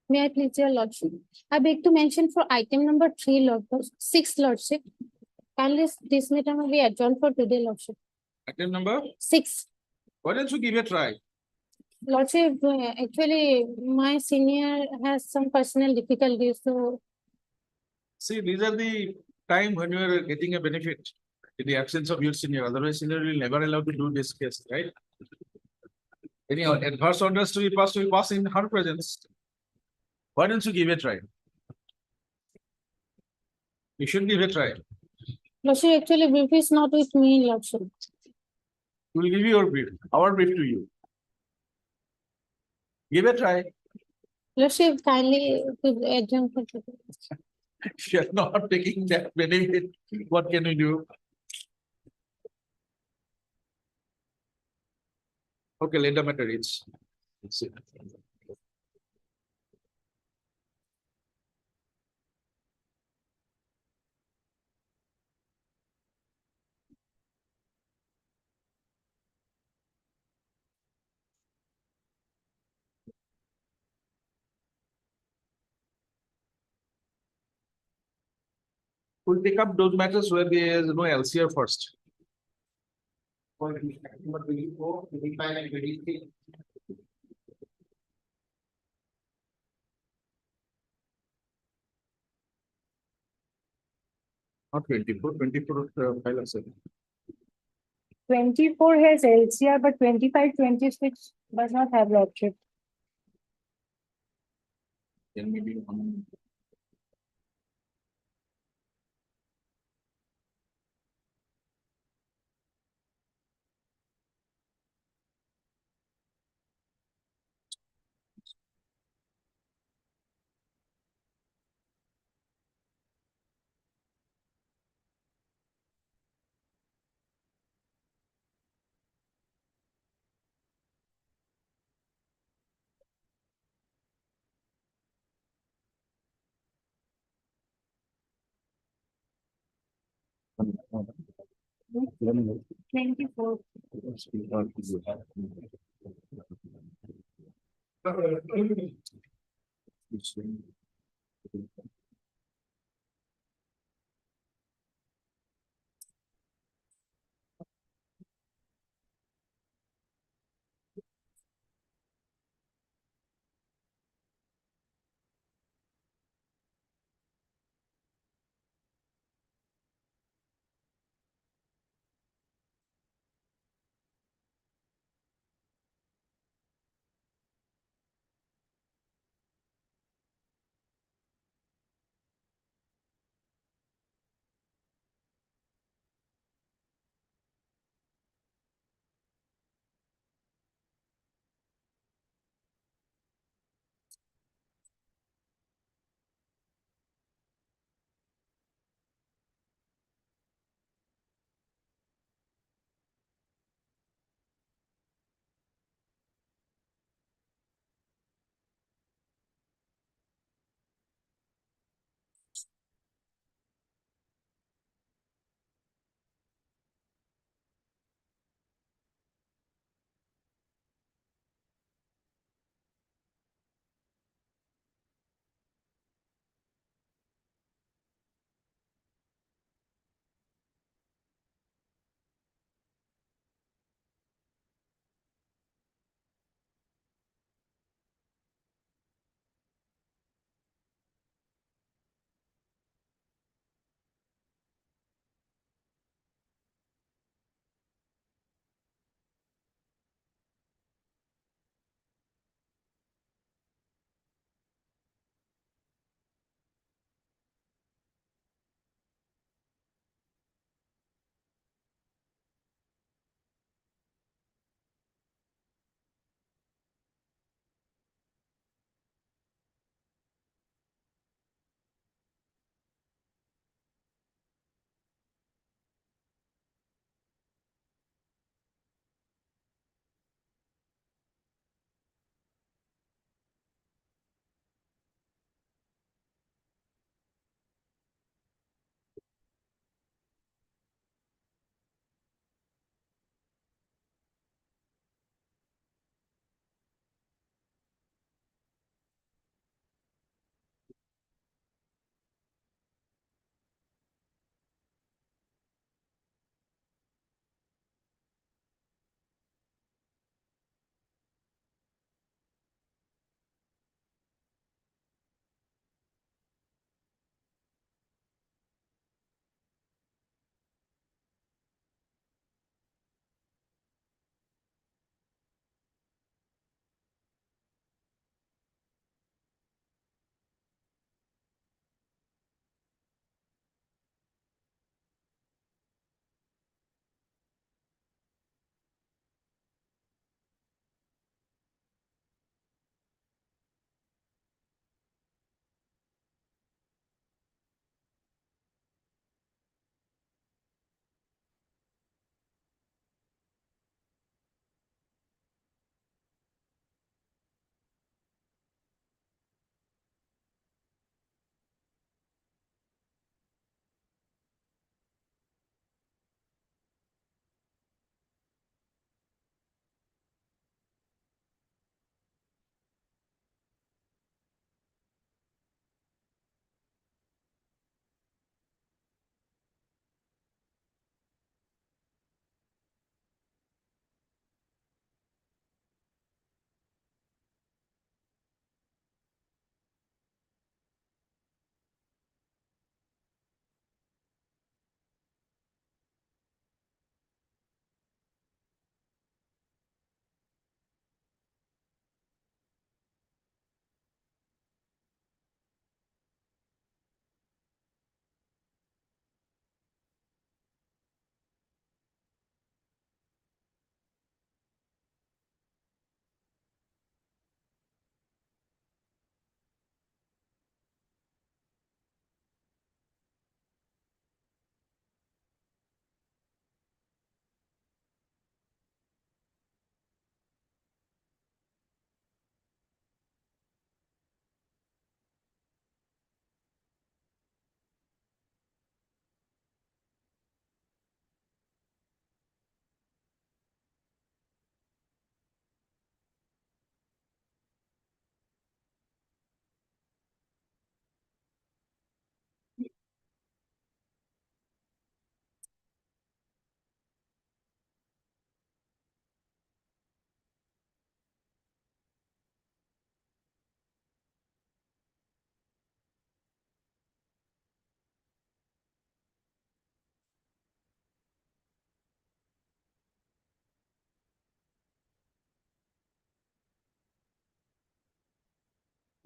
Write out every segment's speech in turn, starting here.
May I please, your lordship? I beg to mention for item number 3, six, lordship. Kindly this meeting will be adjourned for today, lordship. Item number? 6. Why don't you give it a try? Lordship, actually, my senior has some personal difficulties, so See, these are the time when you are getting a benefit in the absence of your senior. Otherwise, senior will never allow to do this case, right? Any adverse orders to be passed will pass in her presence. Why don't you give it a try? You should give it a try. lordship, actually, brief is not with me, lordship. We will give you your brief, our brief to you. Give it a try. Lordship, kindly adjourn for today. If you are not taking that benefit, what can we do? Okay, let the matter reach. Let's see. We'll take up those matters where there is no LCR first. For number 24, 25, and 26. Not 24, 24 file accept. 24 has LCR, but 25, 26 does not have lordship. Then maybe one. One. 24.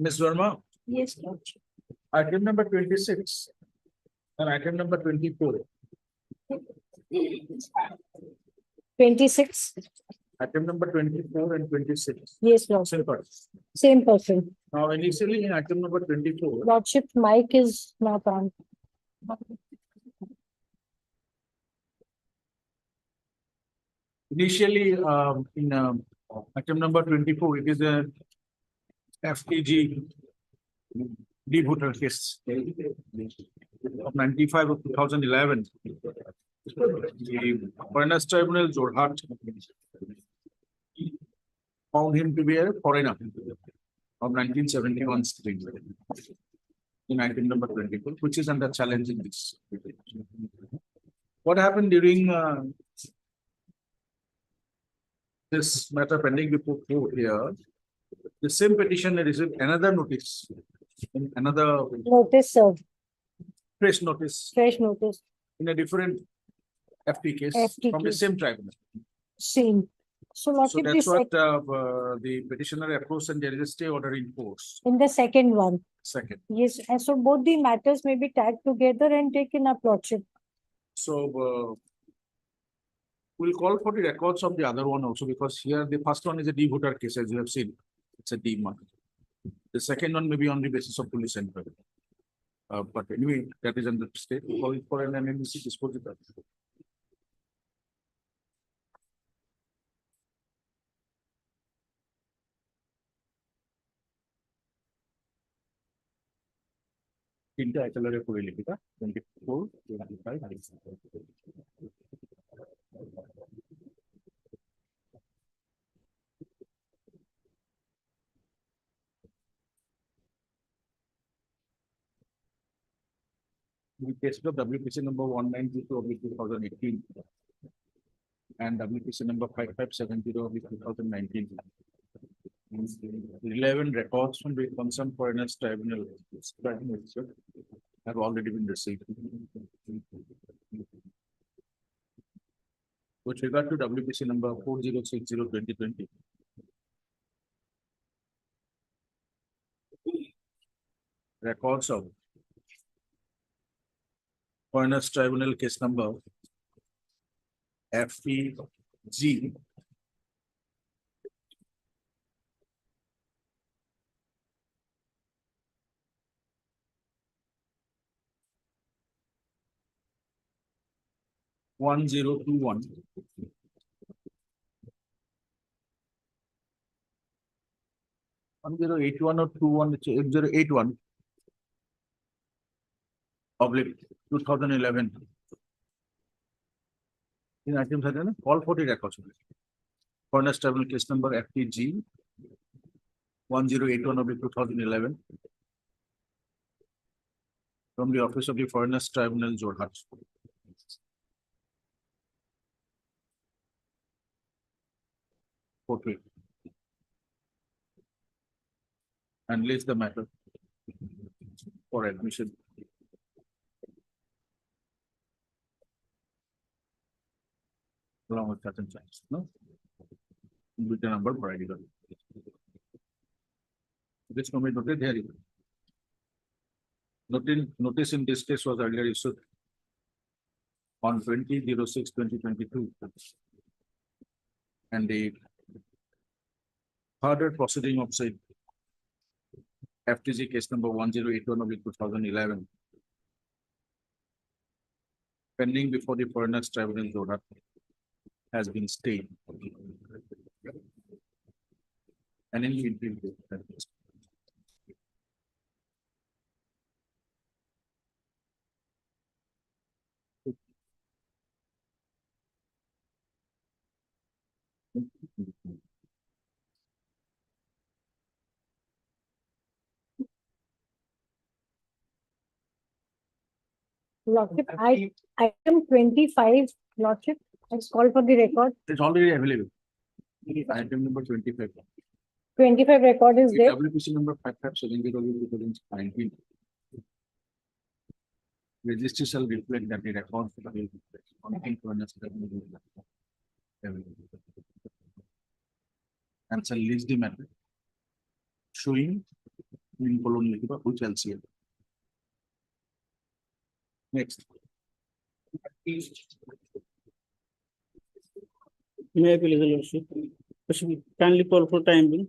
Ms. Verma, Yes, Lordship. item number 26 and item number 24. 26. Item number 24 and 26. Yes, Lordship. Simple. Same person. Now, initially in item number 24, Lordship, mic is not on. initially in item number 24, it is a FTG de-voter case of 95 of 2011. The Foreigners Tribunal, Jorhat, found him to be a foreigner of 1971 spring in item number 24, which is under challenging this. What happened during this matter pending before court here? The same petitioner received another notice, in another Notice served, fresh notice fresh notice, in a different FT case FT from the case. same tribunal. same. So So Lordship, that's the what the petitioner approached, and there is a stay order in force. in the second one. Second. Yes, and so both the matters may be tagged together and taken up, Lordship. So we'll call for the records of the other one also, because here the first one is a de-voter case, as you have seen. It's a D-mark. The second one may be on the basis of police inquiry. But anyway, that is under state. Call it for an NMC disposal. তিনটা একেবারে করে লিখিতা 24, 25. The case of WPC number 192 of 2018 and WPC number 5570 of 2019. 11 records from the concerned foreigners tribunal have already been received. With regard to WPC number 4060/2020. Records of Foreigners Tribunal case number FPG 1021. One 1081 or 21, it's 8081 oblique 2011. In items are there, all 40 records. Foreigners Tribunal case number FTG 1081 of 2011 from the office of the Foreigners Tribunal, Jorhat. Portrait. And list the matter for admission. Along with certain signs, no? With the number provided. This can be noted here. Notice in this case was earlier issued on 20/06/2022. And the further proceeding of said FTG case number 1081 of 2011 pending before the Foreigners Tribunal, Jorhat, has been stayed. And in between, Lordship, item 25, Lordship, it's called for the record. it's already available. Item number 25. 25 record is there. WPC number 5570 of 2019. Registry shall reflect that the records of the content Foreigners Tribunal and shall list the matter showing semicolon লিখিবা which LCM. Next. May I please, your lordship? Lordship, kindly call for time being.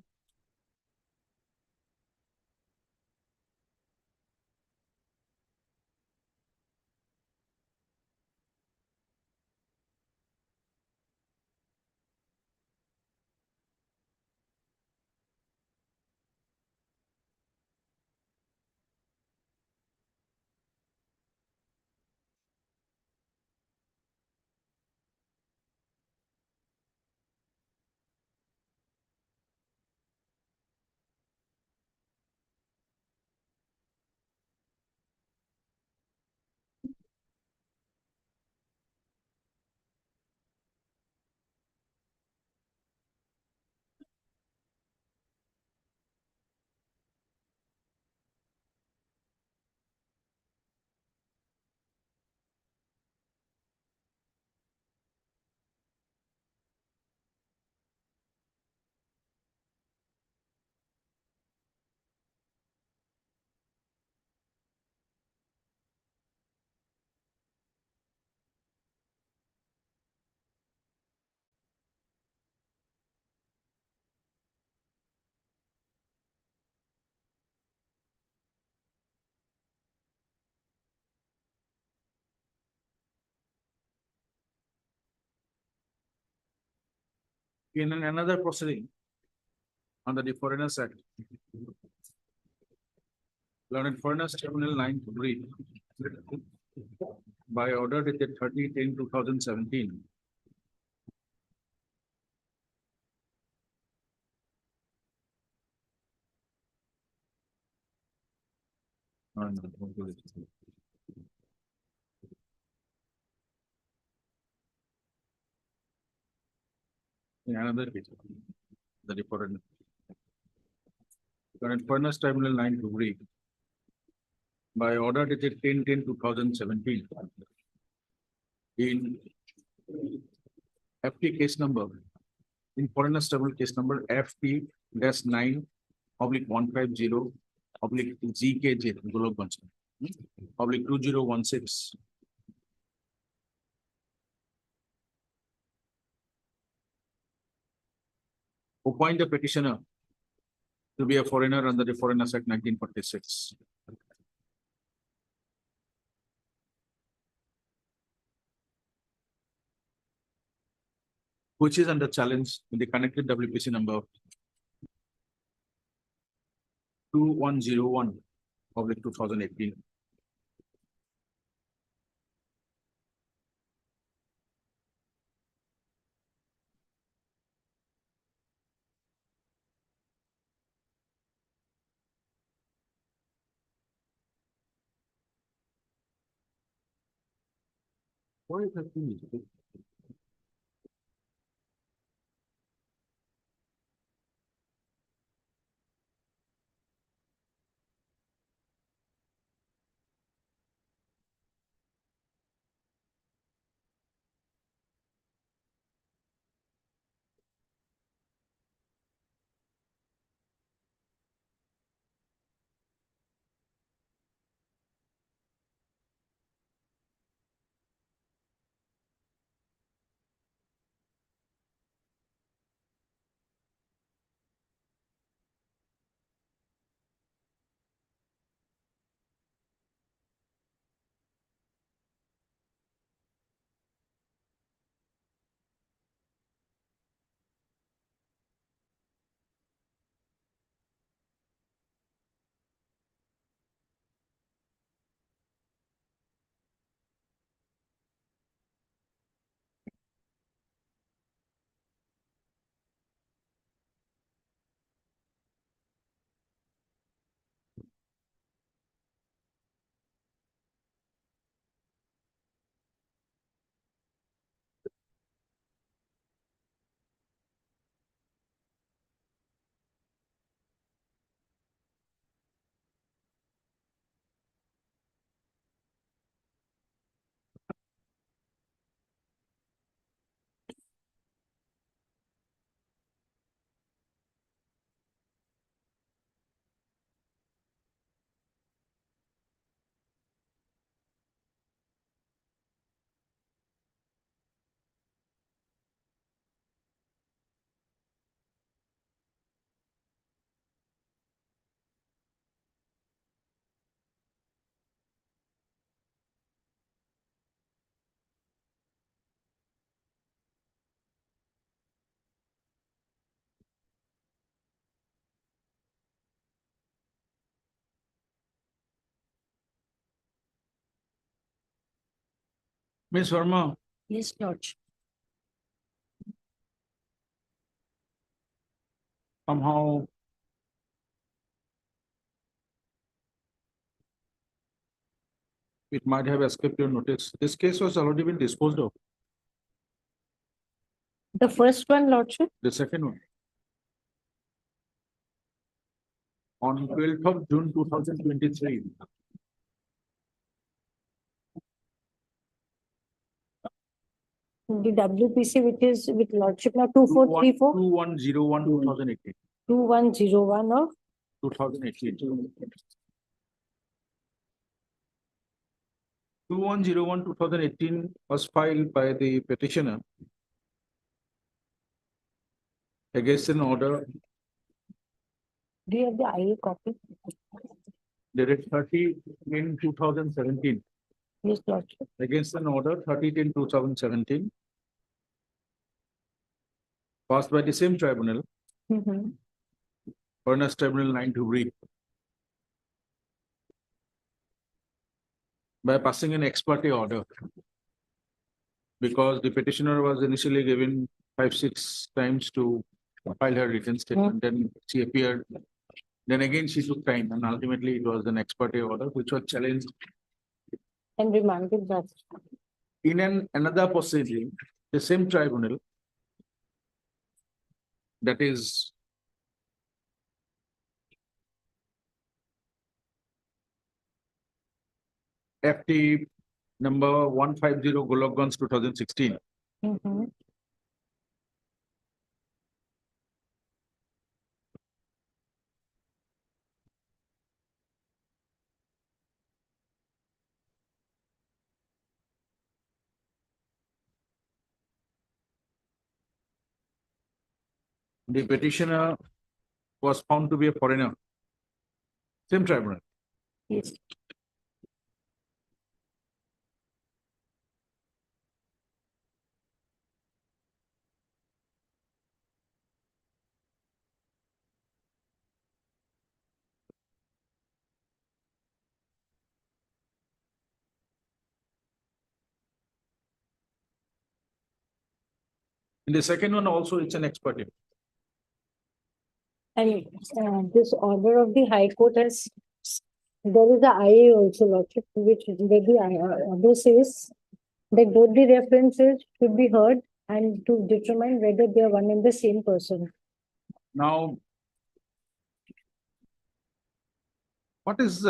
In another proceeding under the Foreigners Act. Learned Foreigners Tribunal 9 to read. By order dated 30/10/2017. In another case, the reported. Current Furnace Tribunal 9 to read. By order dated 10/10/2017. In FT case number, in Furnace Tribunal case number FT-9/150/ZKJ, Golokganj, /2016. Appoint the petitioner to be a foreigner under the Foreigners Act 1946. Which is under challenge in the connected WPC number 2101/2018. What is that thing? Ms. Verma, Yes, Lordship. somehow it might have escaped your notice. This case was already been disposed of. The first one, Lordship, The second one. On 12th of June 2023. the WPC, which is with Lordship now 2434 2101 2018. 2101 of 2018. 2101 2018 was filed by the petitioner against an order do you have the IA copy? dated 30 in 2017 Yes, Lordship. against an order 30 in 2017 passed by the same tribunal, Mhm. Furnace Tribunal 9 Dhubri, by passing an ex parte order because the petitioner was initially given 5-6 times to file her written statement. Then she appeared. Then again she took time, and ultimately it was an ex parte order which was challenged And remanded that. in another proceeding. The same tribunal, that is FT number 150 Golokganj 2016. Mhm. The petitioner was found to be a foreigner. Same tribunal. Yes. In the second one also, it's an ex parte. And this order of the High Court has, there is a IA also, Lordship, which the order says that both the references should be heard and to determine whether they are one and the same person. Now, what is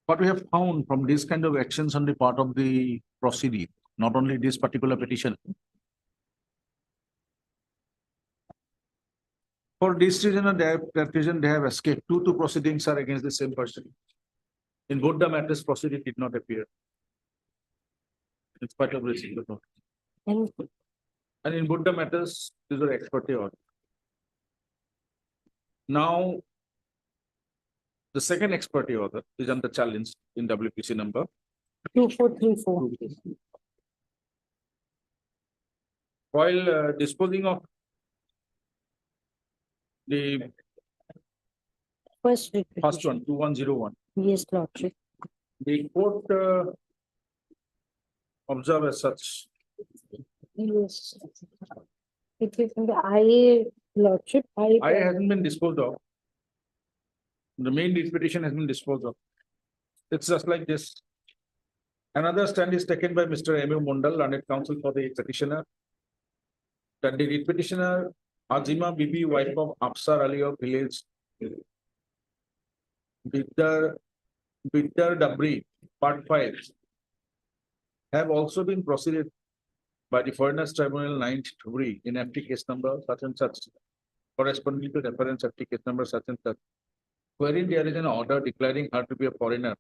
what we have found from these kind of actions on the part of the proceeding, not only this particular petition. For this reason and that reason, they have escaped. Two proceedings are against the same person. In both the matters, proceeding did not appear. In spite of receiving the notice. And in both the matters, these are ex parte order. Now, the second ex parte order is under challenge in WPC number 2434. While disposing of the First first one, 2101, Yes, Lordship. the court observed as such. Yes. It is in the IA, Lordship. I hasn't been disposed of. The main petition has been disposed of. It's just like this. Another stand is taken by Mr. M. U. Mondal, learned counsel for the petitioner, that the petitioner Azima Bibi, wife of Afsar Ali of village Bidar Dabri, part 5, have also been proceeded by the Furnace Tribunal 9 Dhubri in FT case number such and such, corresponding to reference FT case number such and such, wherein there is an order declaring her to be a foreigner.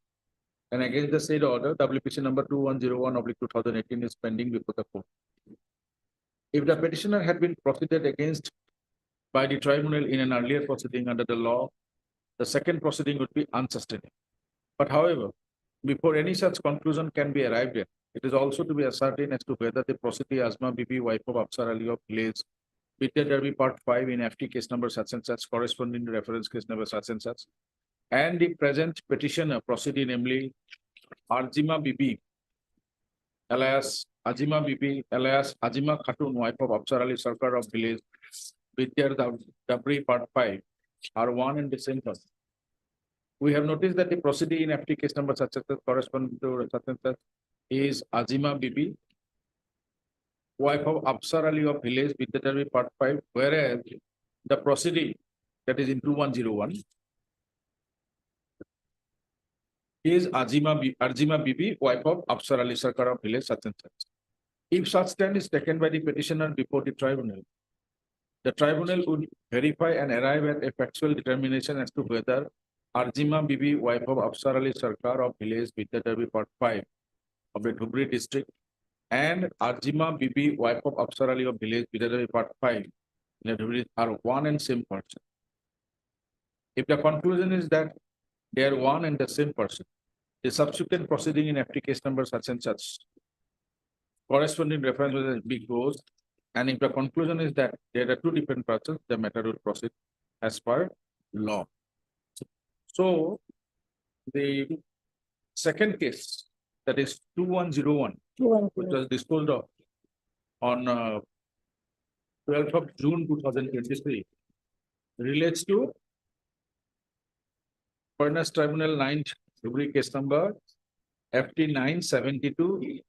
And against the said order, WPC number 2101/2018 is pending before the court. If the petitioner had been proceeded against by the tribunal in an earlier proceeding under the law, the second proceeding would be unsustainable. But however, before any such conclusion can be arrived at, it is also to be ascertained as to whether the proceedee Azma Bibi, wife of Afsar Ali of village Bidar Dabri, part 5 in FT case number such and such, corresponding to reference case number such and such, and the present petitioner proceeding, namely Arjima Bibi, alias Ajima Bibi, alias Ajima Khatun, wife of Afsar Ali Sarkar of village Vidyar Dabri, Part 5, are one and the same person. We have noticed that the proceeding in FT case number such as corresponding to such and such is Ajima Bibi, wife of Afsar Ali of village Vidyar Dabri, Part 5, whereas the proceeding that is in 2101 is Arjima Bibi, wife of Afsar Ali Sarkar of village such and such. If such stand is taken by the petitioner before the tribunal, the tribunal would verify and arrive at a factual determination as to whether Arjima Bibi, wife of Afsar Ali Sarkar of village Vidyar Dabri, Part 5 of the Dhubri district, and Arjima Bibi, wife of Afsar Ali of village Vidyar Dabri, Part 5 in the Dhubri are one and same person. If the conclusion is that they are one and the same person, the subsequent proceeding in FT case number such and such corresponding reference will be closed. And if the conclusion is that there are two different persons, the matter will proceed as per law. So the second case, that is 2101, which was disposed of on 12th of June 2023, relates to Furnace Tribunal 9 Dhubri case number FT 972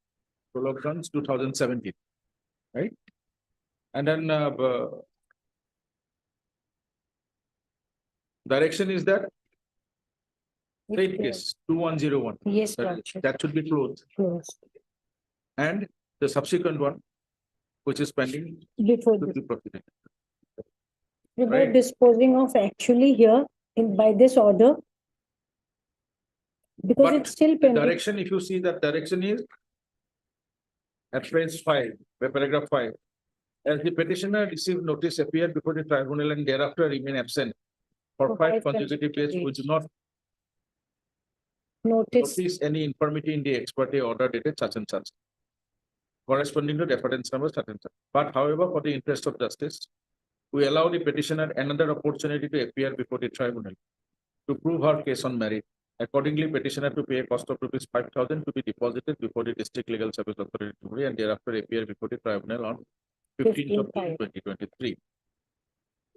Prologons 2017, right? And then direction is that state case 2101. Yes, Lordship. That should be closed. Closed. And the subsequent one, which is pending, Before should this, be proceeded. we were Right. disposing of actually here in by this order. Because But it's still The pending. direction, if you see that direction is at page 5, by paragraph 5. As the petitioner received notice appeared before the tribunal and thereafter remain absent for For 5 five consecutive days, consecutive we do not Notice, notice any infirmity in the ex parte order dated such and such, corresponding to reference number such and such. But however, for the interest of justice, we allow the petitioner another opportunity to appear before the tribunal to prove her case on merit. Accordingly, petitioner to pay a cost of rupees 5,000 to be deposited before the District Legal Service Authority Dhubri and thereafter appear before the tribunal on 15th of June 2023.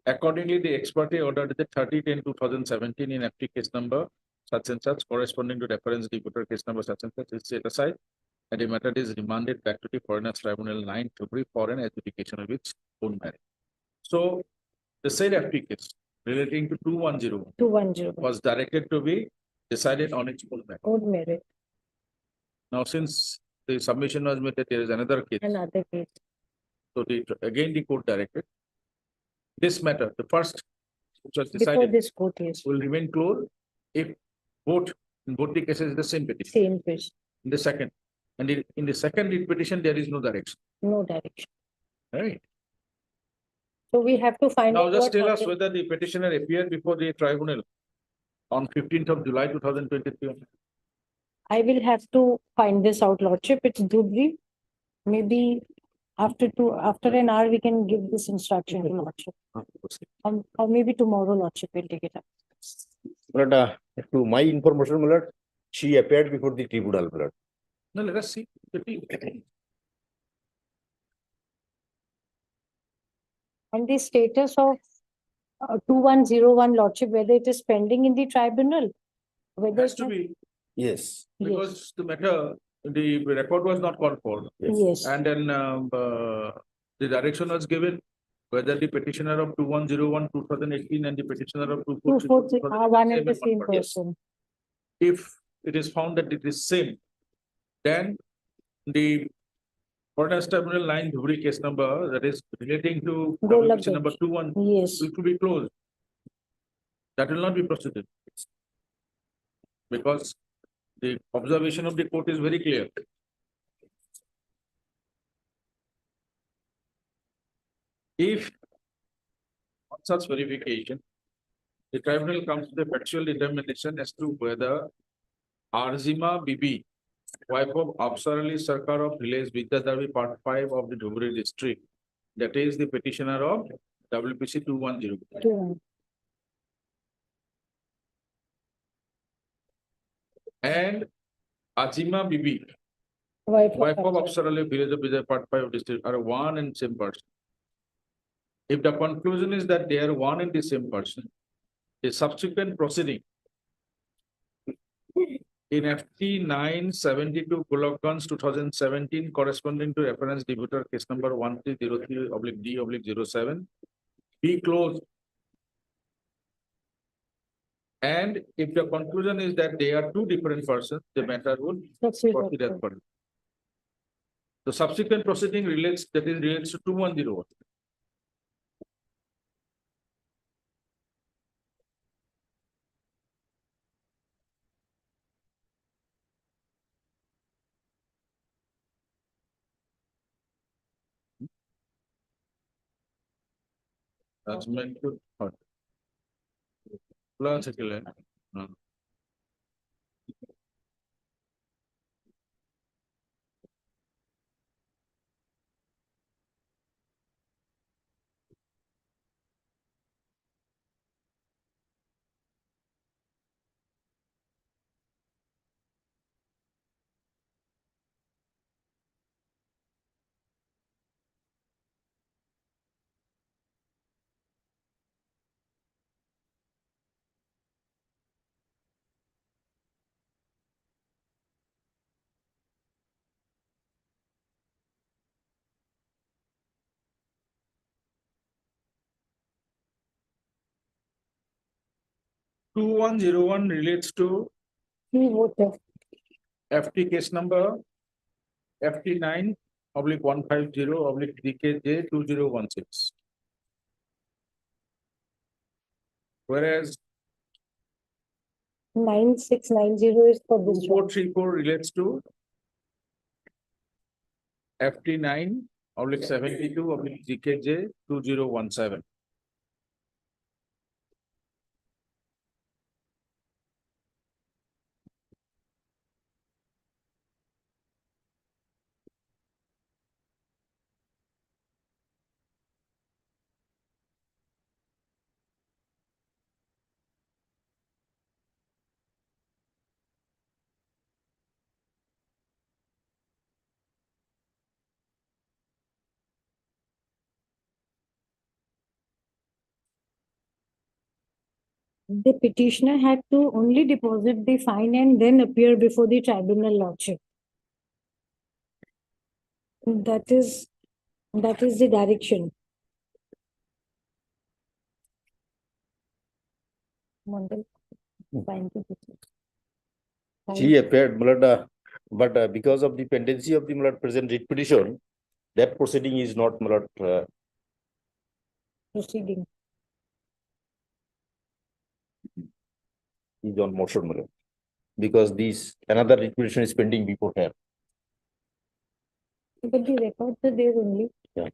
Accordingly, the ex parte order dated 30/10/2017 in FT case number such and such, corresponding to reference deputer case number such and such, is set aside, and the matter is remanded back to the Foreigners Tribunal 9 Dhubri for an adjudication of its own merit. So the said FT case relating to 2101 210, was directed to be decided on its own merit. own merit, Now, since the submission was made that there is another case, another case. so again the court directed this matter, the first which was Before decided, this court is will remain closed if in both the cases the same petition. same fish, In the second, and in the second writ petition, there is no direction, no direction. right? So we have to find Now out just what tell us happened. whether the petitioner appeared before the tribunal on 15th of July 2023. I will have to find this out, Lordship. It's Dhubri. Maybe after an hour, we can give this instruction to Lordship. Or maybe tomorrow, Lordship will take it up. But to my information, my lord, she appeared before the tribunal, my lord. No, let us see. And the status of 2101, Lordship, whether it is pending in the tribunal, whether Has it to has- be, Yes. Yes, because the matter, the record was not called for. yes, And then the direction was given whether the petitioner of 2101 2018 and the petitioner of 243 are one and the same person. person. If it is found that it is same, then the Foreigners Tribunal 9 Dhubri case number, that is relating to Golab petition number Ganj. 21, Yes, will be closed. That will not be proceeded. Because the observation of the court is very clear. If on such verification, the tribunal comes to the factual determination as to whether Arjima Bibi, wife of Afsar Ali Sarkar of village Vidyar Dabri, Part 5 of the Dhubri district, that is the petitioner of WPC 210. 210. and Ajima Bibi, Wife wife of Apsara. Apsara Ali, village of Vijay, part 5 district, are one and same person. If the conclusion is that they are one and the same person, a subsequent proceeding in FT 972 Kulakans 2017 corresponding to reference debuter case number 1303/D/07 be closed. And if the conclusion is that they are two different persons, the matter would Proceed proceed as upward. per. The subsequent proceeding relates to 2101. Judgment to third. Plus second. Hmm. 2101 relates to He voted. FT case number FT 9/150/DKJ 2016. Whereas 9690 is for this one. 2434 relates to FT 9/72/DKJ 2017. The petitioner had to only deposit the fine and then appear before the tribunal lordship. That is the direction. Mandal, fine to deposit. She appeared, but because of the pendency of the present writ petition, that proceeding is not Proceeding. is on motion, because this another writ petition is pending before her. But the records are there only. Yeah.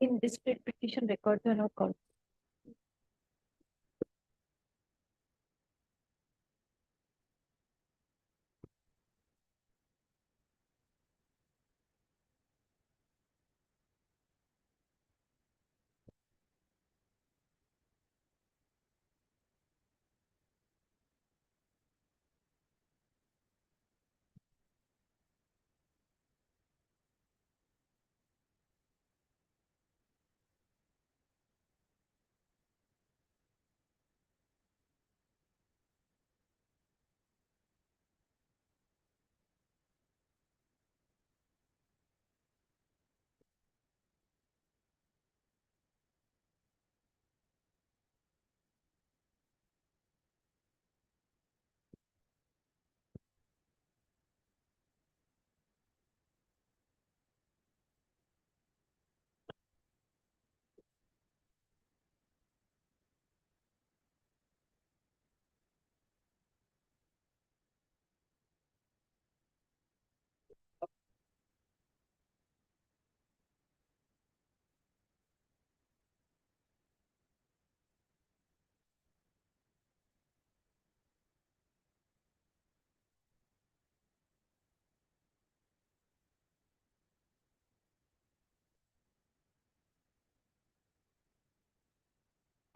In this petition, records are not called.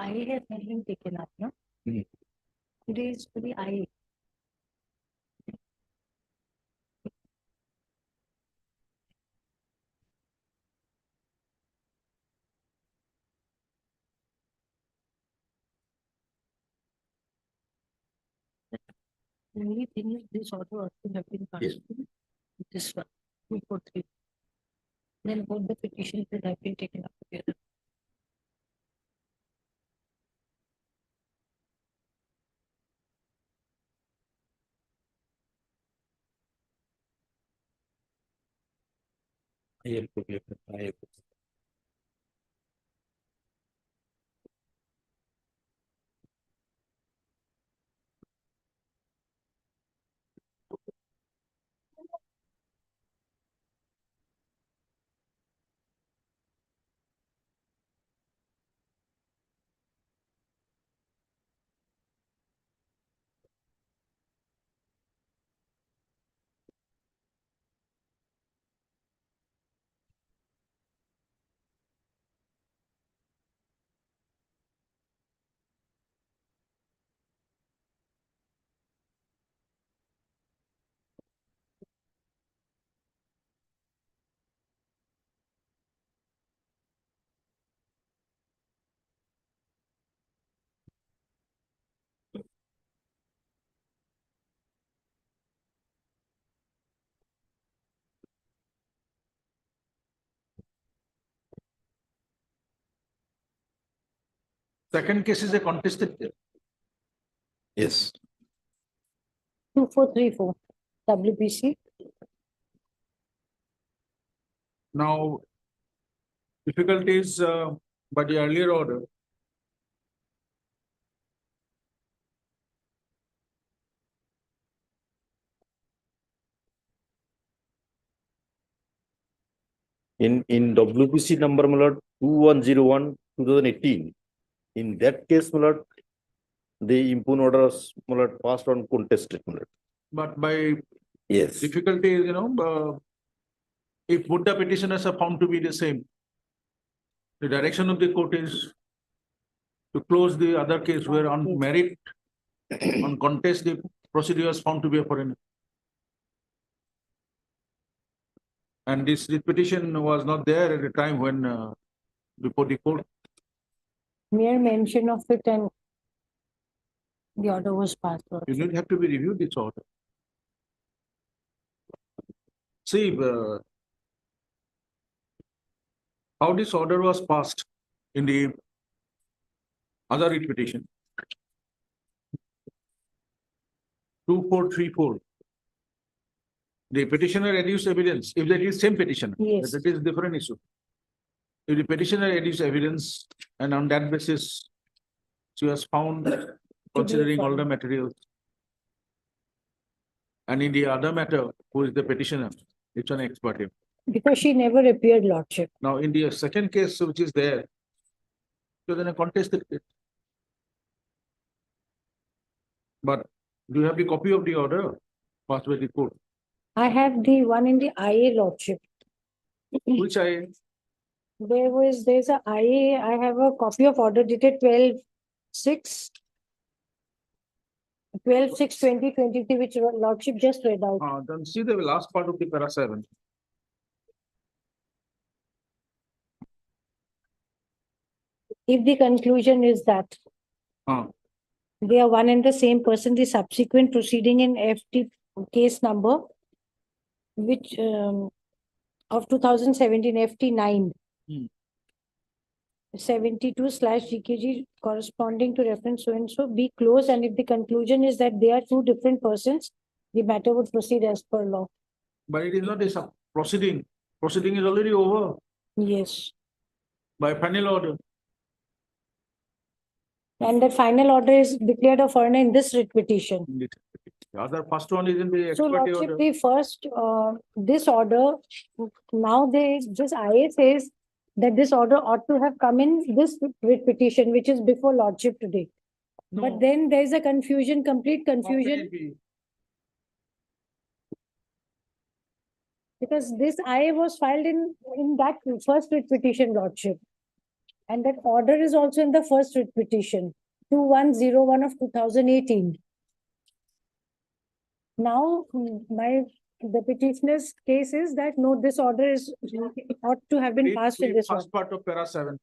IA has not been taken up, no? Hmm. Today is for the IA. The only thing is this order ought to have been passed. Yes. to This one, 243. Then both the petitions that have been taken up together. IA. Second case is a contested case. Yes. 2434, WPC. Now, difficulties by the earlier order. In WPC number, my lord, 2101, 2018. In that case, my lord, the impugn orders, my lord, passed on contested, my lord. But by Yes. difficulty, if both the petitioners are found to be the same, the direction of the court is to close the other case where on merit, on contest, the procedure is found to be a foreigner. And this petition was not there at the time when before the court. Mere mention of it and the order was passed. You need have to be reviewed this order. See, how this order was passed in the other writ petition. 2434. The petitioner adduced evidence, if that is same petitioner, Yes. that is different issue. If the petitioner adduced evidence and on that basis, she was found considering all the materials. And in the other matter, who is the petitioner, it's an expert. Because she never appeared, Lordship. Now, in the second case, which is there, so then a contested case. But do you have the copy of the order passed by the court? I have the one in the IA, Lordship. Which There's a IA, I have a copy of order dated 12/6. 12/6/2023, which Lordship just read out. then see the last part of the para 7. If the conclusion is that Ah, they are one and the same person, the subsequent proceeding in FT case number, which of 2017 FT9. Hmm. 72/GKG corresponding to reference so and so be closed, and if the conclusion is that they are two different persons, the matter would proceed as per law. but it is not a proceeding. Proceeding is already over Yes. by final order. And the final order is declared a foreigner in this writ petition. The other first one is in the So expert Lordship, order. the first, this order, now this IA says that this order ought to have come in this writ petition, which is before Lordship today. No, But then there is a confusion, complete how can confusion, it be? because this IA was filed in that first writ petition, Lordship. And that order is also in the first writ petition, 2101 of 2018. Now, the petitioner's case is that no, this order is ought to have been Read- passed in read this one. First part of para seven,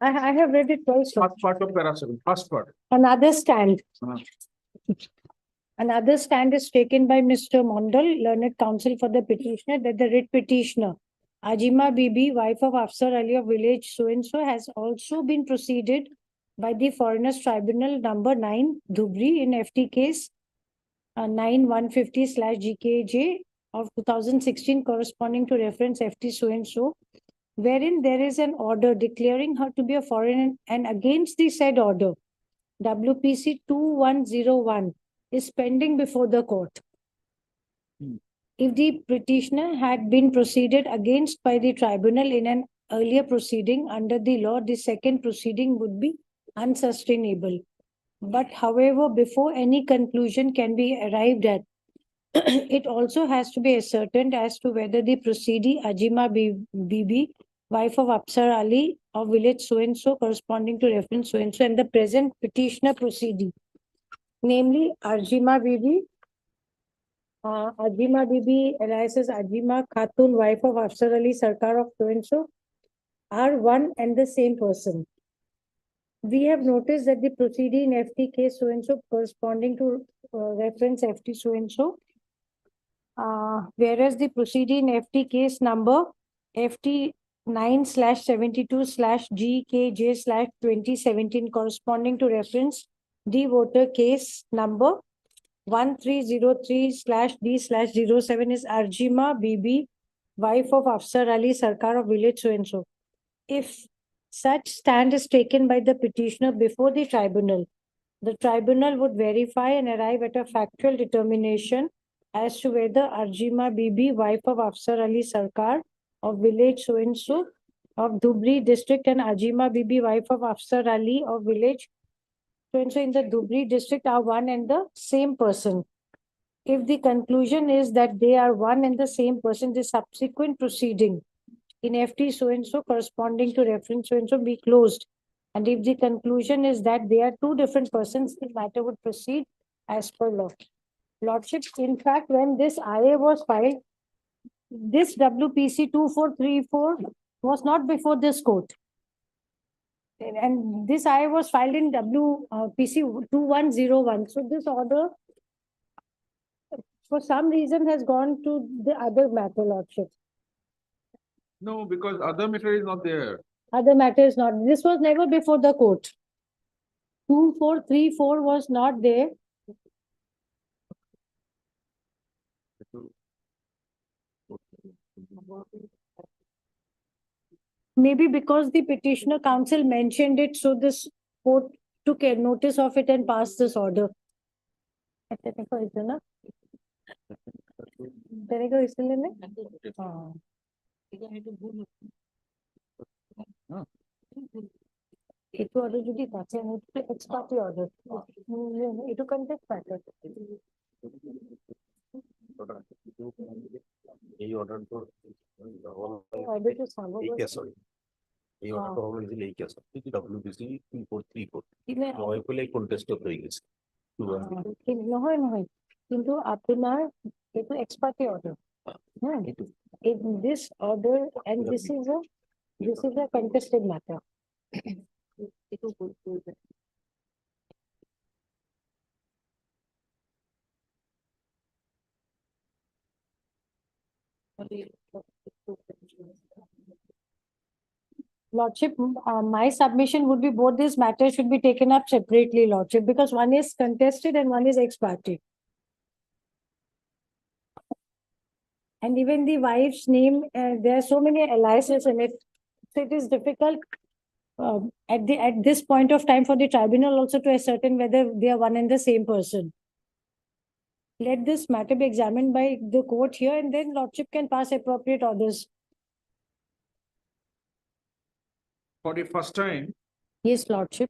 I have read it twice. sir. first part of para seven, first part. Another stand. Uh. Another stand is taken by Mr. Mondal, learned counsel for the petitioner, that the writ petitioner, Ajima Bibi, wife of Afsar Ali of village so-and-so, has also been proceeded by the Foreigners Tribunal number 9, Dhubri, in FT case 9150/GKJ of 2016, corresponding to reference FT so-and-so, wherein there is an order declaring her to be a foreigner, and against the said order, WPC 2101 is pending before the court. Hmm. If the petitioner had been proceeded against by the tribunal in an earlier proceeding under the law, the second proceeding would be unsustainable. But however, before any conclusion can be arrived at, it also has to be ascertained as to whether the proceedee Ajima Bibi, wife of Afsar Ali of village so-and-so, corresponding to reference so-and-so, and the present petitioner proceeding, namely Ajima Bibi, alias Ajima Khatun, wife of Afsar Ali Sarkar of so-and-so, are one and the same person. We have noticed that the proceeding in FT case so-and-so, corresponding to reference FT so-and-so, whereas the proceeding in FT case number FT 9/72/GKJ/2017, corresponding to reference the voter case number 1303/D/07, is Arjima Bibi, wife of Afsar Ali Sarkar of village so-and-so. If such stand is taken by the petitioner before the tribunal would verify and arrive at a factual determination as to whether Arjima Bibi, wife of Afsar Ali Sarkar of village so-and-so of Dhubri district, and Ajima Bibi, wife of Afsar Ali of village so-and-so in the Dhubri district, are one and the same person. If the conclusion is that they are one and the same person, the subsequent proceeding in FT so-and-so, corresponding to reference so-and-so, be closed. And if the conclusion is that they are two different persons, the matter would proceed as per law. Lordship, in fact, when this IA was filed, this WPC 2434 was not before this court. And this IA was filed in WPC 2101. So this order, for some reason, has gone to the other matter, Lordship. No, because other matter is not there. Other matter is not. This was never before the court. 2434 was not there. Maybe because the petitioner counsel mentioned it, so this court took a notice of it and passed this order. Itu order যদি কাছে ex parte order. Itu context matter. এই order তো Order to follow. এই case হয় এই অর্ডারটা হলো যে এই কেস WBC 2434 নয়ফলে কন্টেস্ট হয়ে গেছে নহয় নহয় কিন্তু আপনার itu ex parte order. In this order, and this is a contested matter. Lordship, my submission would be both these matters should be taken up separately, Lordship, because one is contested and one is ex parte. And even the wife's name, there are so many aliases in it. So it is difficult at this point of time for the tribunal also to ascertain whether they are one and the same person. Let this matter be examined by the court here, and then Lordship can pass appropriate orders. For the first time, Yes, Lordship.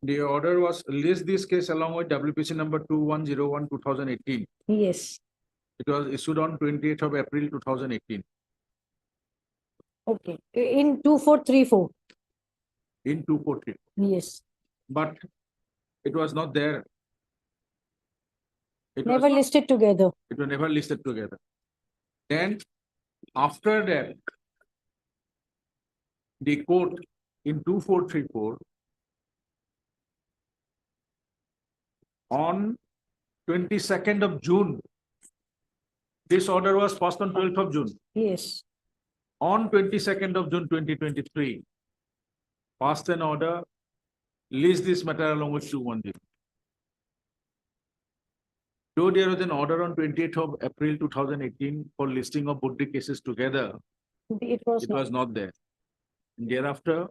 the order was list this case along with WPC number 2101/2018. Yes. It was issued on 28th of April 2018. Okay, in 2434, in 243, yes, but it was not there. It was, never listed together. it was never listed together. Then after that, the court in 2434 on 22nd of June, this order was passed on 12th of June. Yes, On 22nd of June 2023, passed an order, list this matter along with 210. Though there was an order on 28th of April 2018 for listing of both the cases together, it was it not was not there. Thereafter,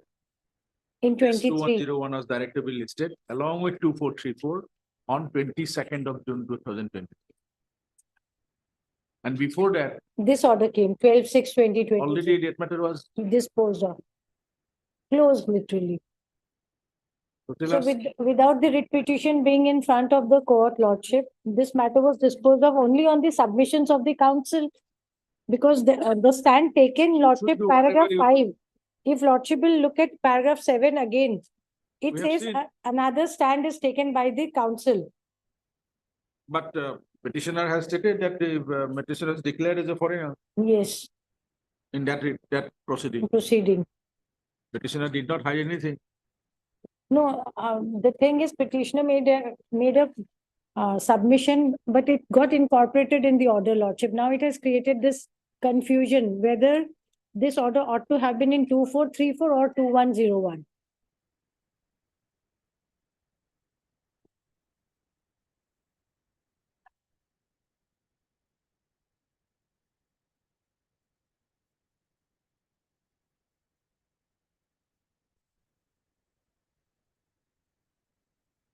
in this 23. 2101 was directly listed along with 2434 on 22nd of June 2020. And before that, This order came 12/6/2023, already that matter was disposed of, closed literally. to tell So us. without the writ petition being in front of the court, lordship, this matter was disposed of only on the submissions of the council. Because the stand taken, lordship, do whatever paragraph you- 5, if lordship will look at paragraph 7 again, it We have says seen. another stand is taken by the council. But petitioner has stated that the petitioner is declared as a foreigner Yes, in that proceeding. proceeding. Petitioner did not hide anything. No, the thing is petitioner made a submission, but it got incorporated in the order, lordship. Now it has created this confusion whether this order ought to have been in 2434 or 2101.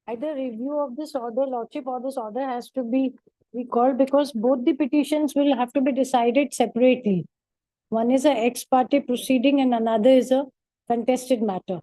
Either review of this order, lordship, or this order has to be recalled because both the petitions will have to be decided separately. One is a ex parte proceeding and another is a contested matter.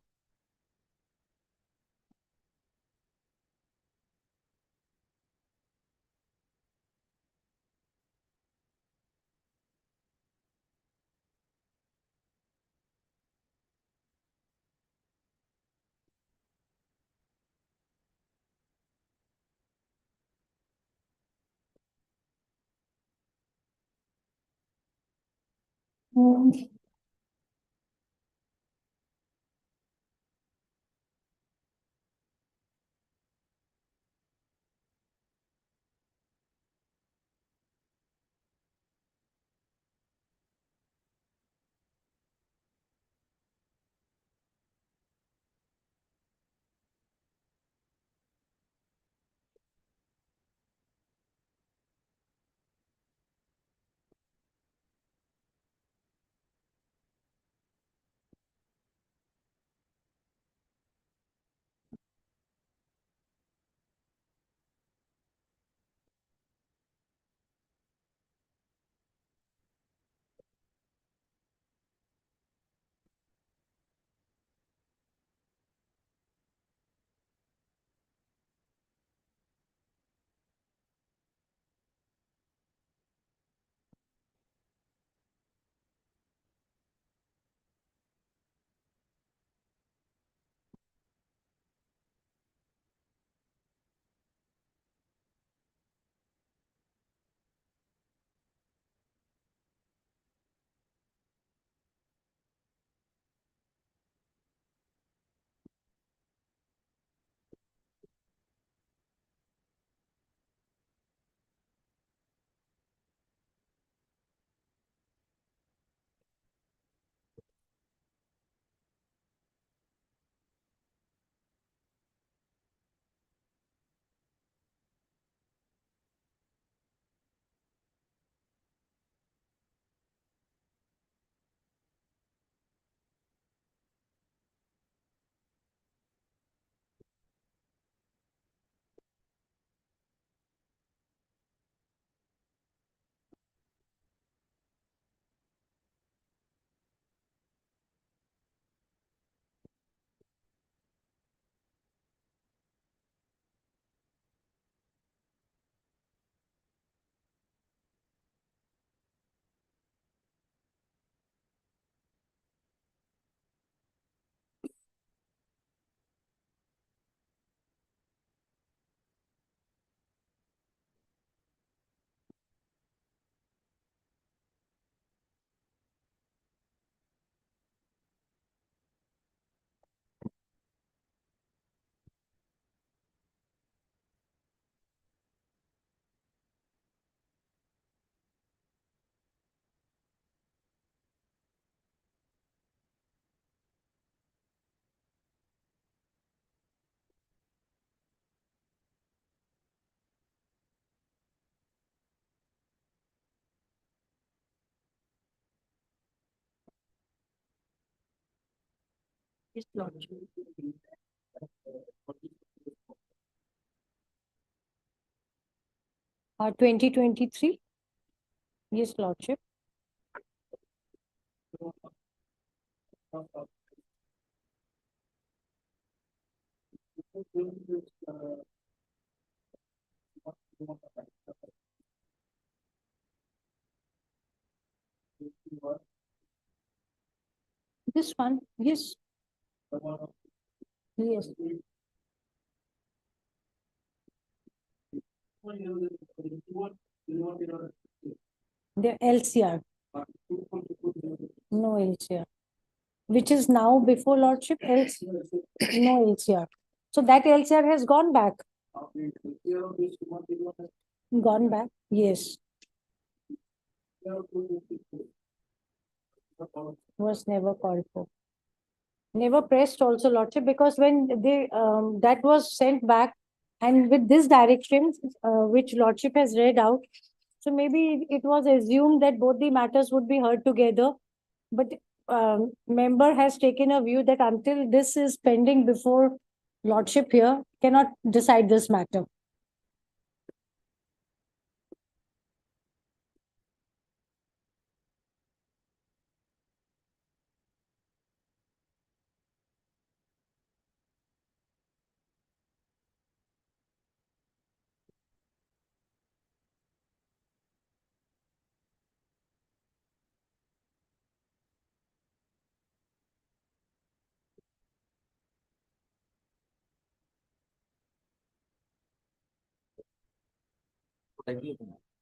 Yes, Lordship. 2023. Yes, Lordship. This one, yes. Yes. The LCR. No LCR. Which is now before Lordship, no LCR. So that LCR has gone back. Gone back, yes. Was never called for. Never pressed also, Lordship, because when they, that was sent back and with this direction, which Lordship has read out, so maybe it was assumed that both the matters would be heard together. But member has taken a view that until this is pending before Lordship here, cannot decide this matter.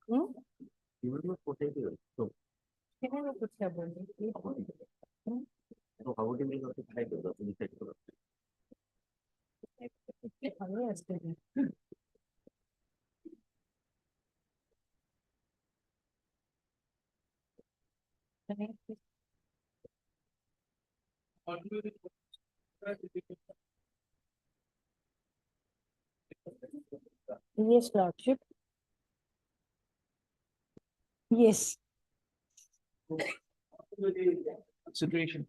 Hmm? किन्होंने कुछ क्या बोल दिया? हमें ऐसे ही। Yes, Lordship. Yes. Situation.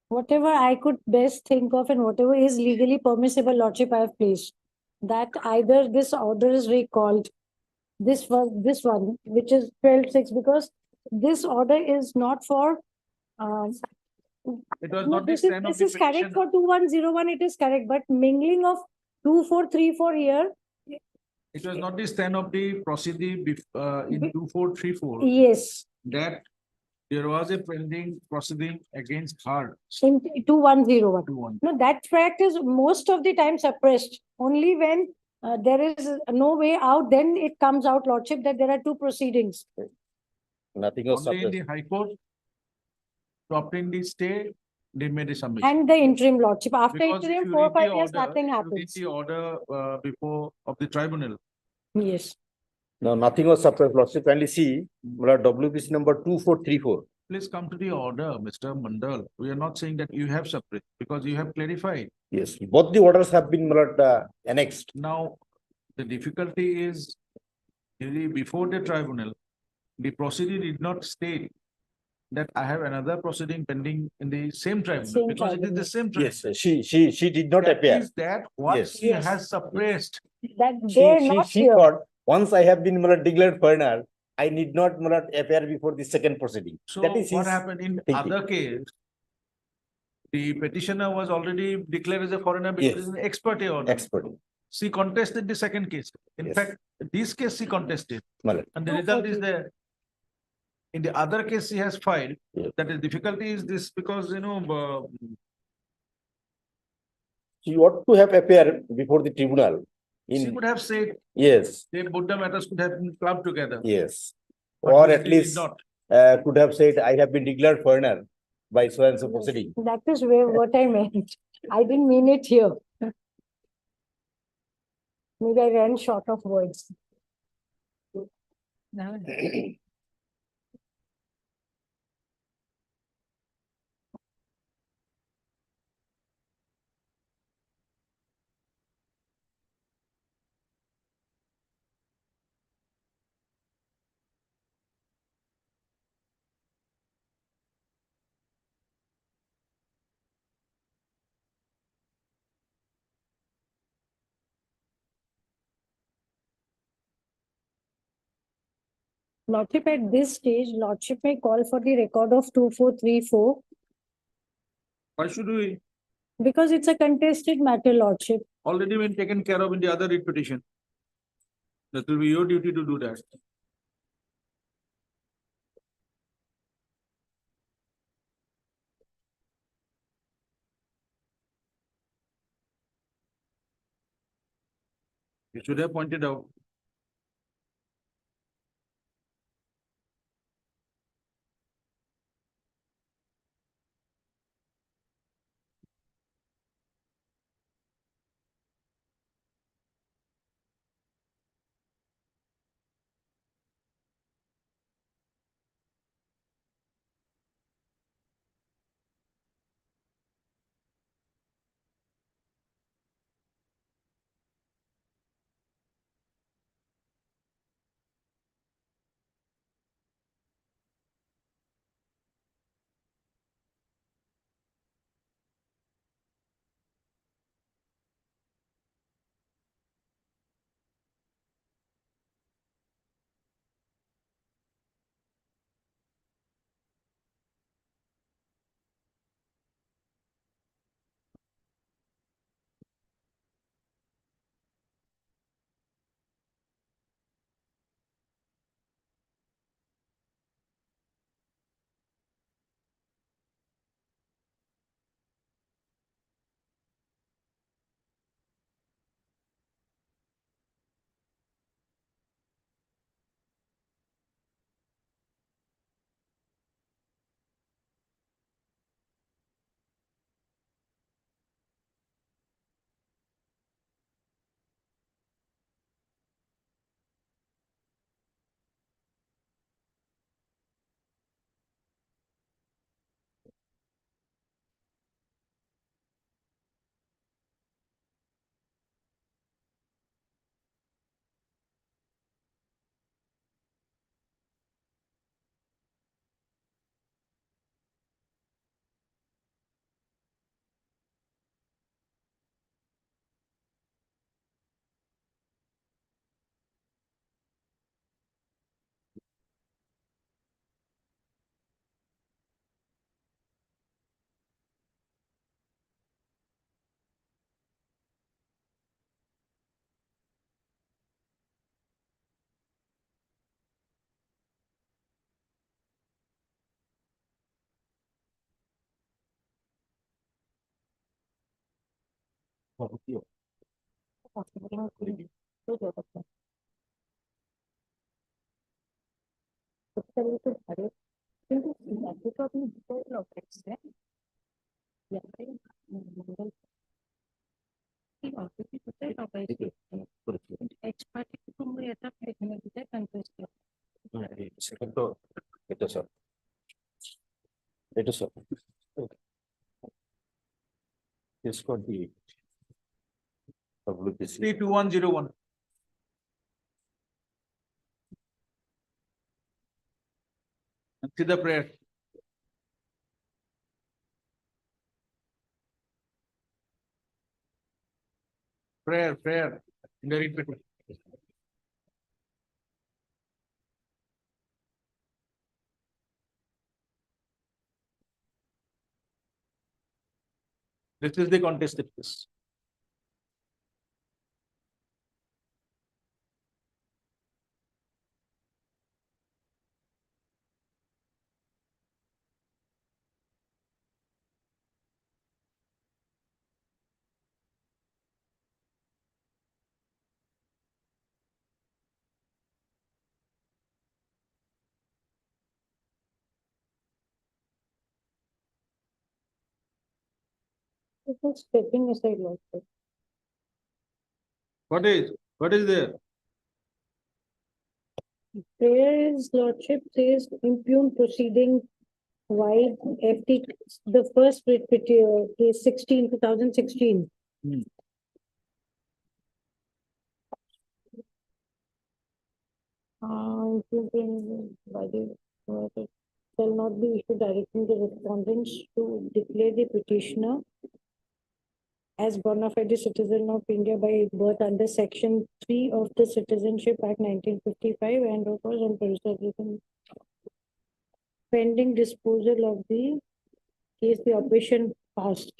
Whatever I could best think of and whatever is legally permissible, Lordship, I have placed. That either this order is recalled, this one, which is 12-6, because this order is not for, It was no, not the this is, stand of this the is correct petition. for 2101, it is correct, but mingling of 2434 here, It was not the stand of the proceeding in Be- 2434 yes, that there was a pending proceeding against her. in 2101. 21. No, that fact is most of the time suppressed. Only when there is no way out, then it comes out, Lordship, that there are two proceedings. Nothing was Only in suppressed. the High Court to obtain the stay, they made a submission. And the interim, Lordship. After Because if interim, you 4 or read the 5 years, order, nothing if you read happens. the order before of the tribunal, Yes. No, nothing was suppressed, Lordship. Kindly see, WPC number 2434. please come to the order, Mr. Mandal. We are not saying that you have suppressed because you have clarified. Yes, both the orders have been annexed. Now, the difficulty is really before the tribunal, the proceeding did not state that I have another proceeding pending in the same tribunal Same because it is tribunal. the same tribunal. Yes, she did not That appear. is that what Yes. she Yes. has suppressed. That they're not She here. thought, once I have been declared foreigner, I need not appear before the second proceeding. So That is what his happened in thinking. other case? The petitioner was already declared as a foreigner because Yes. it's an expert order. expert. She contested the second case. In Yes. fact, this case she contested Malad. and the result is there. In the other case she has filed, Yes. that is difficulty is this because, She ought to have appeared before the tribunal. she In could have said, yes, the Buddha matters could have been clubbed together. yes, but or which at they did least not. could have said, I have been declared foreigner by so and so proceeding. That is where what I meant. I didn't mean it here. Maybe I ran short of words. Lordship, at this stage, Lordship may call for the record of 2434 Why should we because it's a contested matter, Lordship. already been taken care of in the other writ petition? That will be your duty to do that. You should have pointed out. Ito sir. Ito sir. This could be WPC. 32101. See the prayer. Prayer. In the writ petition. This is the contested case. It is stepping aside, Lordship. What is there? There is Lordship says impugn proceeding wide FT, the first writ petition, case 2016. Hmm. Impugn by the shall not be issued directing the respondents to declare the petitioner as bona fide citizen of India by birth under Section 3 of the Citizenship Act 1955 and of course on preservation pending disposal of the case the operation passed.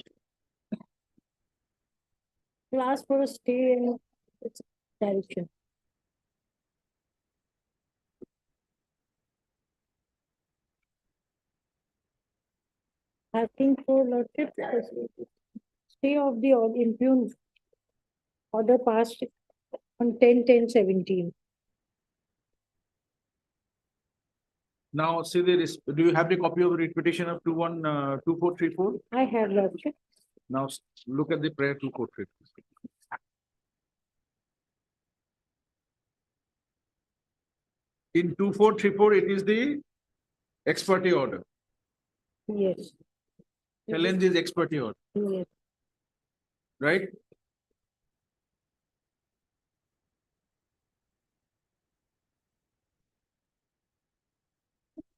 To ask for a stay in its direction. Asking for lordship stay of the impugned order passed on 10/10/17. Now, see do you have the copy of the writ petition of 2434? I have lordship. Now, look at the prayer 2434. In 2434, it is the ex parte order. Yes. Challenge is ex parte order, Yes. right?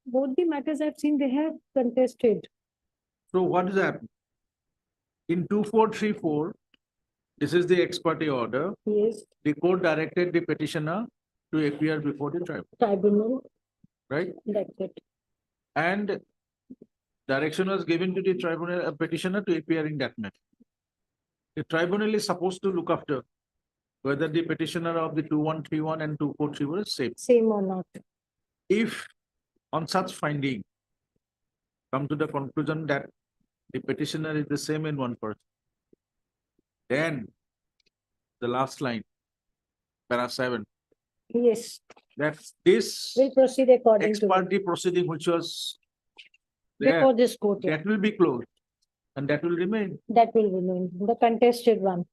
Both the matters I've seen, they have contested. So what is happening? In 2434, this is the ex parte order. Yes. The court directed the petitioner to appear before the tribunal, Tribunal, right? that's it. And direction was given to the tribunal, petitioner to appear in that matter. The tribunal is supposed to look after whether the petitioner of the 2131 and 2431 is same. Same or not. If on such finding, come to the conclusion that the petitioner is the same in one person, then the last line, para 7, Yes, that this we'll proceed according ex to parte proceeding which was there, before this court. Yeah. that will be closed and that will remain. That will remain the contested one.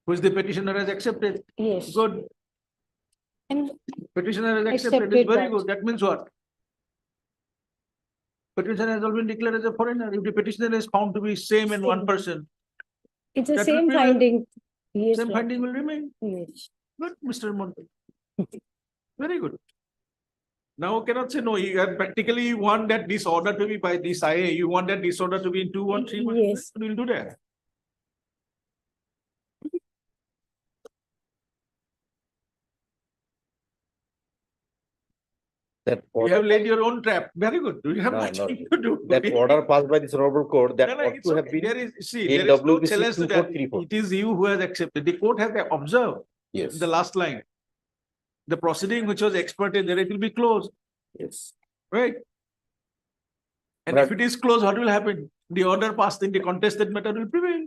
Which the petitioner has accepted. Yes. Good. And Petitioner has accepted. Accepted It's very that. good. That means what? Petitioner has already declared as a foreigner. If the petitioner is found to be same in one Same. person, it's the that will same prevail. finding. Yes. same Lord. finding will remain. Yes. Good, Mr. Monte. Very good. Now cannot say no. You are practically you want that this order to be by this IA. You want that this order to be in 2131. Yes. We'll do that. That You order, have laid your own trap. Very good. You have No, nothing to do. that order passed by this honorable court, that No, no, ought it's to have okay. been, There is, see, in there is no WBC challenge to that. 2434. It is you who has accepted. The court has observed yes, the last line. The proceeding which was experted there, it will be closed, yes. right? And But- if it is closed, what will happen? The order passed in the contested matter will prevail.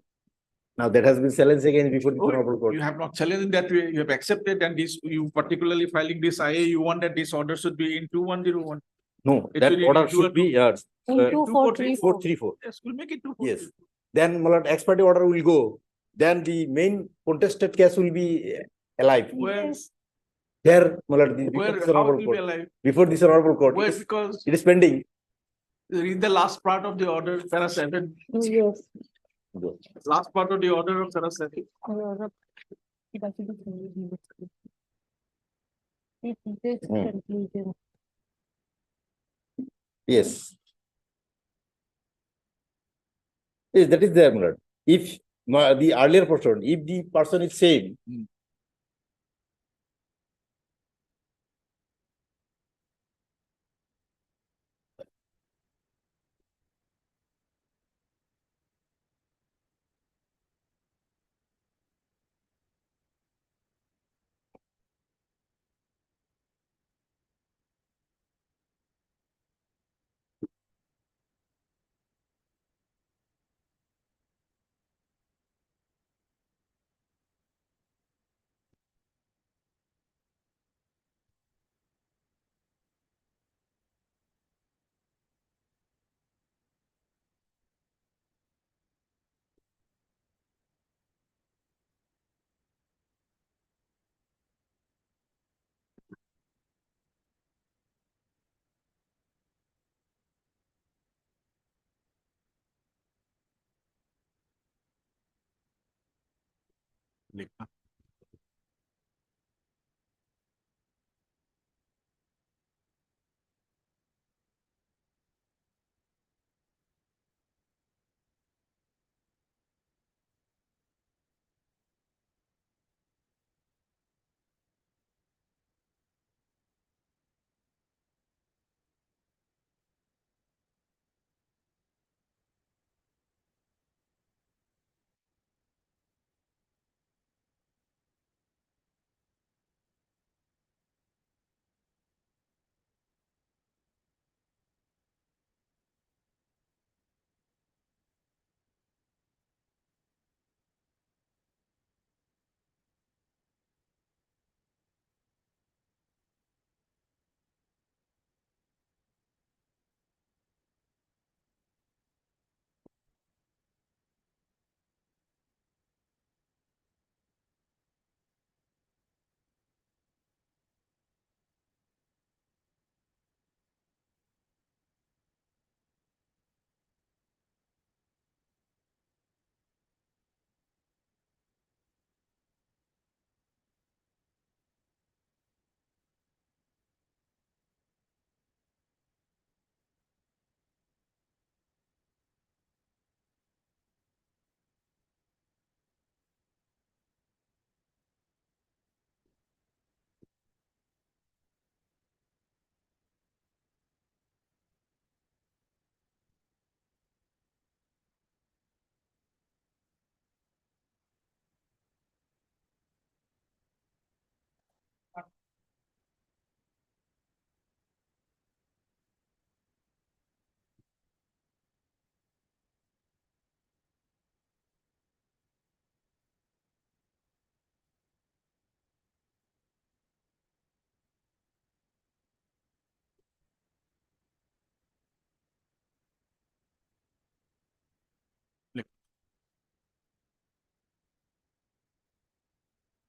Now that has been challenged again before the Oh, honorable court. you have not challenged in that way. You have accepted and this, you particularly filing this IA, you want that this order should be in 2101. No, It that will order do should be, In Uh, 2434. 434. Yes, we'll make it Yes. 2434. Then, my lord, ex parte order will go. Then the main contested case will be alive. Where, Yes. Here, my lord, before where, this how it honorable will be court, alive? before this honorable court, Where, because it is pending. read the last part of the order, para 7. Yes. Last part of the order of para 7. Conclusion. Yes. Yes, that is there, my lord. If the earlier person, if the person is same,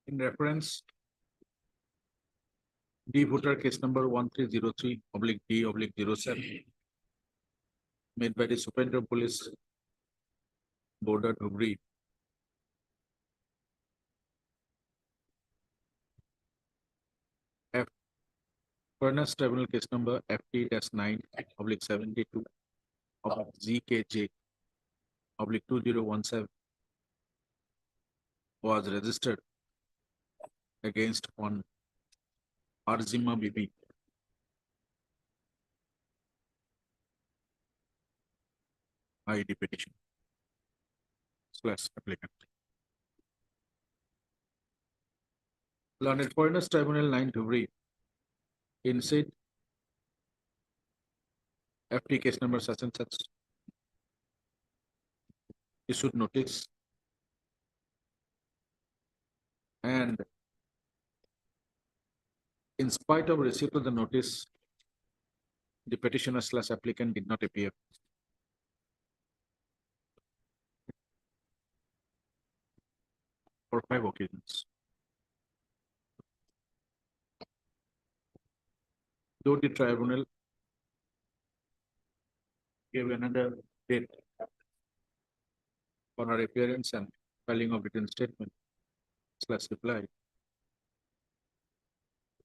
in reference D voter case number 1303/D/07 made by the Superintendent of Police Border Dhubri. F Furnace Tribunal case number FT-9/72/ZKJ/2017 was registered against one Arzima Bibi. ID petition / applicant. Learned Foreigners Tribunal 9 Dhubri in said FT case number such and such issued notice and in spite of receipt of the notice, the petitioner / applicant did not appear. For 5 occasions. Though the tribunal gave another date for her appearance and filing of written statement / reply,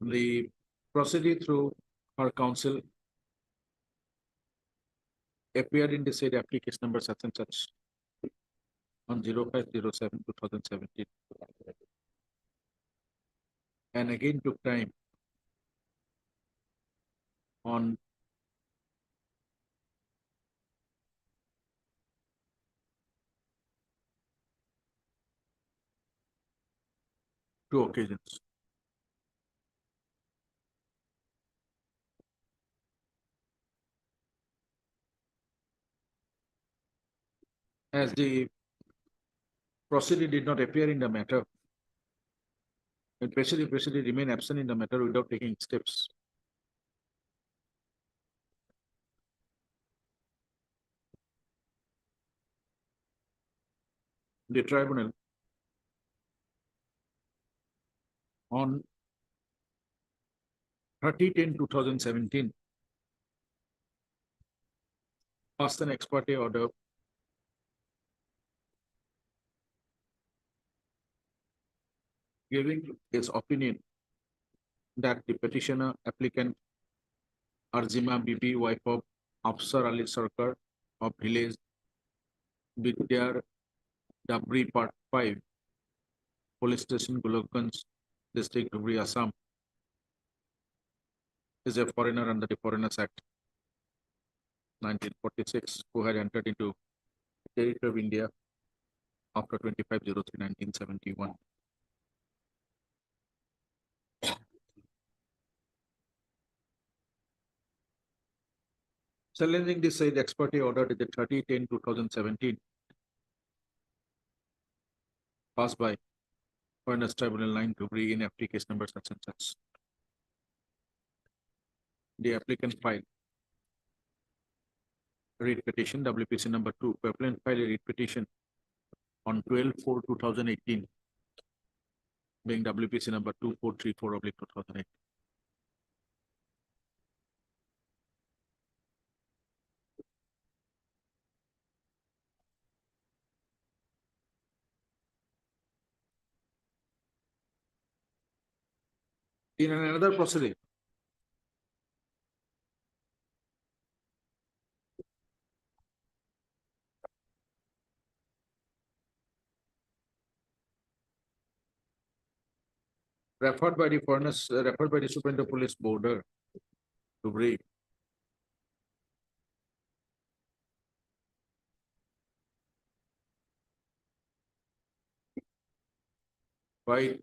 the proceeding through her counsel appeared in the said application number such and such on 05/07/2017 and again took time on two occasions. As the proceeding did not appear in the matter, and basically remain absent in the matter without taking steps. The tribunal on 30/10/2017 passed an ex parte order giving its opinion that the petitioner applicant Arzima Bibi, wife of Afsar Ali Sarkar of village Bidyar Dabri Part 5, Police Station Golokganj, District Dhubri, Assam, is a foreigner under the Foreigners Act 1946, who had entered into the territory of India after 25/03/1971. Challenging this said ex parte order dated 30/10/2017 passed by Foreigners Tribunal 9 Dhubri in FT case number such and such. The applicant filed read petition WPC number 2. Applicant filed a read petition on 12/4/2018, being WPC number 2434/2008. In another proceeding, referred by the Superintendent of Police Border Dhubri, by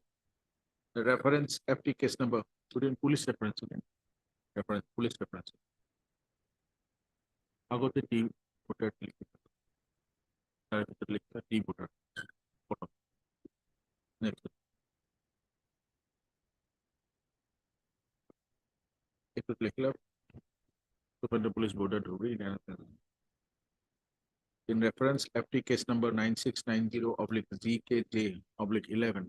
the reference FT case number, put in police reference again, police reference. আগতে টি voter তার ভিতরে লিখতে টি voter photo next একটু লিখলাম Superintendent Police Border Dhubri in reference FT case number 9690/ZKJ/11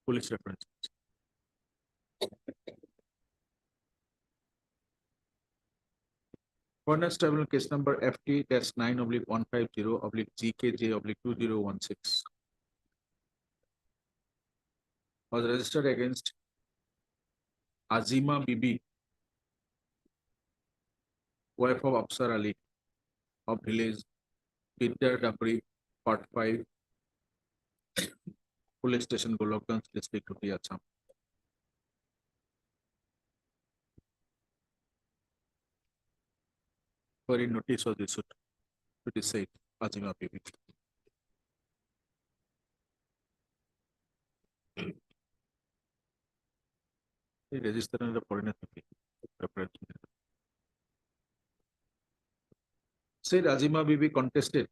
police reference. Foreigners Tribunal case number FT-9/150/GKJ/2016 was registered against Azima Bibi, wife of Afsar Ali of village Bidder Dabri, Part 5, Police Station, Golokganj, District of Assam. Query notice was issued to the said Azima Bibi. The register and the foreigner. Said Azima Bibi contested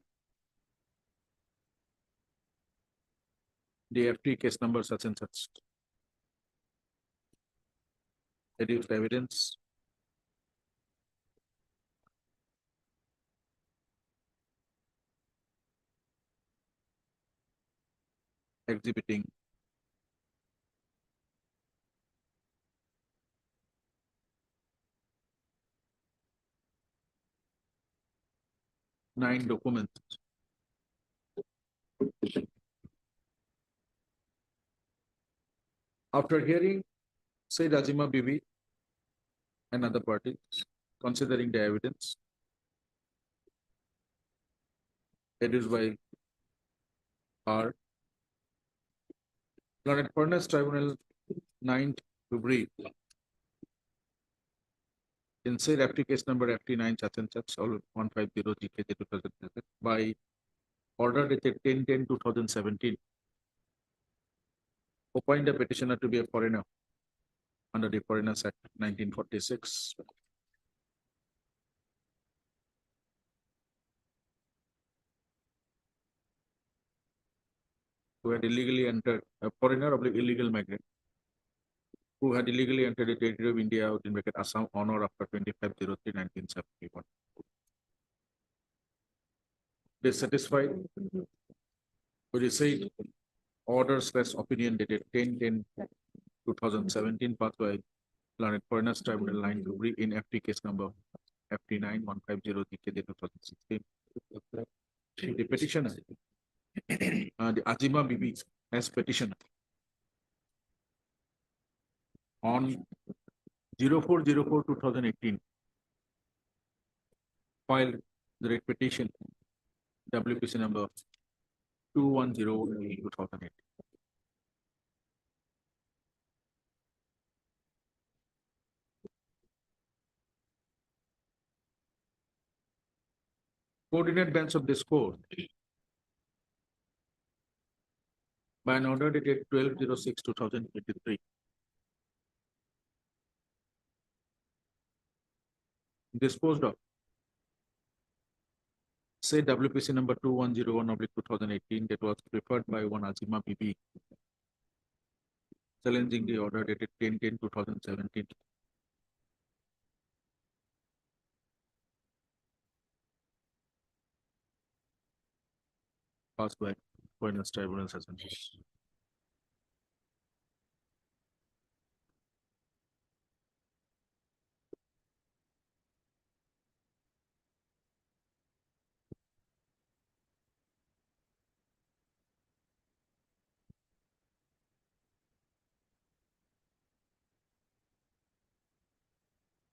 the FT case number such and such. Reduced evidence. Exhibiting nine documents. After hearing said Azima Bibi and other parties, considering the evidence adduced by our Learned Furnace Tribunal 9th February in said FT case number FT9 such and such all 150 GKJ 2000 by order dated 10/10/2017 appoint the petitioner to be a foreigner under the Foreigners Act 1946. Who had illegally entered, a foreigner of the illegal migrant, who had illegally entered the territory of India within bracket Assam on or after 25/03/1971. They satisfied with the said order/opinion dated 10/10/2017 passed by Learned Foreigners Tribunal 9 February in FT case number FT9 150 GKJ 2016. The petitioner, the Azima Bibi as petitioner on 04/04/2018 filed the writ petition WPC number 210/2008. Coordinate bench of this court by an order dated 12/06/2023 disposed of say WPC number 2101/2018 that was preferred by one Azima Bibi challenging the order dated 10/10/2017. Passed by Foreigners Tribunal as well.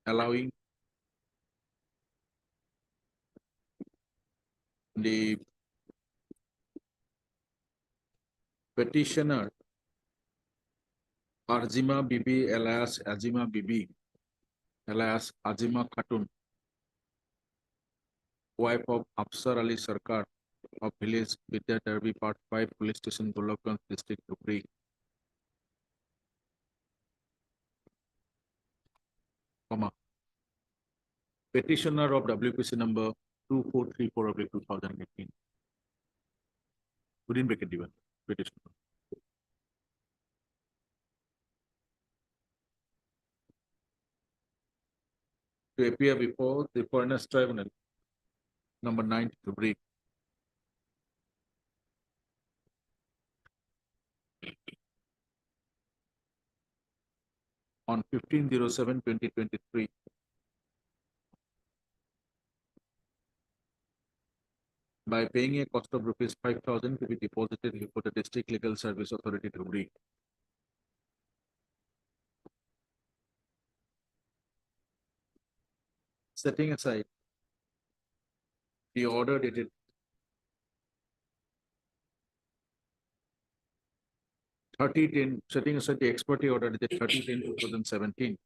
Allowing the petitioner Azima Bibi alias Azima Bibi alias Azima Khatun, wife of Afsar Ali Sarkar of village Vidya Derby Part 5 Police Station Golokganj District Dhubri, comma, petitioner of WPC number 2434/2018 within bracket given petitioner. To appear before the Foreigners Tribunal number 9 February on 15/07/2023. By paying a cost of rupees 5,000 to be deposited before the District Legal Service Authority to read. Setting aside the order dated setting aside the expertly order dated 30/10/2017,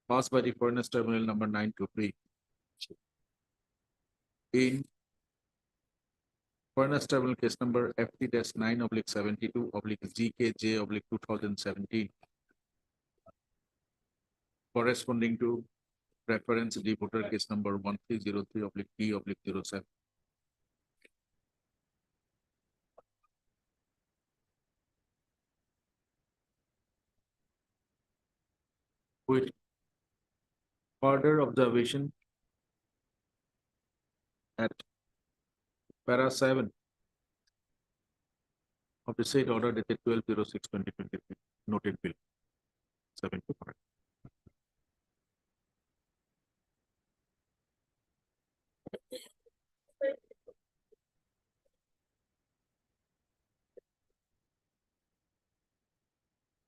passed by the Furnace Terminal number 923. In Furnace Terminal case number FT-9/72/GKJ/2017, corresponding to reference the voter case number 1303/D/07. With further observation at para 7 of the said order dated 12/06/2023, noted bill 725.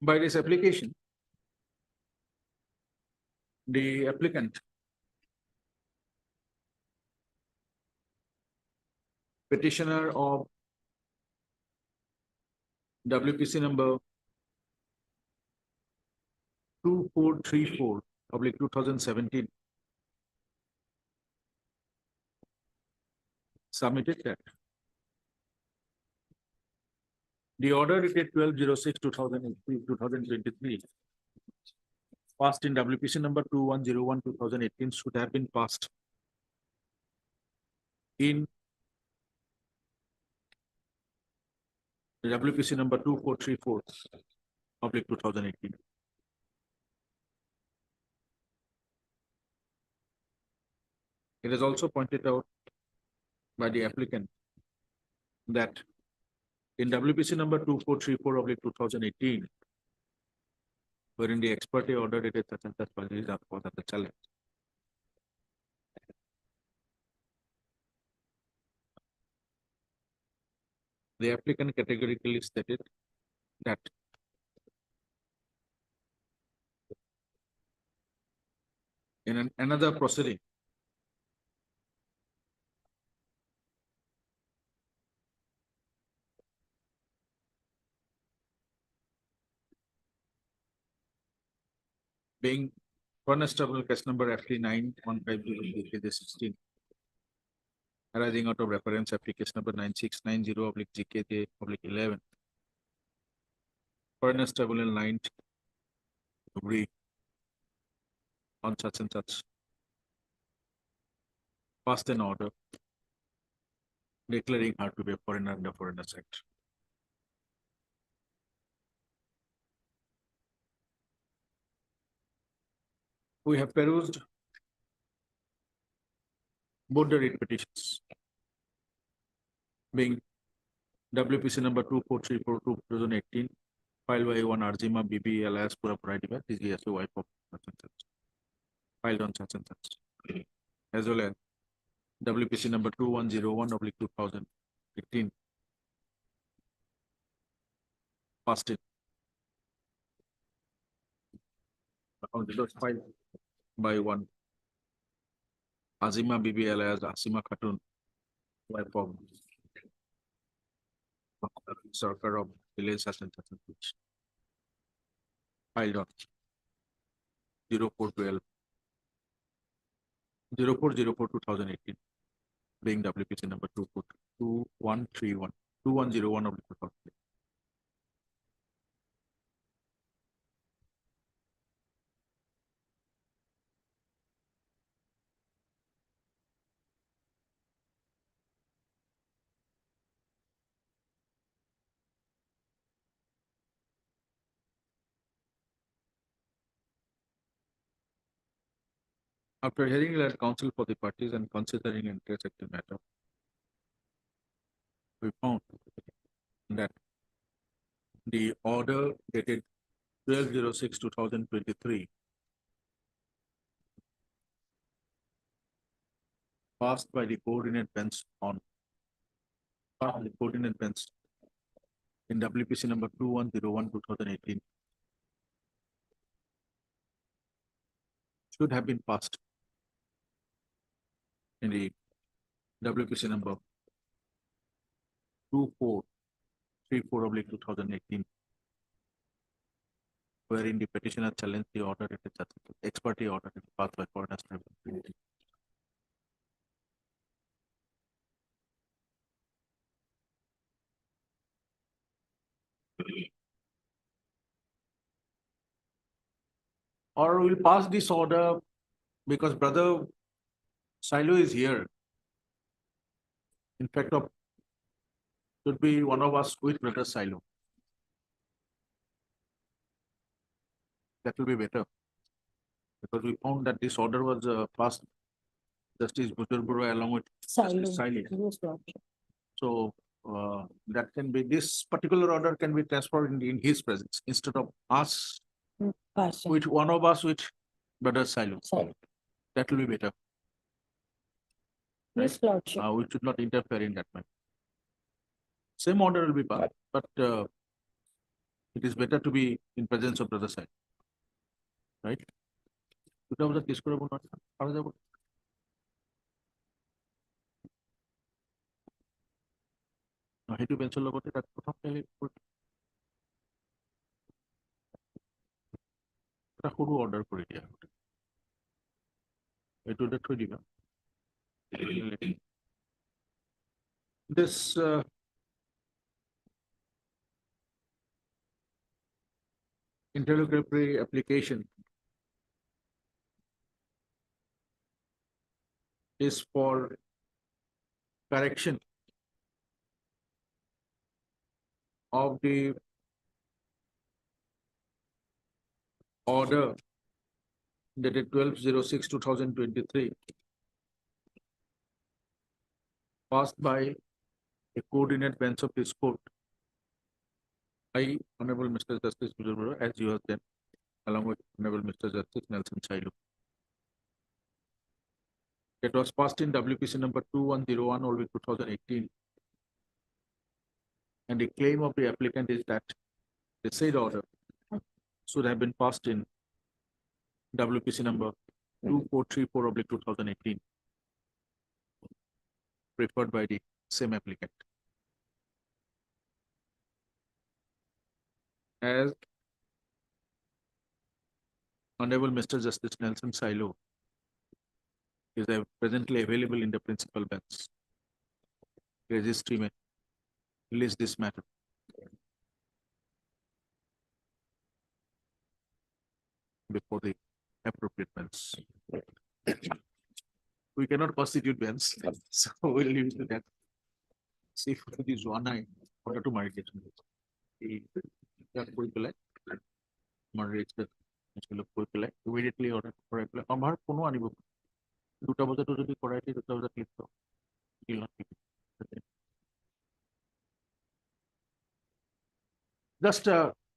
By this application, the applicant petitioner of WPC number 2434/2017 submitted that the order dated 12/06/2023 passed in WPC number 2101/2018 should have been passed in the WPC number 2434/2018. It is also pointed out by the applicant that in WPC number 2434/2018, wherein the expert order dated such and such policies are for the challenge. The applicant categorically stated that in another proceeding, being Furnace Terminal case number FT-9/150/GKJ16, arising out of reference FT case number 9690/GKJ/11, Furnace Terminal 9 agree on such and such, passed an order declaring her to be a foreigner under Foreigners Act. We have perused both the writ petitions, being WPC number 2434/2018, filed by one Arjima BB alias Pura Diva, TGSO wife of such and such, filed on such and such, as well as WPC number 2101/2018, passed it. It was filed by one Azima Bibi alias Asima Khatun, wife of Sarkar of village such and such, which filed on 04/12 04/04/2018, being WPC number 2101 of 2000. After hearing that counsel for the parties and considering intersecting matter, we found that the order dated 12/06/2023. Passed by the coordinate bench on the coordinate bench in WPC number 2101/2018. Should have been passed in the WPC number 2434/2018, wherein the petitioner challenged the order at its ex parte order at passed by foreigners tribunal. Or we'll pass this order because brother Silo is here. In fact, should be one of us with brother Silo. That will be better. Because we found that this order was passed Justice Bujarbura along with Justice Siley. Yes, Lordship. So that can be, this particular order can be transferred in his presence instead of us, Passing. with one of us with brother Silo. Sorry. That will be better. Yes, Lordship. We should not interfere in that manner. Same order will be passed, but it is better to be in presence of brother Silo. Right? দুটা বজাত কিছ কৰিব নোৱাৰে, আৰু যাব। সেইটো বেঞ্চৰ লগতে তাত প্ৰথম এটা সৰু অৰ্ডাৰ কৰি দিয়া, এইটোতে থৈ দিবা। This interlocutory application is for correction of the order dated 12/06/2023 passed by a coordinate bench of this court. I, Honorable Mr. Justice Bujarbura, as you have done, along with Honorable Mr. Justice Nelson Sailu. It was passed in WPC number 2101/2018. And the claim of the applicant is that the said order should have been passed in WPC number 2434/2018, preferred by the same applicant. As Honorable Mr. Justice Nelson Silo is presently available in the principal bench, registry may release this matter. Before the appropriate bench. We cannot constitute bench, so we'll leave it to that. See if it is one eye, order to market. Immediately order for আমার কোনো আনিব দুটা বজাতো যদি কৰাই দিয়ে দুটা বজাত click করো just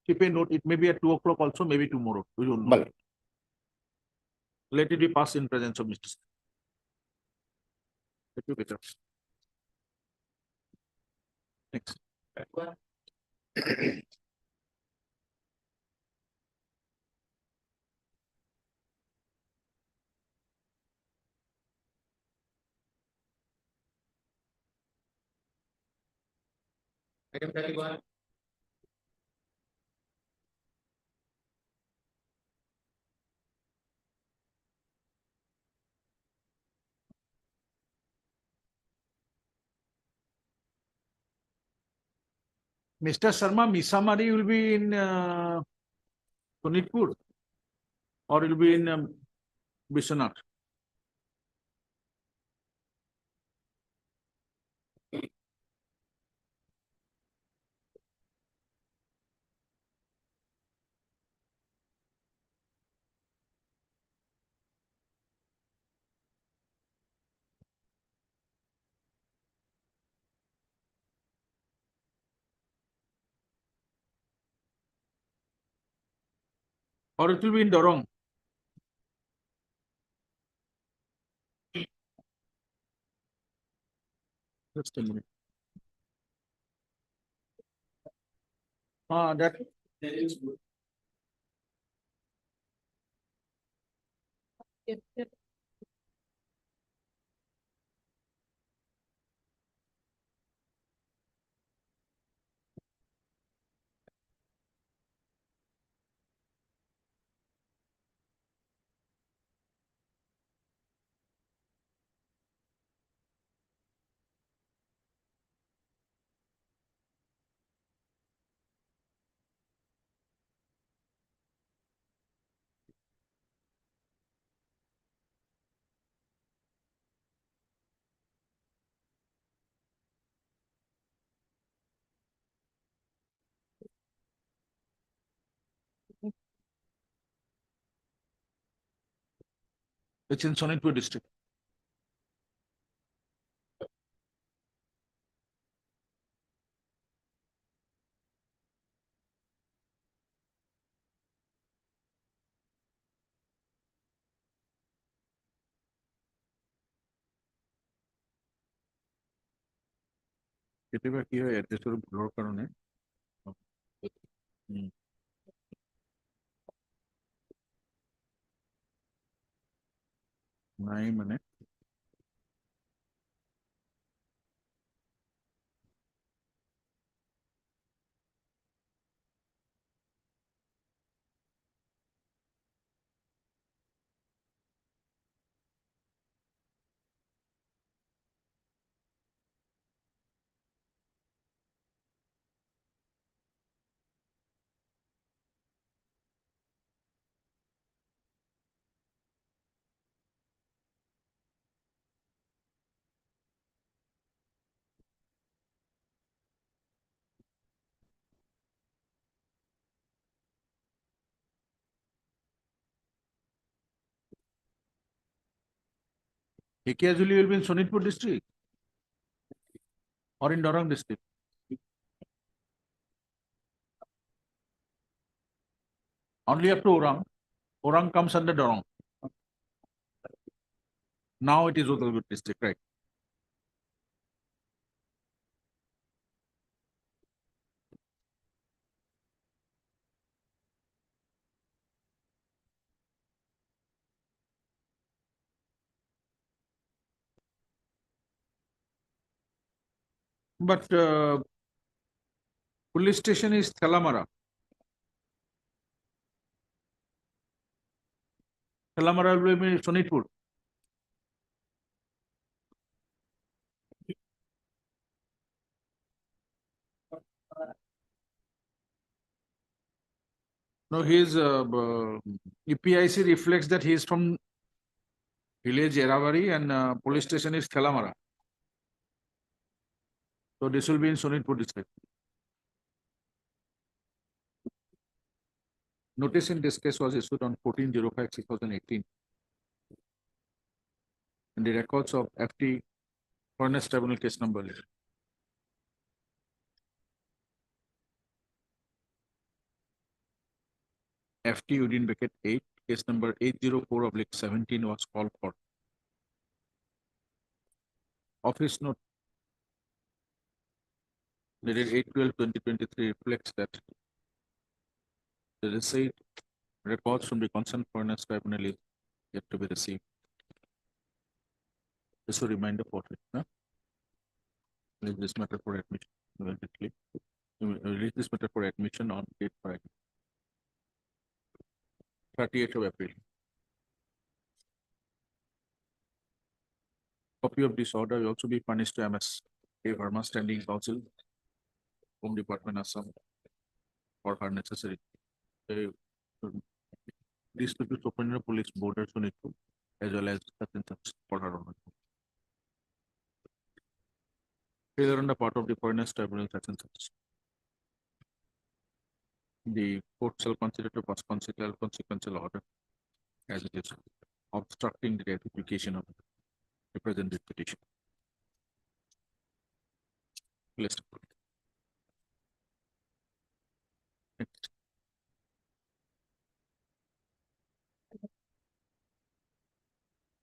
keep a note, it may be at 2 o'clock also, maybe tomorrow, we don't know. Let it be passed in presence of Mr. Let me better. Next. Item 31. Mr. Sharma, Misamari will be in Sonitpur or will be in Bishwanath. or it will be in Dorong. Just a minute. That is good. It's in Sonitpur district. কেতিয়াবা কি হয় এড্ৰেছৰ ভুলৰ কাৰণে নাই মানে Hekiazuli will be in Sonitpur district or in Dorong district. Only up to Orang. Orang comes under Dorong. Now it is Udalgur district, right? But police station is Thelamara. Thelamara will be Sonitpur. No, his EPIC reflects that he is from village Eravari and police station is Thelamara. So this will be in Sonitpur district. Notice in this case was issued on 14/05/2018. And the records of FT Furnace Tribunal case number FT Udin Beckett 8, case number 804/17 was called for. Office note dated 8/12/2023 reflects that the receipt records from the concerned furnace tribunal is yet to be received. This is a reminder for it. No? Release this matter for admission. Immediately. Release this matter for admission on date by 30th of April. Copy of this order will also be furnished to MS A. Verma, Standing Counsel, Home Department, Assam, for her necessary. This will be open police borders on it as well as for her own. Failure on the part of the furnace tribunal such and such. The court shall consider to pass consequential order as it is obstructing the ratification of the present petition. List. Next.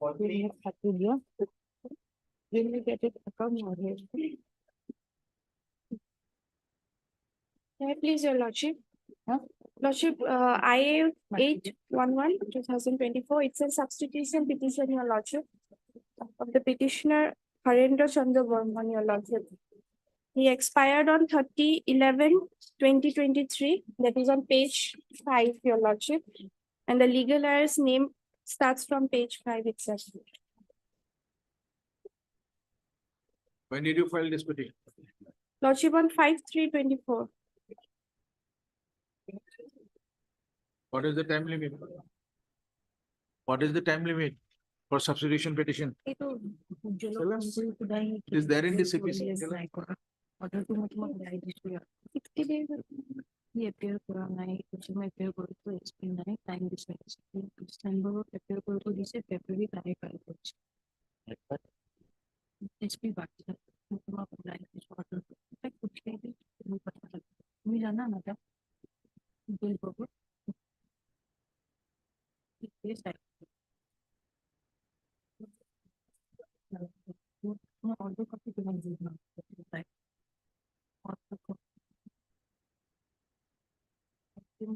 We have started here. When we get it, come over here. May I please, your lordship? Huh? Lordship, IA 811/2024, it's a substitution petition, your lordship, of the petitioner Harendra Chandra Burman, your lordship. He expired on 30/11/2023. That is on page 5, your lordship. And the legal heir's name starts from page 5 itself. When did you file this petition? Lordship, on 5/3/24. What is the time limit? What is the time limit for substitution petition? Tell us. It is there in the CPC. Tell us. 60 days. He appeared for a night, which may appear for to explain night time decides. December appear for to this February तारीख का कुछ. SP बात है. मतलब आप like इस order तक कुछ के भी नहीं पता लगता. तुम्हें जाना ना था. बिल बबू. ये साइड. वो ऑर्डर कॉपी के लिए ना. ऑर्डर को. HP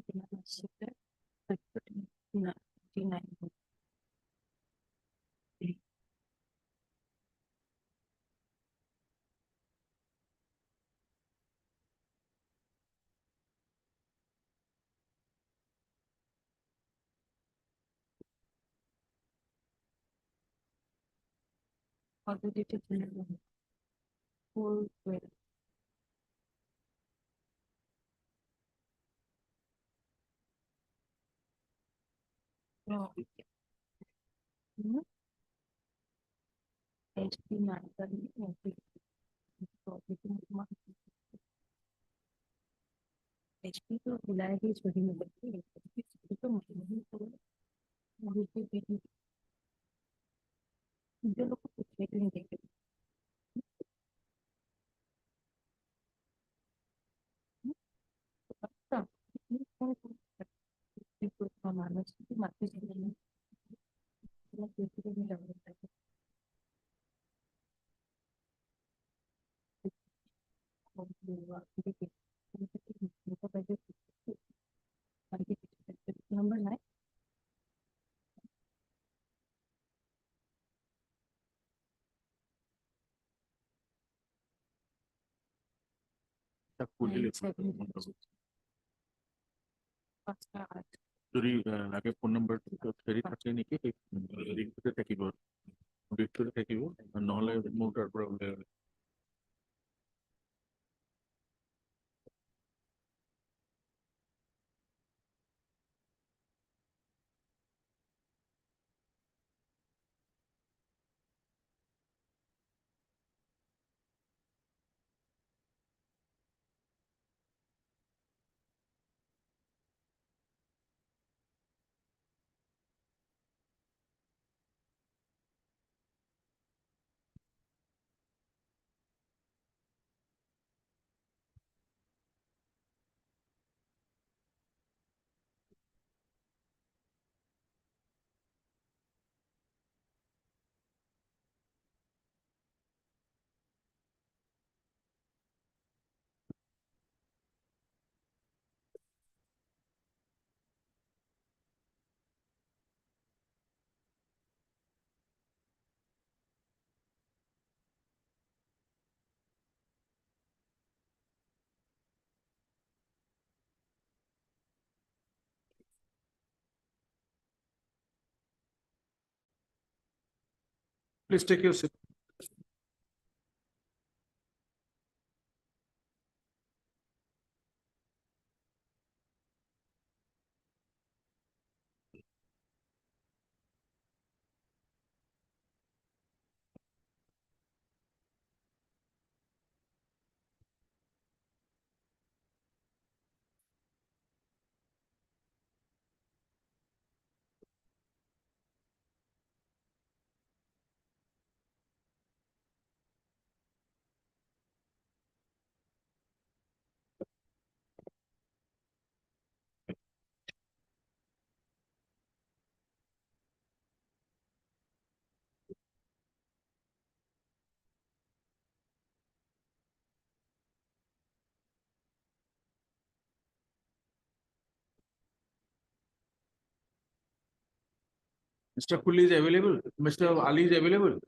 तो बुलाया ही छोटी में बच्चे तो जो लोग कुछ नहीं देखे मानस की मात्र नंबर 9 যদি লাগে ফোন নম্বৰটো হেৰি থাকে নেকি ৰিংটোতে থাকিব ৰিংটোতে থাকিব নহ'লে মোৰ তাৰ পৰা ওলাই Please take your seat. Mr. Kulli is available, Mr. Ali is available.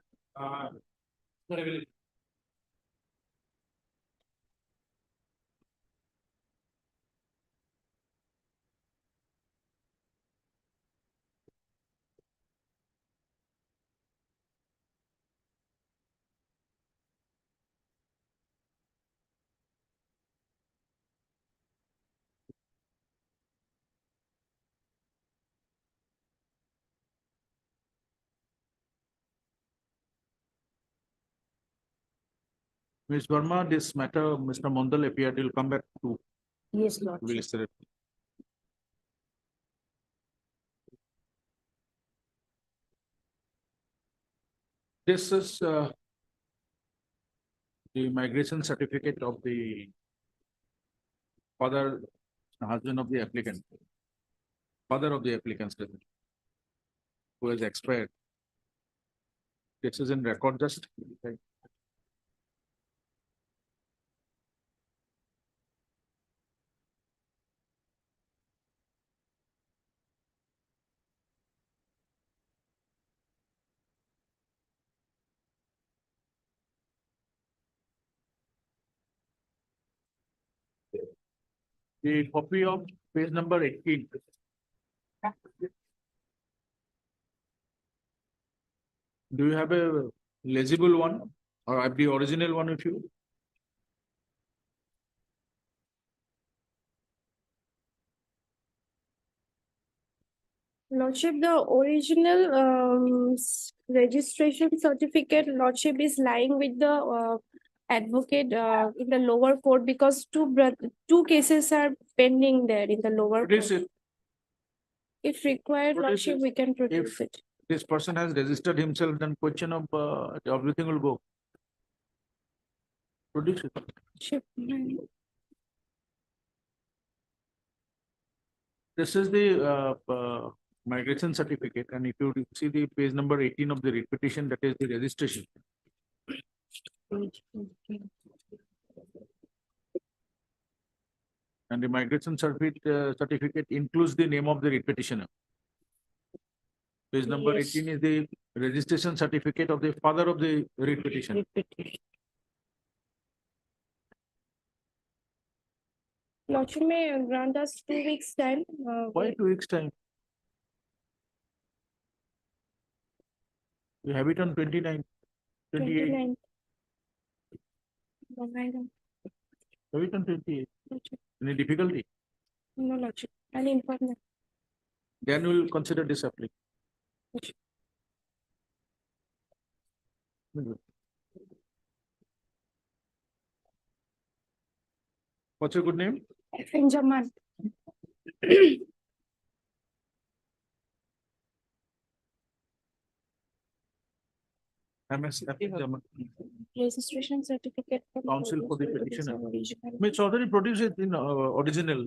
Ms. Verma, this matter, Mr. Mondal appeared, he'll come back to, Yes, Lord. will listen it. This is the migration certificate of the father, husband of the applicant, father of the applicant, who has expired. This is in record just. The copy of page number 18. Do you have a legible one or have the original one with you? Lordship, the original registration certificate, Lordship, is lying with the advocate in the lower court because two cases are pending there in the lower Produce court. it. If required, Produce Lordship, it. we can produce it. This person has registered himself, then question of everything will go. Produce it. Lordship, This is the migration certificate, and if you see the page number 18 of the writ petition, that is the registration. And the migration certificate includes the name of the writ petitioner. Page number Yes. 18 is the registration certificate of the father of the writ petition. Lordship may grant us 2 weeks time. Why 2 weeks time? You have it on 29, 28, 29. No, I don't. have it on 28. Lordship. Any difficulty? No, Lordship. I'll inform them. Then we will consider this application. What's your good name? Jaman. MS Jaman. Registration certificate. from Counsel for the Lordship, it is petitioner. original. It's already produced it in original.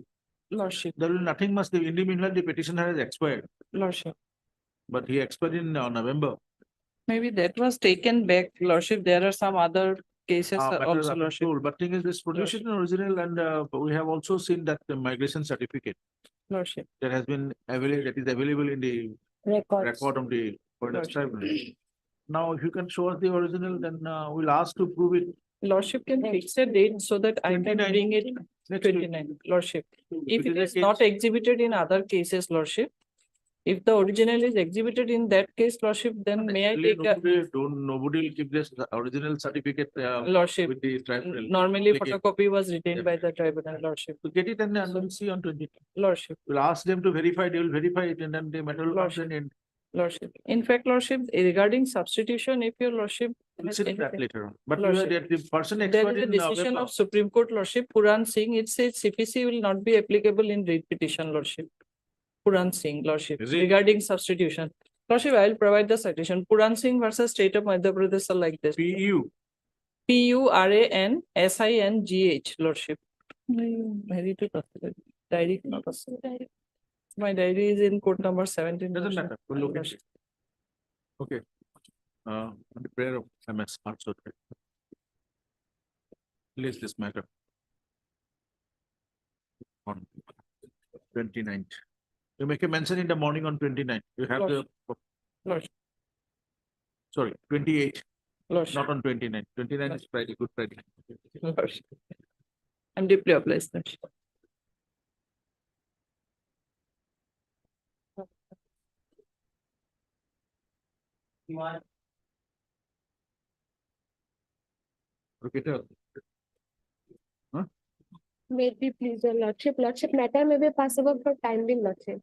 Lordship, There will nothing much, in the meanwhile, the petitioner has expired, Lordship. but he expired in November. Maybe that was taken back, Lordship. There are some other cases Matters also, are Lordship. controlled, but thing is, this produced it in original, and we have also seen that the migration certificate Lordship. that has been available, that is available in the Records. record of the Ordinance Lordship. Tribunal. Now, if you can show us the original, then we'll ask to prove it Lordship can fix a date so that I can 29. bring it next week. 29, Lordship. If it a is not case- exhibited in other cases, Lordship, if the original is exhibited in that case, Lordship, then may I Really, take a nobody will keep this original certificate Lordship? with the tribunal. Normally Take it. photocopy was retained Yeah. by the tribunal, Lordship. To get it and then we'll see on 20. Lordship, We'll ask them to verify, they will verify it and then the matter will come to an end. Lordship. In fact, Lordship, regarding substitution, if your Lordship We'll has see that anything- later on. But Lordship. the person There expired is a in decision November. of Supreme Court, Lordship, Puran Singh, it says CPC will not be applicable in writ petition, Lordship. Puran Singh, Lordship, Is it? regarding substitution. Lordship, I will provide the citation. Puran Singh versus State of Madhya Pradesh are like this. PU. PURANSINGH, Lordship. Diary not possible. My diary is in court number 17. Doesn't Lordship. matter. We'll look at Lordship. it. Okay. On the prayer of MS Artsot. Place this matter. On 29th. You make a mention in the morning on 29th. You have the Lordship, Sorry, 28, Lordship, not on 29. 29 is Friday, Good Friday. Lordship. I'm deeply obliged, Lordship. Peter, May it be please, your lordship. Lordship, matter may be passable for time being, lordship.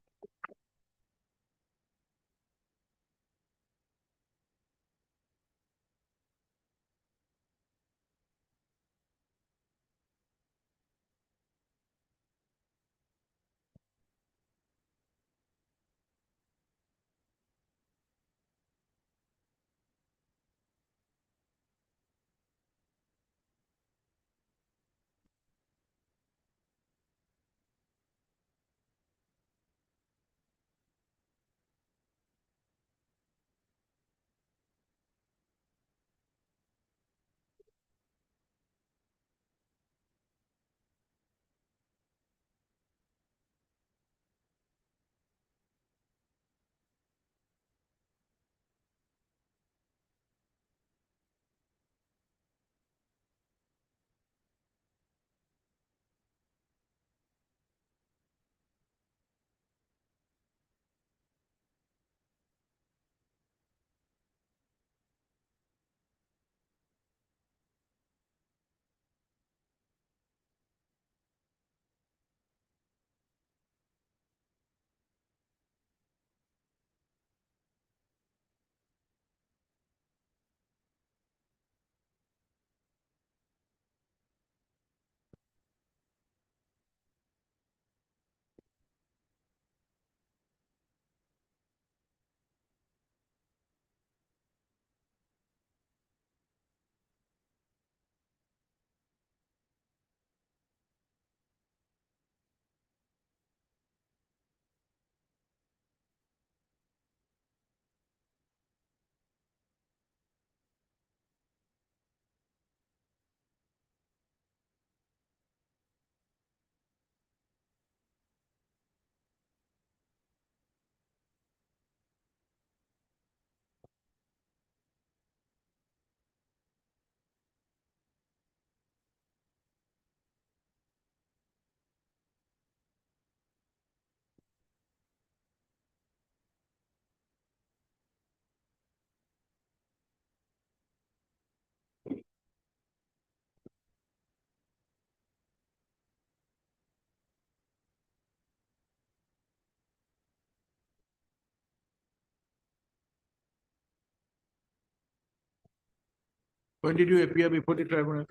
when did you appear before the tribunal?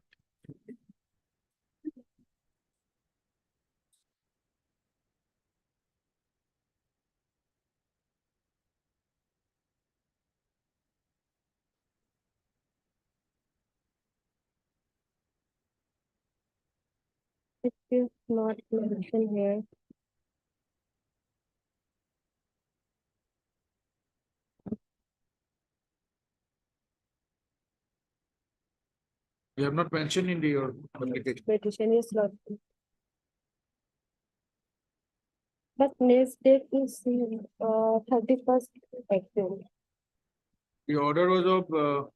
It is not mentioned here. You have not mentioned in your application. Petition is lordship. But next date is 31st April. The order was of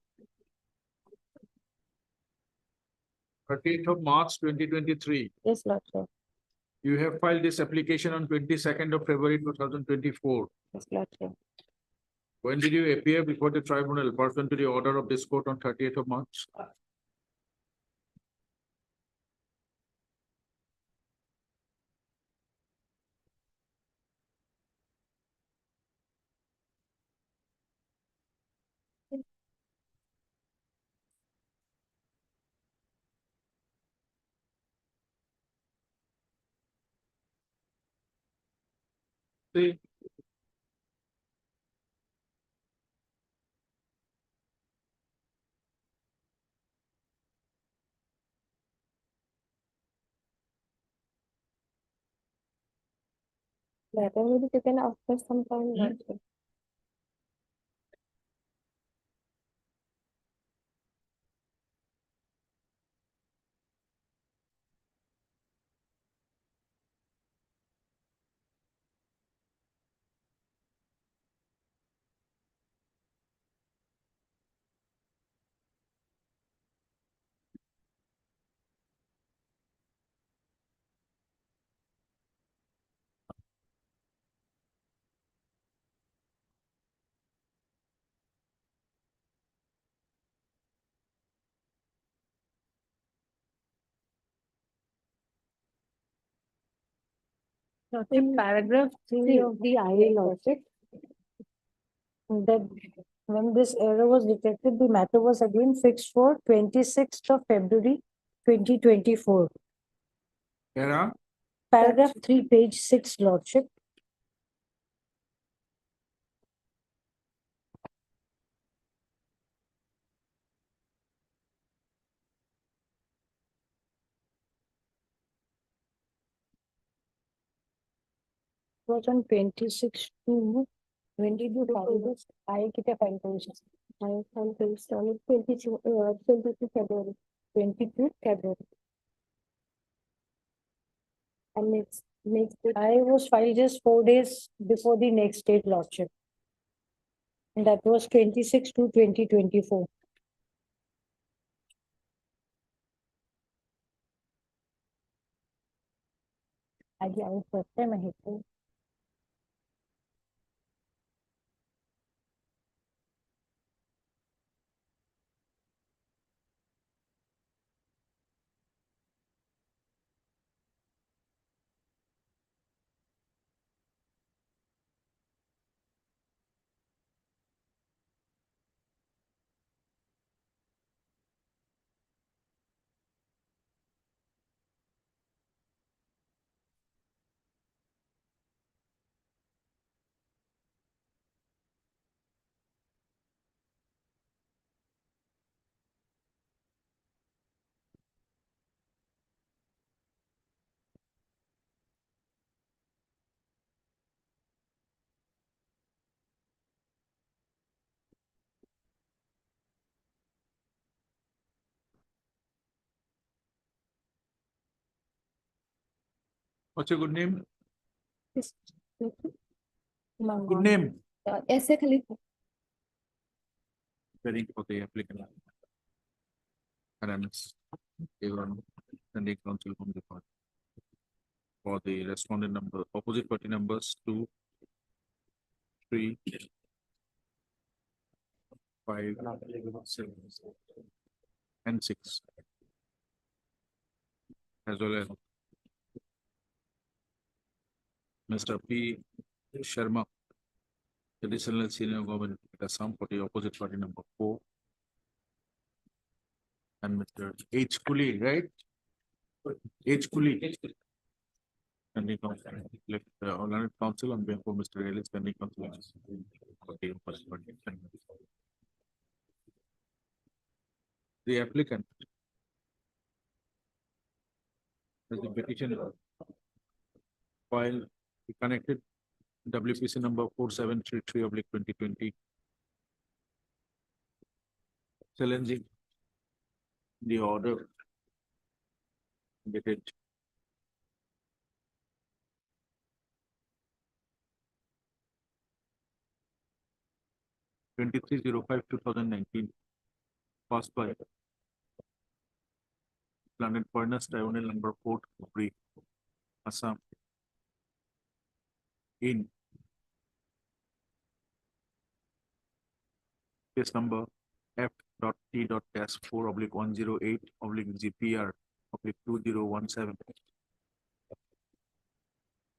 30th of March 2023. Yes, lordship. You have filed this application on 22nd of February 2024. Yes, lordship. When did you appear before the tribunal pursuant to the order of this court on 30th of March? See, Matter will be taken after some time, lordship. In paragraph three of the IA lordship, that when this error was detected, the matter was again fixed for 26th of February 2024. Era, Paragraph three, page six, lordship. Was on 26 to, when did you file this? I kita file करू I file this on 22 February. 22 February. And next I was filed just 4 days before the next date lordship. And that was 26 to 2024. I first time I hit it. what's your good name? Yes. Good name. ऐसे खाली Hearing for the applicant. RMS, Avon, sending counsel from the court. For the respondent number, opposite party numbers 2, 3, 5, 7, and 6. As well as Mr. P. Sharma, additional senior government, Assam for the opposite party number 4. And Mr. H. Kuli, right? H. Kuli. Standing counsel, left, Learned Council on behalf of Mr. Ellis, standing counsel. Okay, first party. The applicant has the petition file connected WPC number 4733 of 2020. Challenging the order dated 23/05/2019, passed by Planet Furnace Tribunal number 4, Hubli, Assam, in case number F.T.-4/108/GPR/2017,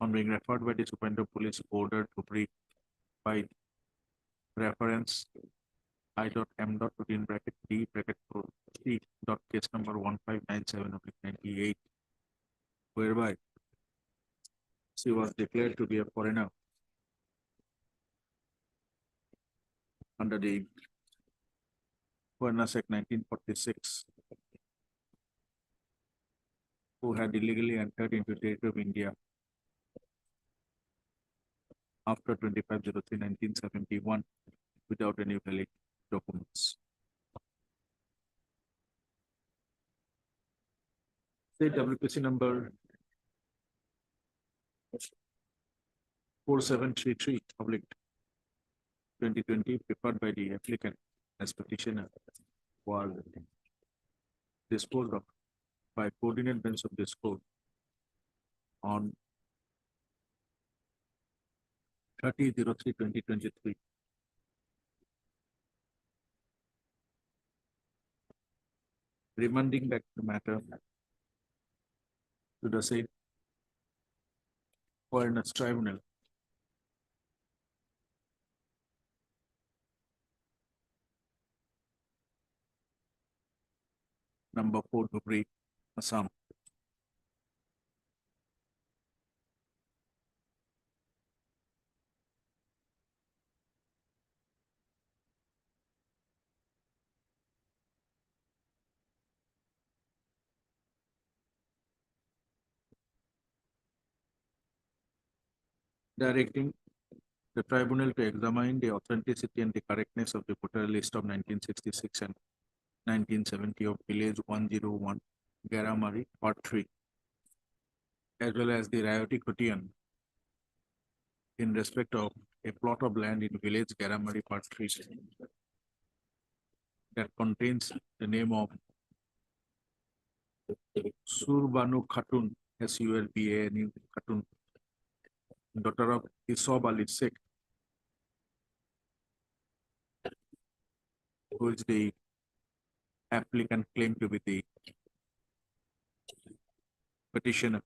on being referred by the Superintendent of Police ordered Hubli by reference I.M.D/4 case number 1597/98, whereby she was declared to be a foreigner under the Foreigners Act 1946, who had illegally entered into the territory of India after 25/03/1971 without any valid documents. State WPC number 4733 public 2020, preferred by the applicant as petitioner, was disposed of by coordinate bench of this court on 30/03/2023. Remanding back the matter to the same Foreigners Tribunal. Number 4, Dhubri, Assam. Directing the tribunal to examine the authenticity and the correctness of the voter list of 1966 and 1970 of village 101, Garamari, Part 3, as well as the Rayoti Kotian in respect of a plot of land in village Garamari, Part 3, that contains the name of Surbanu Khatun, Surbanu Khatun, daughter of Isob Ali Sheikh, who is the applicant claimed to be the petitioner.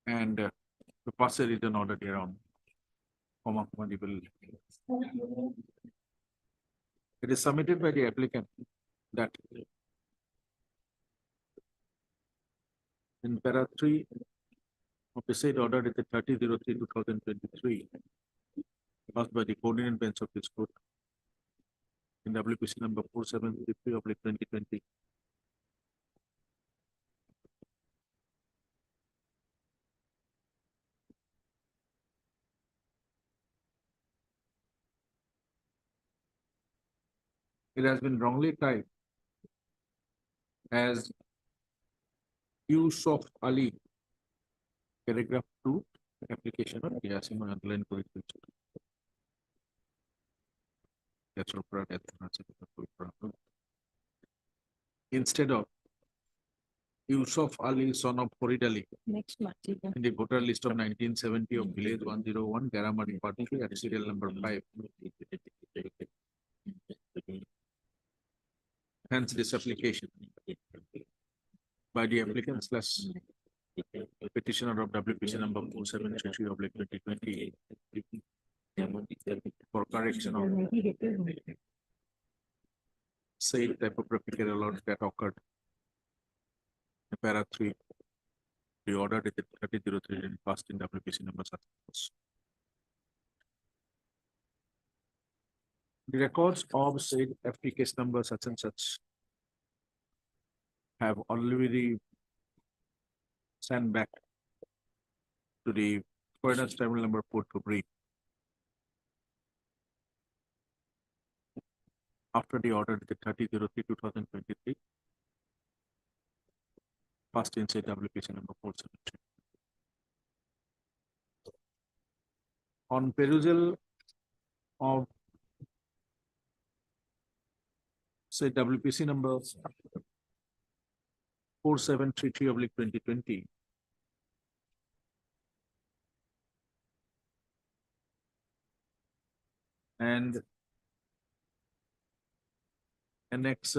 And the parcel is an order around. It is submitted by the applicant that in para 3 of the said order dated 30/03/2023, passed by the coordinate bench of this court in WPC number 4733/2020. It has been wrongly typed as Yusuf Ali, paragraph 2, application of Yasim underline correction. That's all for that. Instead of Yusuf Ali, son of Farid Ali, Next, Martina. in the voter list of 1970 of village 101, Garamari, Part 3, at serial number 5. Hence this application by the applicant slash petitioner of WPC number 4733/2020 for correction of said typographical error that occurred in para 3. The order dated 30/03 and passed in WPC number such. The records of said FT case number such and such have already sent back to the Foreigners Tribunal number 4 to brief. After the order dated 30/03/2023, passed in said WPC number 473. On perusal of say WPC number 4733/2020, and annex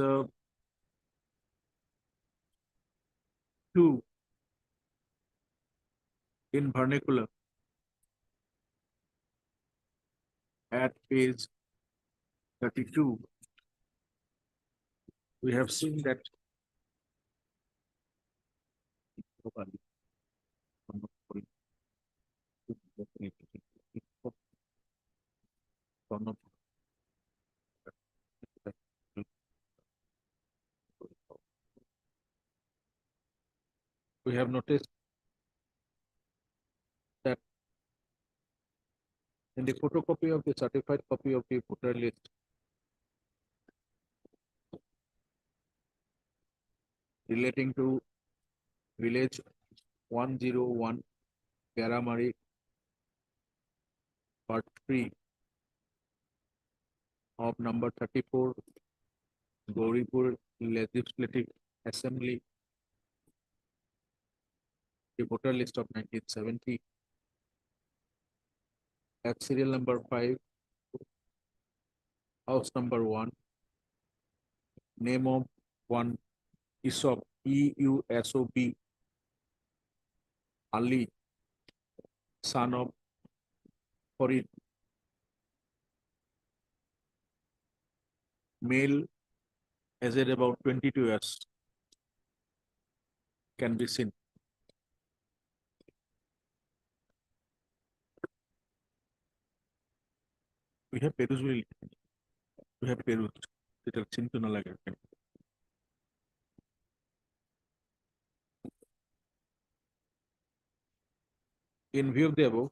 2 in vernacular at page 32, we have seen that we have noticed that in the photocopy of the certified copy of the voter list, relating to village 101, Garamari, Part 3 of number 34, Gauripur Legislative Assembly, the voter list of 1970, at serial number 5, house number 1, name of one Isop EUSOB Ali, son of Farid, male, aged about 22 years, can be seen. We have Perus, we have Perus, এটা চিন্তা না লাগে। In view of the above,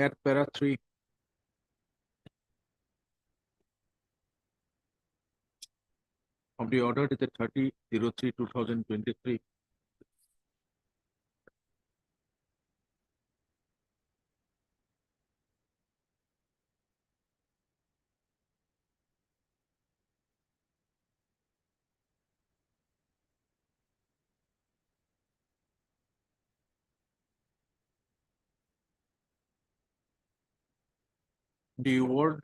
at para 3, of the order dated 30/03/2023, the word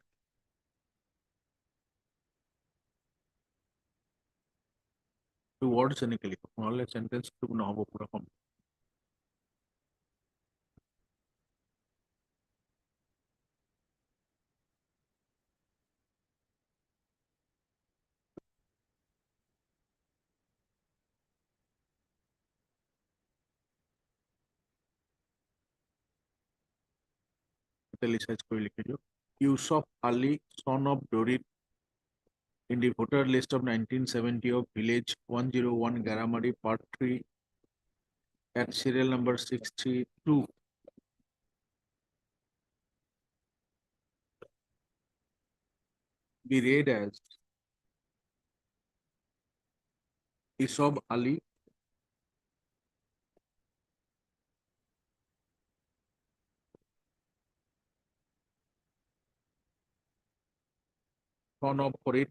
to words technically, only sentence to নহব পুরা কম। Size করে লিখে দিও। Yusuf Ali, son of Dorit, in the voter list of 1970 of village 101 Garamari, part 3, at serial number 62, be read as Yusuf Ali, son of Farid,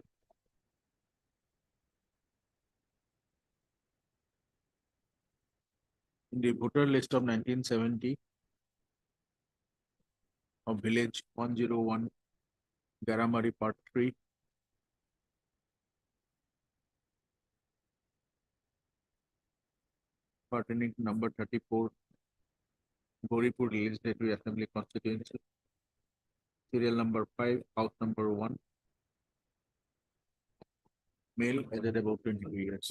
in the voter list of 1970 of village 101 Garamari, part 3, pertaining to number 34, Goripur Legislative Assembly constituency, serial number 5, house number 1, male, aged about 22 years.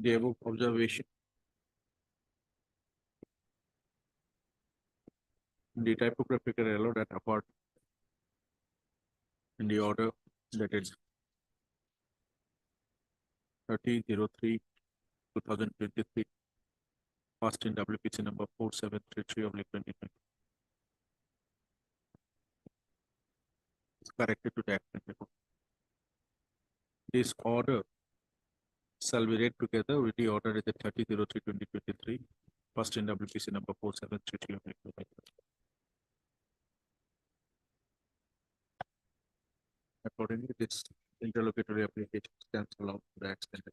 The above observation, the typographical error that apart in the order that is 30/03/2023, passed in WPC number 4733 of 2020. It's corrected to the action report. This order shall be read together with the order at the 30/03/2023, passed in WPC number 4733 of 2020. Accordingly, this interlocutory application stands allowed to the extent.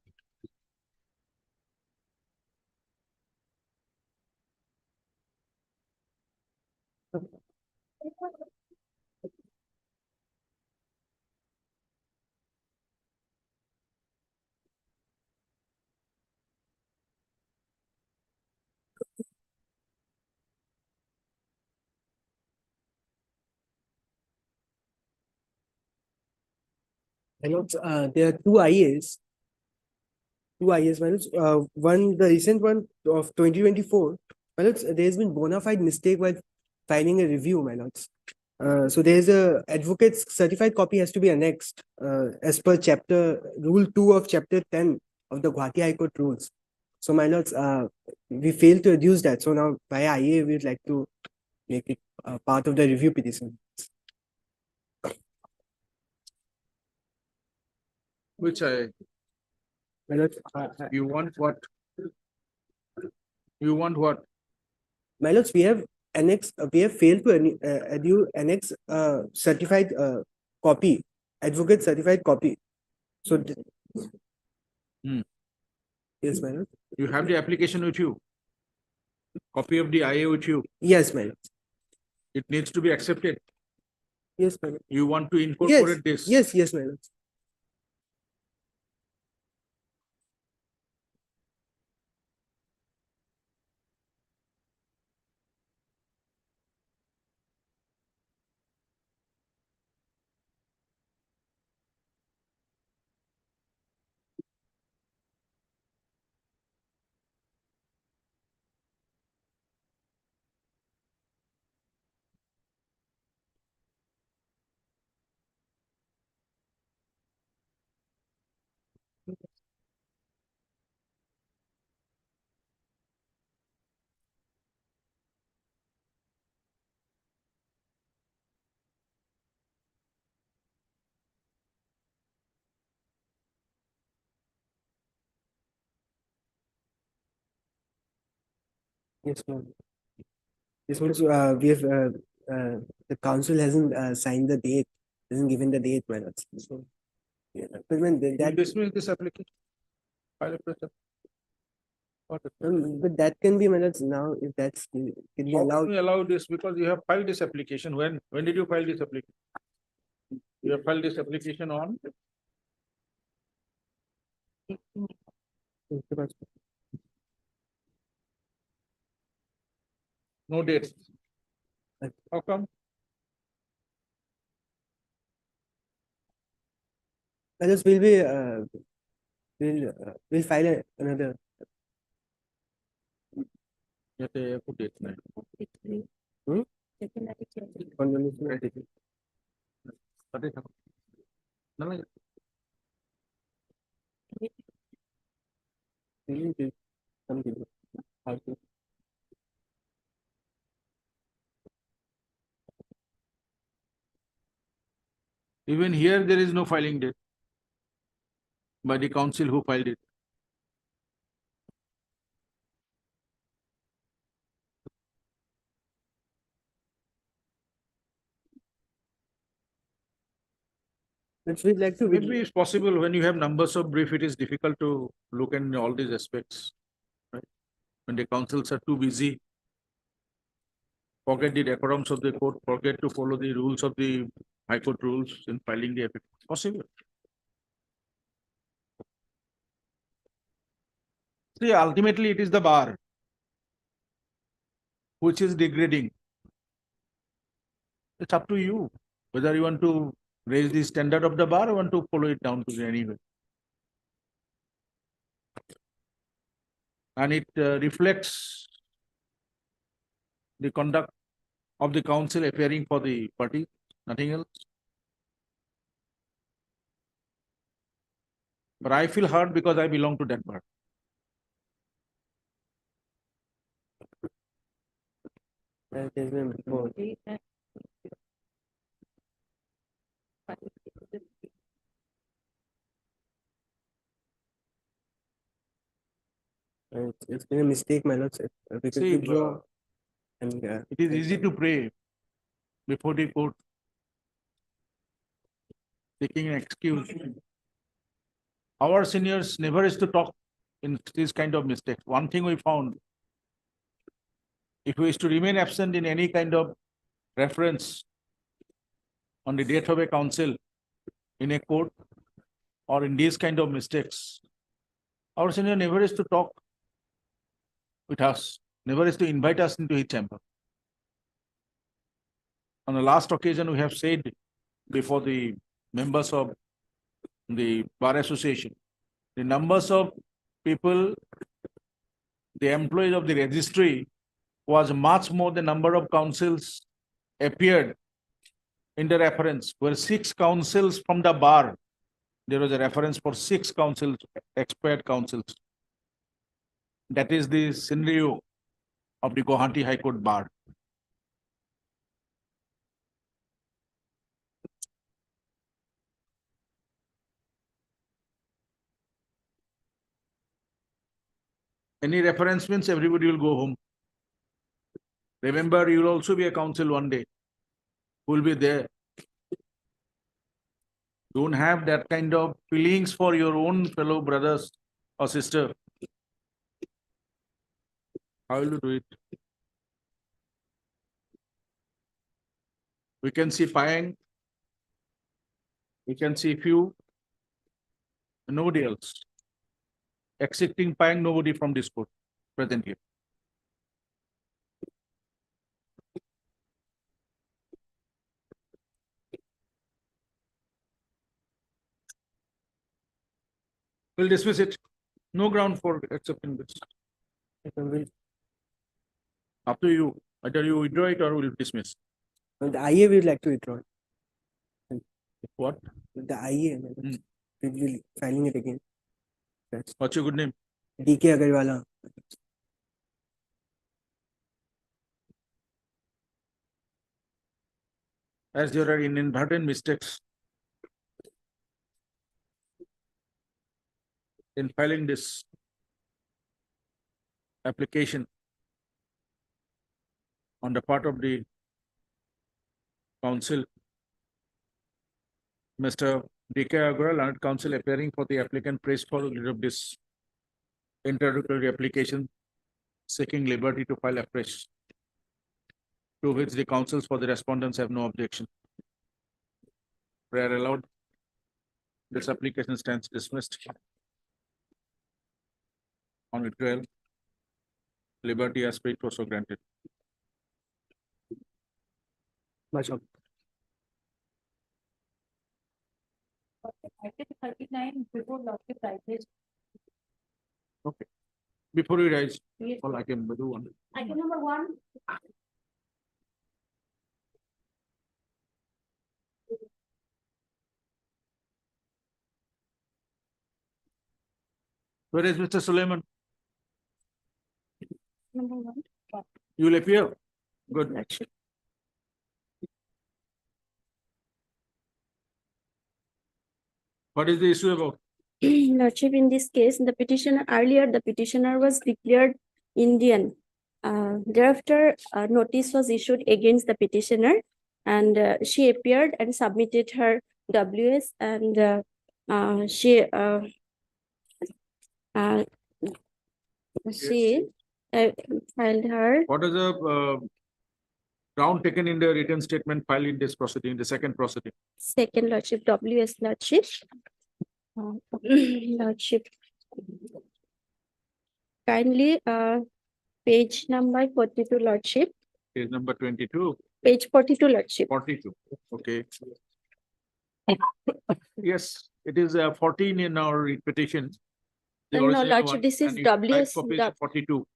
Hello, there are two IAs. One, the recent one of 2024. There's been bona fide mistake while filing a review, my lords. So there's a advocate's certified copy has to be annexed, as per rule 2 of chapter 10 of the Guwahati High Court rules. So my lords, we failed to reduce that. So now via IA, we'd like to make it part of the review petition. Which My lords, you want what? You want what? my lords, we have we have failed to annex certified copy, advocate certified copy. So. Hmm. Yes, my lord. You have the application with you? Copy of the IA with you? Yes, my lord. It needs to be accepted. Yes, my lord. You want to Yes, incorporate this? yes, my lord. Yes, ma'am. This was, we have, the council hasn't signed the date, hasn't given the date, my lords. So, yeah, but when You that, dismiss this application? File a press. What is it? but that can be, my lords, now, if that's, can be How can allowed. we allow this? Because you have filed this application. When did you file this application? You have filed this application on? No dates. How come? My lords, we'll file another. Yes, I put date. Hmm? Condemnation of date. What is happening? No, no. Really, something. How to- Even here, there is no filing date by the council who filed it. But we'd like to. Maybe it's possible when you have numbers of brief, it is difficult to look in all these aspects. Right? When the councils are too busy, forget the decorums of the court, forget to follow the rules of the high court rules in filing the application. Possible. See, ultimately it is the bar which is degrading. It's up to you whether you want to raise the standard of the bar or want to follow it down to the anyway. And it reflects the conduct of the council appearing for the party, nothing else. But I feel hurt because I belong to that bar. There's been before. It's been a mistake, my lords. We could See, withdraw. And, it is easy to pray before the court, taking an excuse. Our seniors never is to talk in this kind of mistakes. One thing we found, if we is to remain absent in any kind of reference on the date of a council in a court or in these kind of mistakes, our senior never is to talk with us, never is to invite us into his chamber. On the last occasion, we have said before the members of the Bar Association, the numbers of people, the employees of the registry was much more the number of councils appeared in the reference, where 6 councils from the bar, there was a reference for 6 councils, expired councils. That is the scenario of the Guwahati High Court bar. Any reference means everybody will go home. Remember, you will also be a council one day. Who will be there? Don't have that kind of feelings for your own fellow brothers or sister. How will you do it? We can see Payang. We can see few. Nobody else. Excepting Payang, nobody from this court present here. We'll dismiss it. No ground for accepting this. Up to you. Either you withdraw it or we'll dismiss. The IA would like to withdraw. What? The IA, we will be filing it again. What's your good name? DK Agarwala. As there are inadvertent mistakes in filing this application on the part of the council, Mr. D.K. Agarwal, learned counsel appearing for the applicant, praised for of this interrogatory application, seeking liberty to file afresh, to which the counsels for the respondents have no objection. Prayer allowed. This application stands dismissed. On withdrawal, liberty as paid for so granted. Much of. Item 39 before lordship rises. Okay. Before we rise, Yes. all I can do one. Item number 1. Where is Mr. Suleiman? Number 1. You will appear. Good. What is the issue about? Lordship, in this case, the petitioner was declared Indian. Thereafter, a notice was issued against the petitioner, and she appeared and submitted her WS, and she filed her What is the ground taken in the written statement filed in this proceeding, the second proceeding? second lordship, WS lordship. Lordship. Kindly, page number 42, lordship. Page number 22, Page 42, lordship. 42. Okay. Yes, it is 14 in our petition. The No, original lordship, one, this is and you applied WS. for page 42,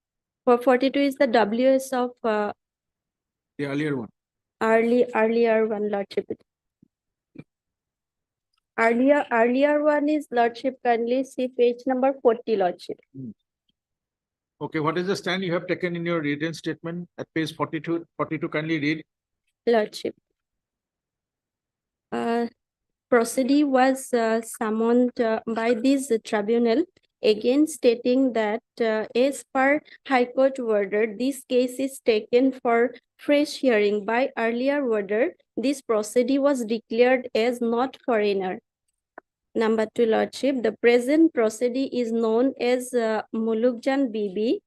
For 42 is the WS of the earlier one. earlier one, lordship. Earlier one is lordship, kindly see page number 40, lordship. Okay, what is the stand you have taken in your written statement at page 42? 42, kindly read. Lordship. Proceedee was summoned by this tribunal, again stating that as per High Court order, this case is taken for fresh hearing. By earlier order, this proceedee was declared as not foreigner. Number 2, lordship, the present proceedee is known as Mulukjan Bibi,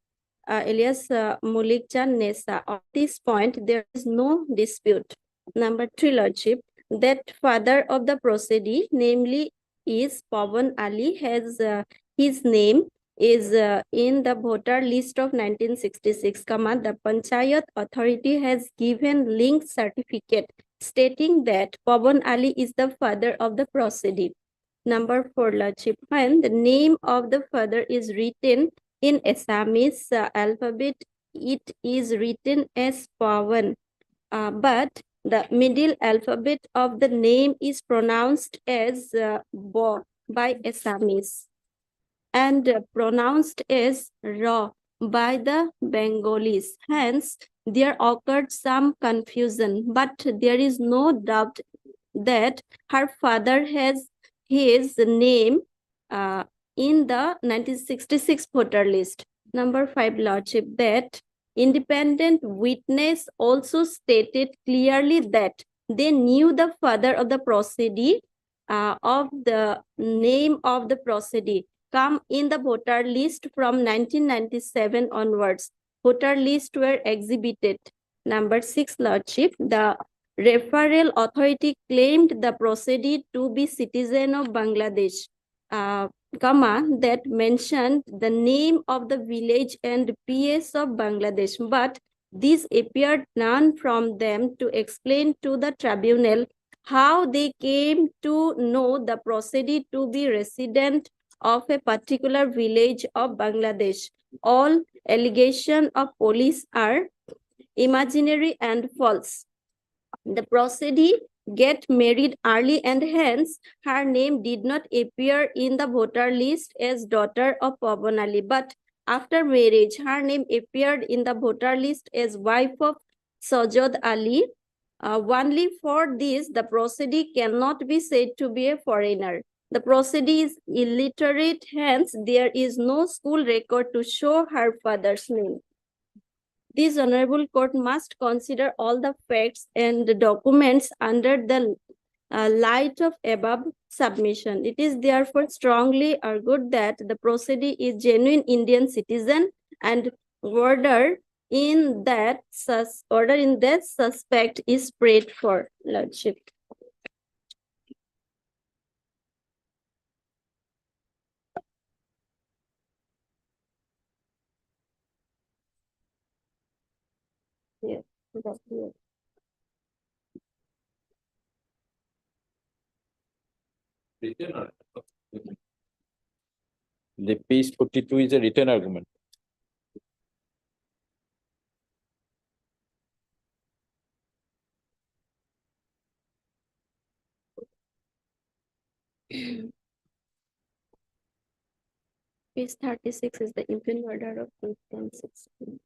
alias Mulikjan Nesa. On this point, there is no dispute. Number 3, lordship, that father of the proceedee, namely is Pawan Ali, has his name is in the voter list of 1966, the Panchayat authority has given linked certificate stating that Pawan Ali is the father of the proceedee. Number 4, lordship, when the name of the father is written in Assamese alphabet, it is written as Pawan, but the middle alphabet of the name is pronounced as Bo by Assamese and pronounced as Ra by the Bengalis. Hence, there occurred some confusion, but there is no doubt that her father has his name in the 1966 voter list. Number 5, Lordship, that independent witness also stated clearly that they knew the father of the proceedee of the name of the proceedee come in the voter list from 1997 onwards. Voter list were exhibited. Number 6, Lordship, the referral authority claimed the proceedee to be citizen of Bangladesh, that mentioned the name of the village and PS of Bangladesh, but this appeared none from them to explain to the tribunal how they came to know the proceedee to be resident of a particular village of Bangladesh. All allegations of police are imaginary and false. The proceedee get married early and hence her name did not appear in the voter list as daughter of Pawan Ali, but after marriage her name appeared in the voter list as wife of Sajad Ali. Only for this the proceedee cannot be said to be a foreigner. The proceedee is illiterate, hence there is no school record to show her father's name. This honorable court must consider all the facts and the documents under the light of above submission. It is therefore strongly argued that the proceedee is genuine Indian citizen and order in that suspect is prayed for, Lordship. Yes, that's it. The page 42 is a written argument. Page 36 is the impugned order of 2016.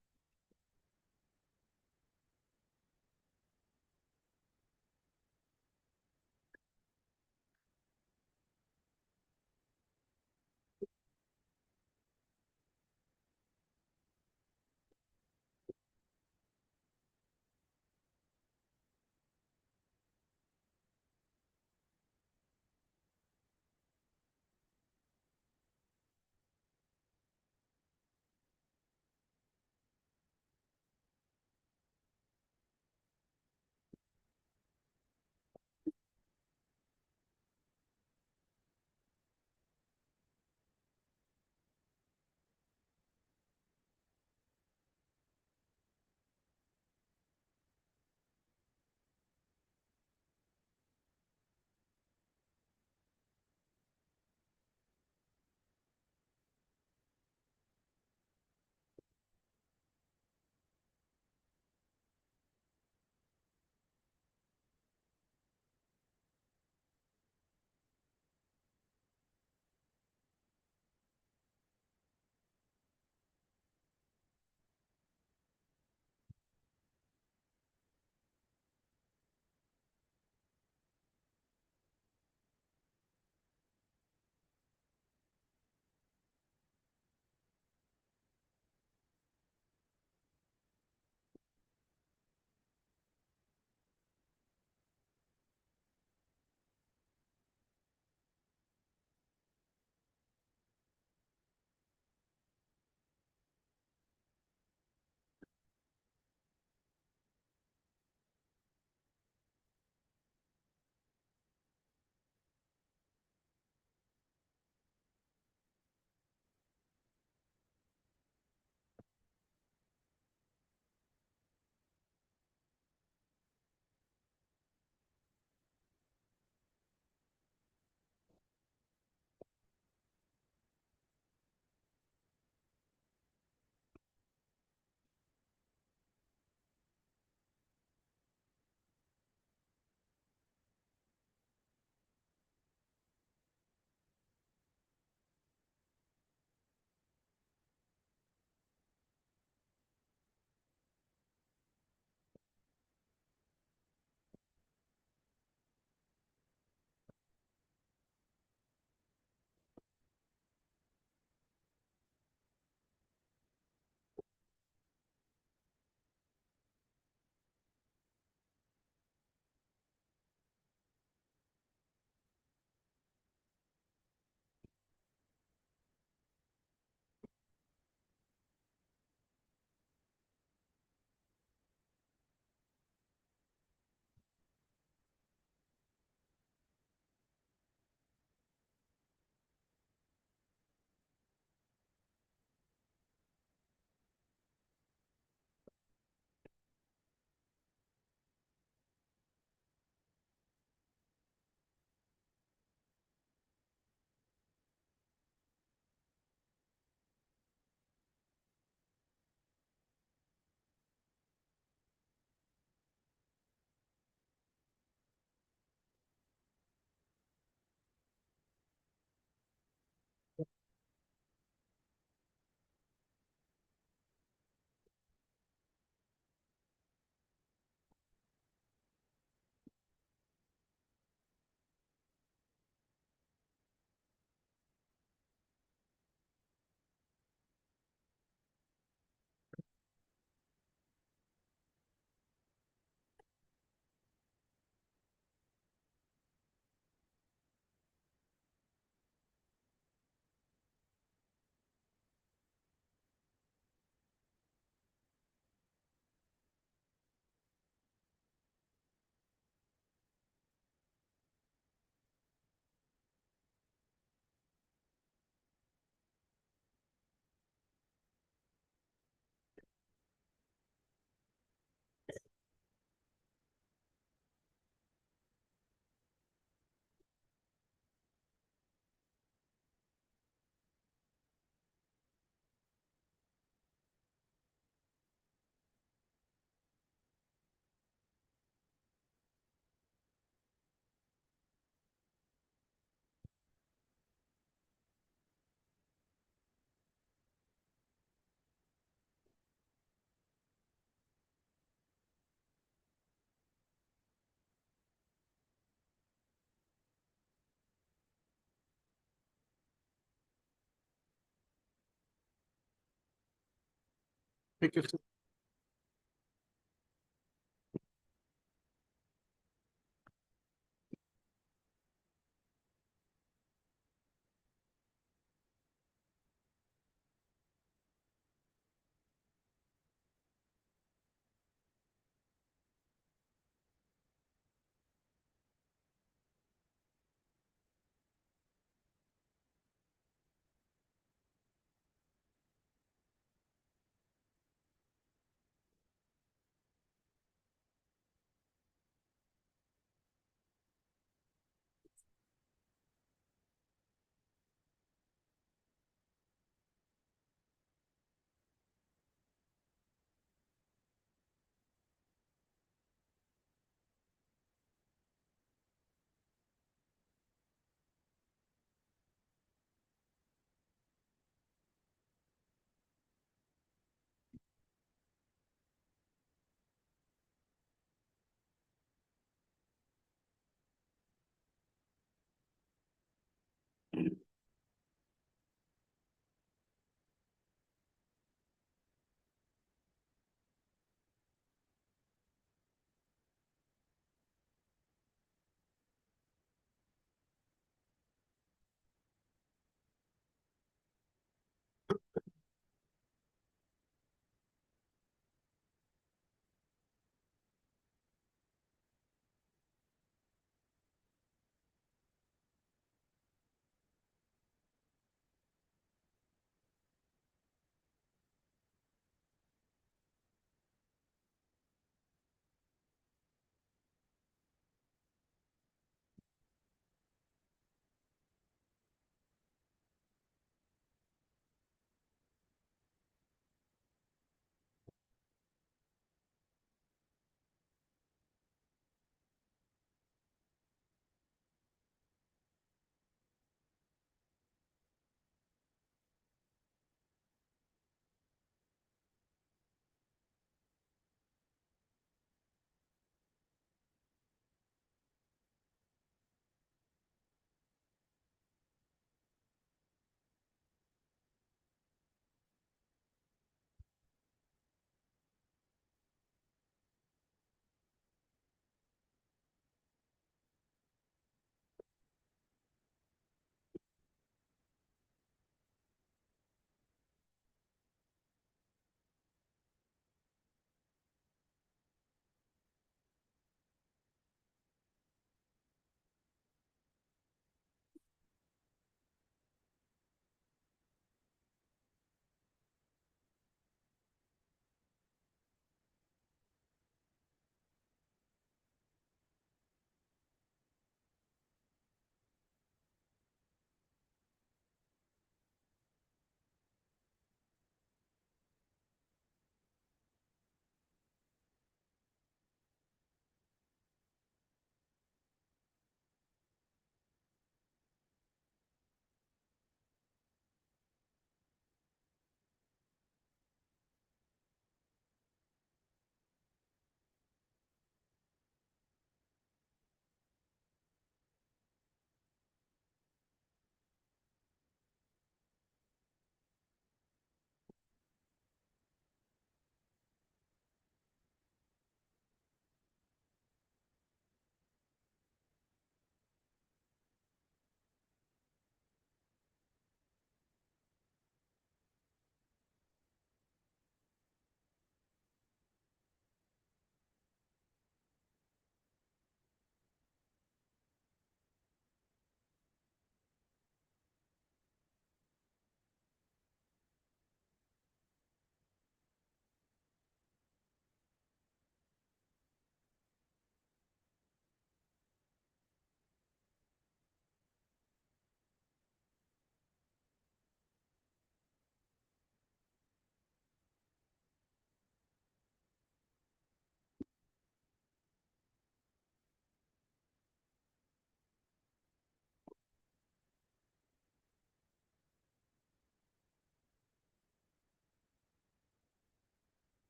Take your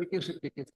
Take your seat, take your seat.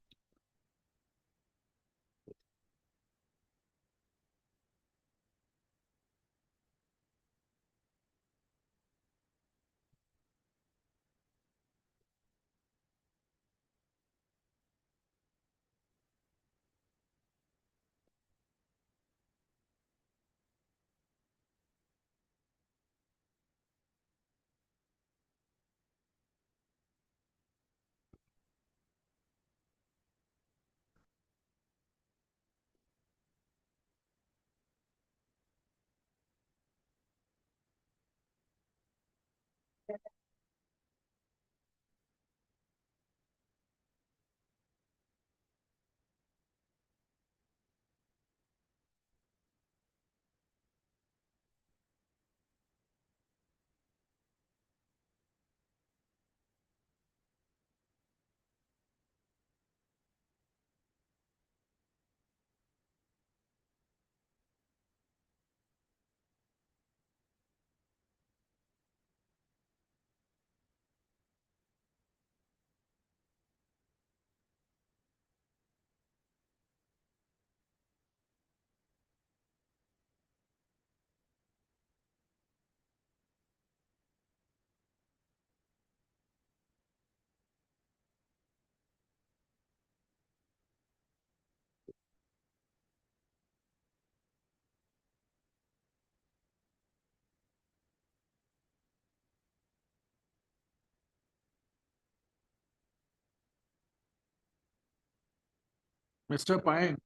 Mr. Pine.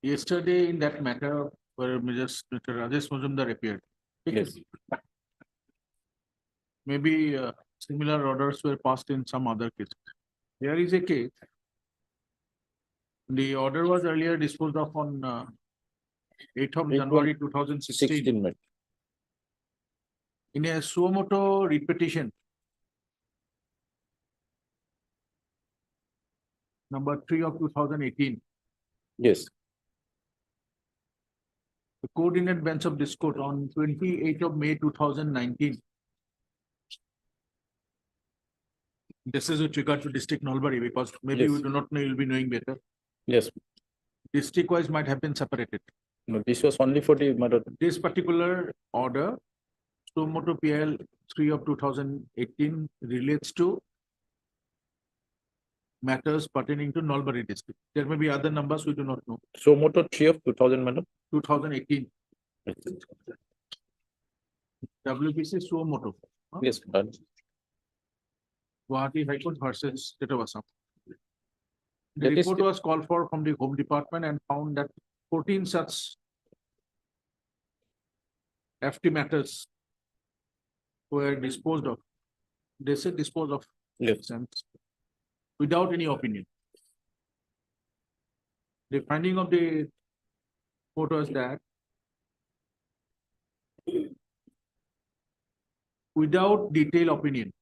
Yesterday in that matter where Mr. Rajesh Majumdar appeared. Take your Yes. seat. Maybe similar orders were passed in some other cases. There is a case. The order was earlier disposed of on 8th of 8th January 2016 16 May. in a suo moto repetition. Number 3 of 2018. Yes, The coordinate bench of this court on 28th of May 2019. This is with regard to district Nalbari because maybe we Yes. do not know, you'll be knowing better. yes. District wise might have been separated. No, this was only for the matter. This particular order, suo moto PL 3 of 2018 relates to matters pertaining to Nalbari district. There may be other numbers we do not know. So motor 3 of 2000, madam. 2018 WBC suo moto. Yes, madam. Guwahati High Court versus State of Assam. The That is report the- was called for from the Home Department and found that 14 such FT matters were disposed of. They said disposed of Yes. sense without any opinion. The finding of the court was that without detailed opinion,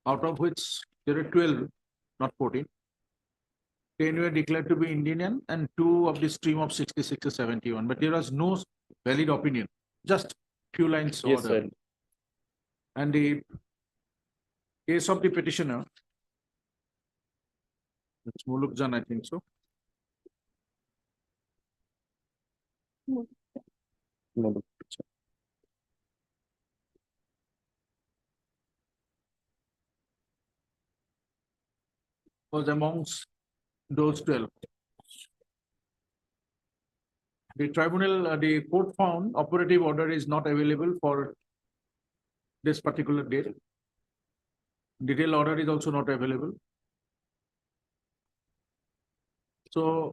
out of which there are 12, not 14. 10 were declared to be Indian and 2 of the stream of 66 to 71, but there was no valid opinion, just few lines Yes, order. sir. And the case of the petitioner, it's Muluk Jan, I think so. No, Was amongst those 12. The tribunal, the court found operative order is not available for this particular date. Detailed order is also not available. So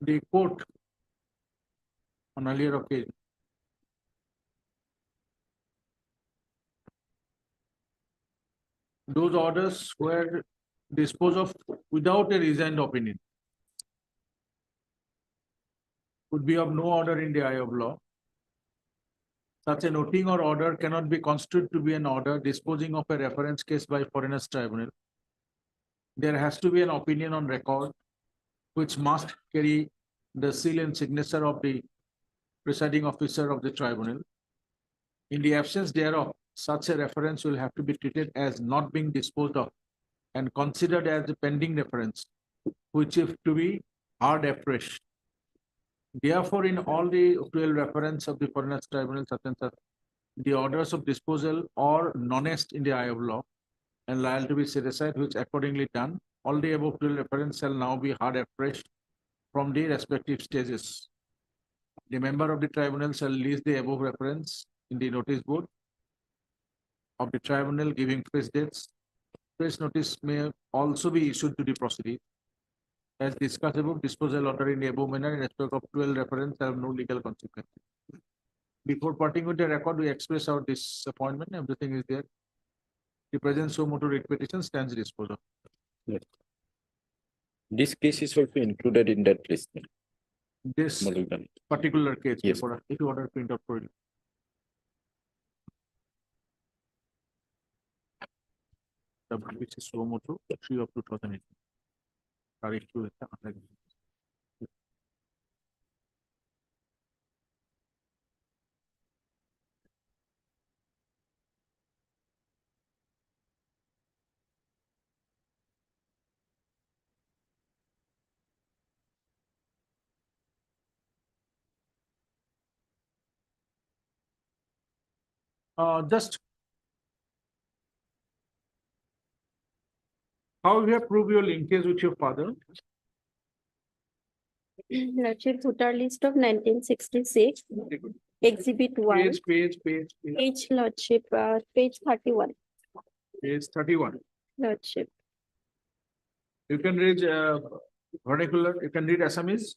the court on earlier occasion those orders were disposed of without a reasoned opinion. Would be of no order in the eye of law. Such a noting or order cannot be construed to be an order disposing of a reference case by foreigners tribunal. There has to be an opinion on record which must carry the seal and signature of the presiding officer of the tribunal. In the absence thereof, such a reference will have to be treated as not being disposed of and considered as a pending reference, which is to be heard afresh. Therefore, in all the 12 reference of the foreigners tribunal, such and such, the orders of disposal or non-est in the eye of law and liable to be set aside, which accordingly done, all the above 12 reference shall now be heard afresh from the respective stages. The member of the tribunal shall list the above reference in the notice board of the tribunal giving fresh dates. Fresh notice may also be issued to the proceeding. As discussed above, disposal order in the above manner in respect of 12 reference have no legal consequence. Before parting with the record, we express our disappointment. Everything is there. The present so motu writ petition stands disposed of. This case is also included in that list. This Mulligan. particular case, Yes. before, if you order print out for it. Which is so motu 3 of 2018. Tarikh to just how you have proved your linkage with your father? Lordship, voter list of 1966, exhibit 1, Page, page Lordship, page 31, page 31. Lordship. You can read vernacular, you can read Assamese,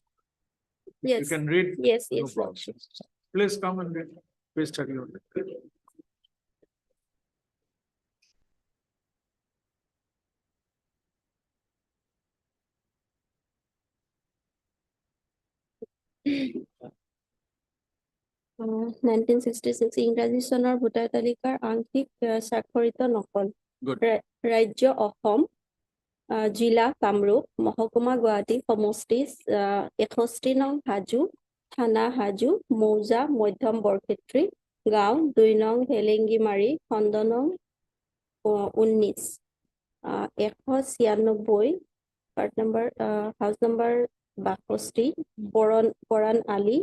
you Yes, can read. yes, No yes, problem. Lordship. Please come and read page 31. Uh, 1966 ইংৰাজী চনৰ voter তালিকাৰ আংশিক স্বাক্ষৰিত নকল Good. ৰাজ্য অসম জিলা কামৰূপ মহকুমা গুৱাহাটী সমষ্টি 61 নং হাজো থানা হাজো মৌজা মধ্যম বৰক্ষেত্ৰী গাঁও 2 নং হেলেংগিমাৰী খণ্ড নং 19 196 part number house number 62 Paran Ali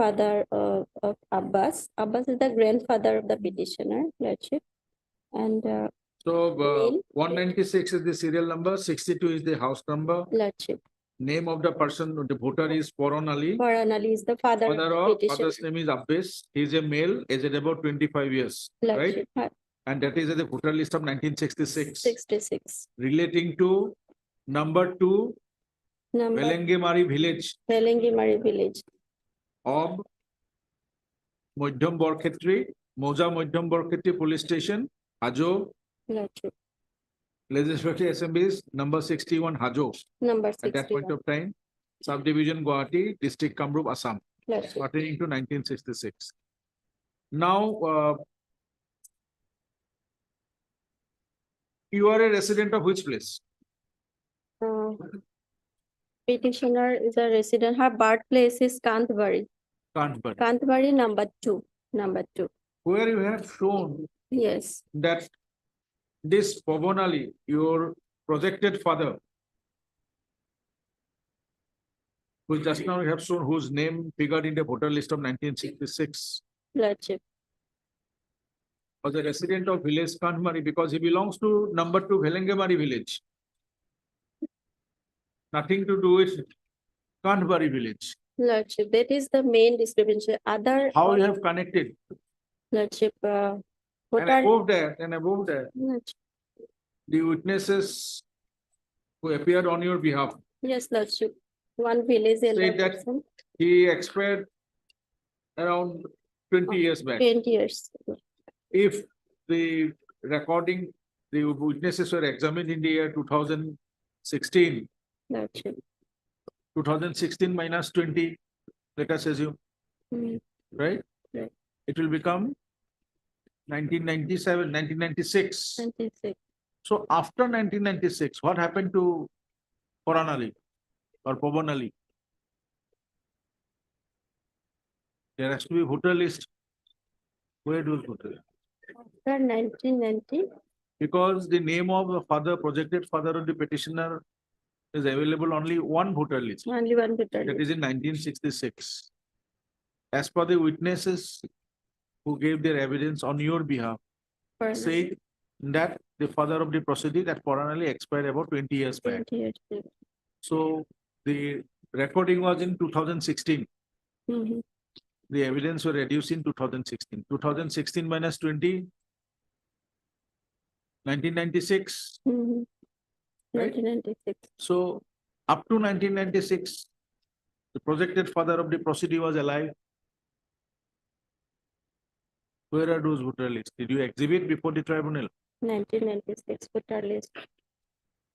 father of Abbas. Abbas is the grandfather of the petitioner, Lordship. And So Mail. 196 is the serial number, 62 is the house number. Lordship. Name of the person, the voter is Poron Ali. Paran Ali is the father Father of of, the petitioner. father's name is Abbas. He is a male, aged about 25 years, right? Lordship. And that is at the voter list of 1966. 66. Relating to number 2, Number Velengemari village Helengimari village. of Modhyam Borkhetri, Moja Modhyam Borkhetri Police Station, Hajo, Lordship. Legislative Assemblies, number 61, Hajo. Number At that point 61. of time, subdivision Guwahati, district Kamrup, Assam, Lordship. pertaining to 1966. Now, you are a resident of which place? Petitioner is a resident. Her birthplace is Kantbari. Kantbari. Kantbari number 2. Number 2. Where you have shown Yes. that this Pawan Ali, your projected father, who just now you have shown whose name figured in the voter list of 1966, Lordship. was a resident of village Kantmari because he belongs to number 2 Velengemari village. Nothing to do with Kantmari village. Lordship, that is the main discrepancy. Other How you have connected? Lordship, what And are above that, Lordship. the witnesses who appeared on your behalf, Yes, Lordship. One village elder that- person, he expired around 20 years back. 20 years. If the recording, the witnesses were examined in the year 2016, Lordship. 2016 minus 20, let us assume, Mm, right? Right. It will become 1997, 1996. 26. So after 1996, what happened to Pawan Ali or Pawan Ali? There has to be voter list. Where do voter? After 1990, Because the name of the father, projected father of the petitioner is available only one voter list. only one voter That list. is in 1966. As per the witnesses who gave their evidence on your behalf, For said that the father of the proceeding that Poranali expired about 20 years back. 20 years. So the recording was in 2016. Mhm. The evidence were reduced in 2016. 2016 minus 20, 1996. Mhm. Right? 1996. So up to 1996, the projected father of the proceeding was alive. Where are those voter lists? Did you exhibit before the tribunal? 1996 voter list.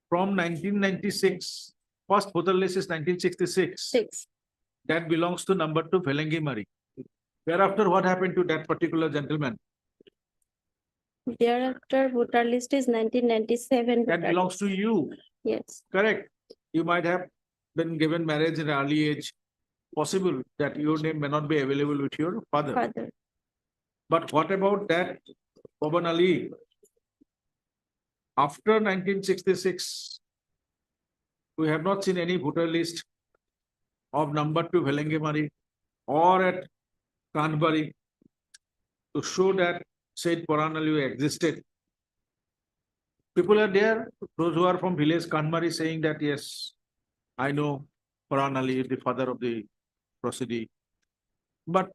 From 1996, first voter list is 1966. 6. That belongs to number 2 Velangi Mari. Thereafter, what happened to that particular gentleman? Thereafter, voter list is 1997. That voter belongs to list. you, Yes, correct? You might have been given marriage in an early age. Possible that your name may not be available with your father. father. But what about that Pawan Ali? After 1966, we have not seen any voter list of number 2 Velangi Mari or at Kanbari to show that said Pawan Ali existed. People are there, those who are from village Kanmari saying that, yes, I know Pawan Ali, the father of the proceeding. But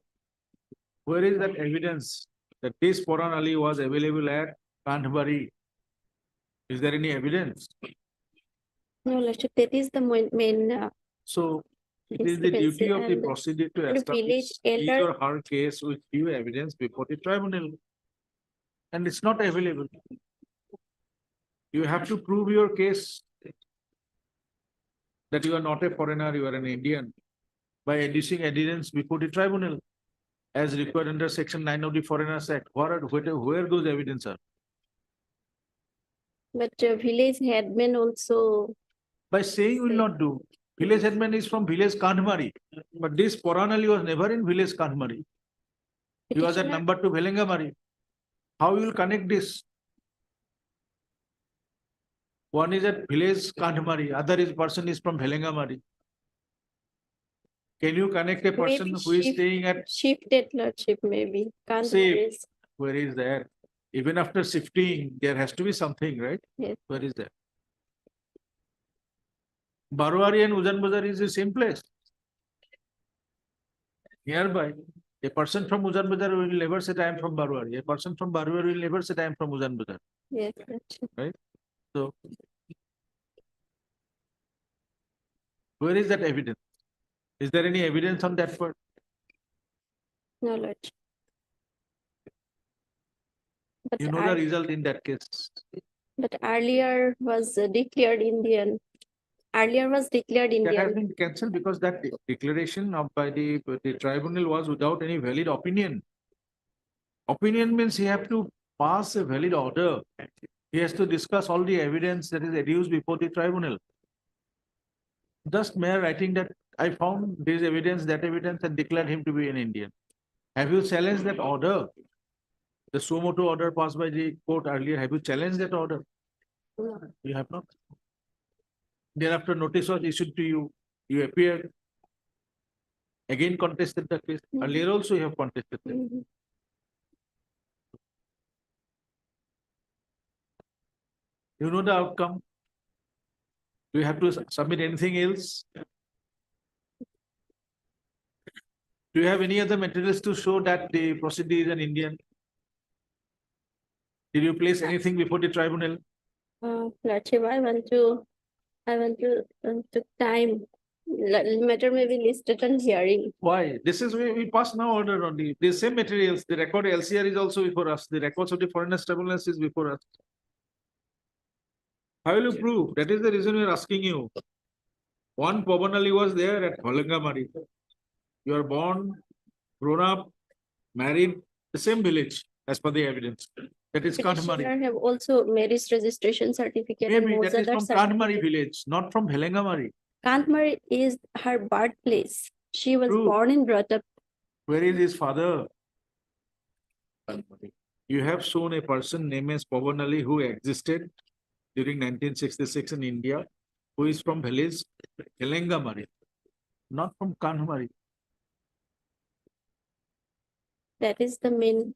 where is that evidence that this Pawan Ali was available at Kanbari? Is there any evidence? No, Lordship, that is the main So it is the discrepancy duty of the and proceeding to and establish village his elder- or her case with due evidence before the tribunal. And it's not available. You have to prove your case that you are not a foreigner, you are an Indian by adducing evidence before the tribunal as required under section 9 of the Foreigners Act. Where those evidence are? but village headmen also. By saying will not do. Village headman is from village Kandmari, but this Pawan Ali was never in village Kandmari. He was at petitioner- number 2 Velangamari. How you will connect this? One is at village Kandmari, other is person is from Velangamari. Can you connect a person Maybe who is shift- staying at, Shifted Lordship, maybe. Can't Say- raise. where is there? Even after shifting, there has to be something, right? Yes. Where is that? Barwari and Ujan Bazar is the same place. Nearby. A person from Ujan Bazar will never say I am from Barwari. A person from Barwari will never say I am from Ujan Bazar. Yes, Lordship. So where is that evidence? Is there any evidence on that part? No, Lordship. But You know the ear- result in that case. but earlier was declared Indian. Earlier was declared That has Indian. been cancelled because that declaration of by the tribunal was without any valid opinion. Opinion means he have to pass a valid order. He has to discuss all the evidence that is adduced before the tribunal. Just mere writing that I found this evidence, that evidence, and declared him to be an Indian. Have you challenged that order? The suo motu order passed by the court earlier, have you challenged that order? You have not. Thereafter, notice was issued to you. You appeared. Again contested the case. Mhm. Earlier also you have contested it. Mhm. You know the outcome. Do you have to submit anything else? Do you have any other materials to show that the proceeding is an Indian? Did you place anything before the tribunal? Lordship, I want to time. Matter may be listed on hearing. Why? This is where we pass now order on the same materials. The record LCR is also before us. The records of the Foreigners Tribunals is before us. How will you prove? That is the reason we are asking you. One Pawan Ali was there at Valangamari. You are born, grown up, married, the same village as per the evidence. That is Kandmari. Petitioner have also marriage registration certificate and Maybe that is Mozadar from Kandmari certificate. village, not from Velangamari. Kandmari is her birthplace. She was True. born and brought up Where is his father? You have shown a person named as Pavan Ali who existed during 1966 in India, who is from village Helengamari, not from Kanhamari. That is the main.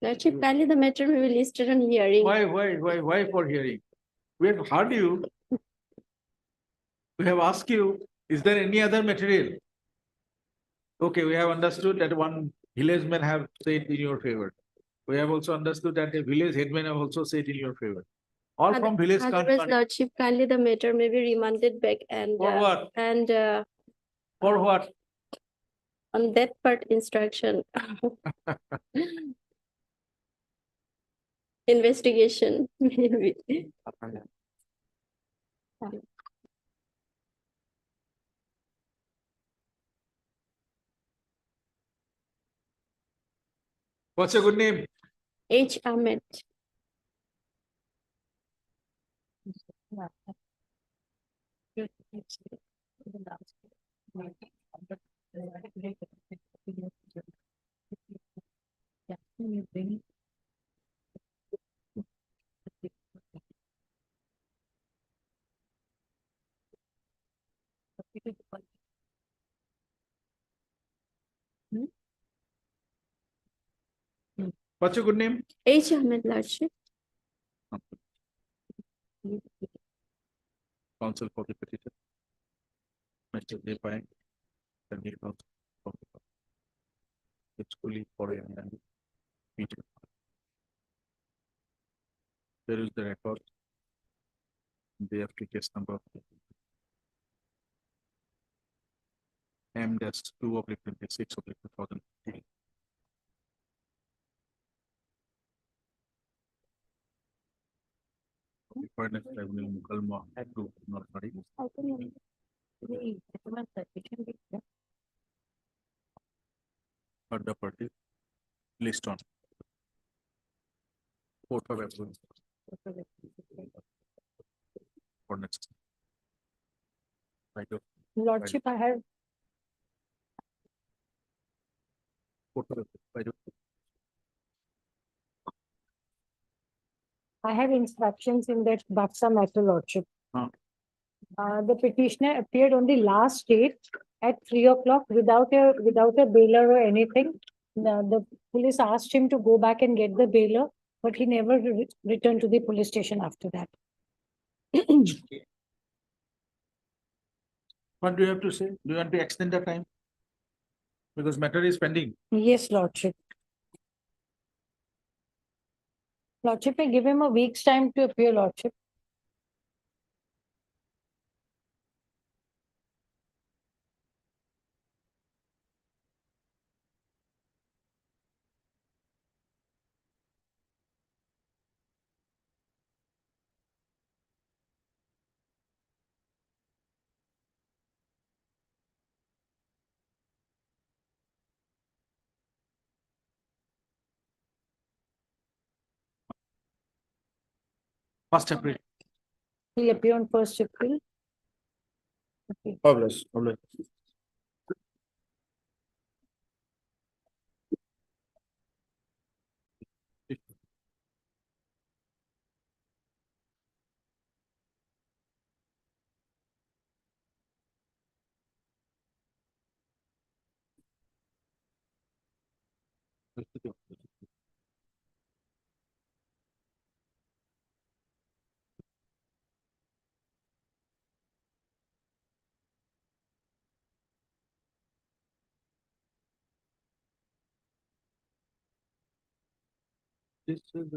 Lordship, kindly the matter may be listed on hearing. Why for hearing? We have heard you. We have asked you, is there any other material? Okay, we have understood that one village man have said in your favor. We have also understood that a village headman have also said in your favor. All Other- from village Otherwise, Kanhamari. Lordship, kindly the matter may be remanded back and For what? For what? on that part instruction. Investigation. Maybe. What's your good name? H. Ahmed. What's your good name? H. Ahmed, Lordship. Counsel for the petition. Mr. Depai. Sandeep Counsel. It's fully for a meeting. There is the record. They have to case number. M-2 of 26 of 2015. Fairness Tribunal Mukalma to not sorry. Third party list on. Court of appeal. For next. Right of Lordship, I have, court of appeal. Right of I have instructions in that Baksa matter, Lordship. Huh. The petitioner appeared on the last date at 3 o'clock without a bailer or anything. The police asked him to go back and get the bailer, but he never returned to the police station after that. What do you have to say? Do you want to extend the time? Because matter is pending. Yes, Lordship. Lordship, I give him a week's time to appear, Lordship. First April. He'll appear on 1st April. Okay. Publish. This is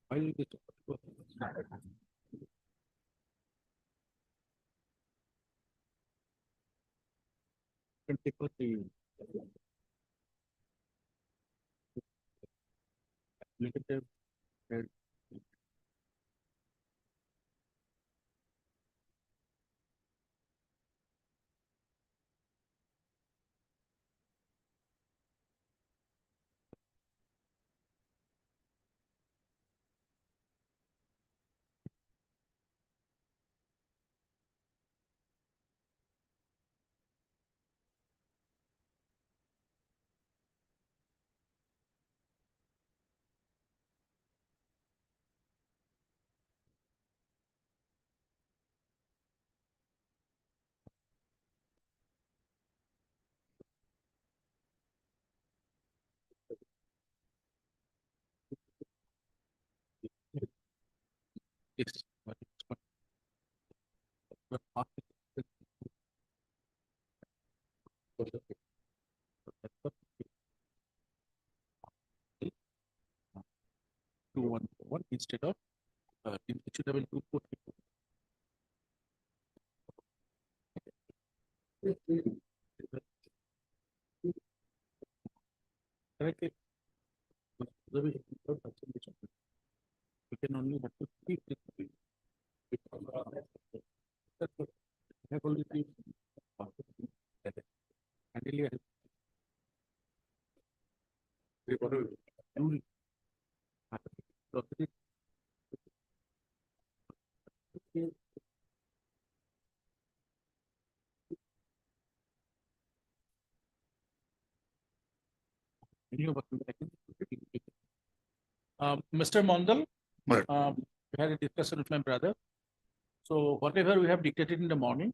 Why is it? Can take out the negative. Yes. But not- Two one one instead of it should have been 2 4 3. Correctly. We can only have to keep it. Have only three. And really, we got to do. Mr. Mondal, Right. we had a discussion with my brother. So whatever we have dictated in the morning,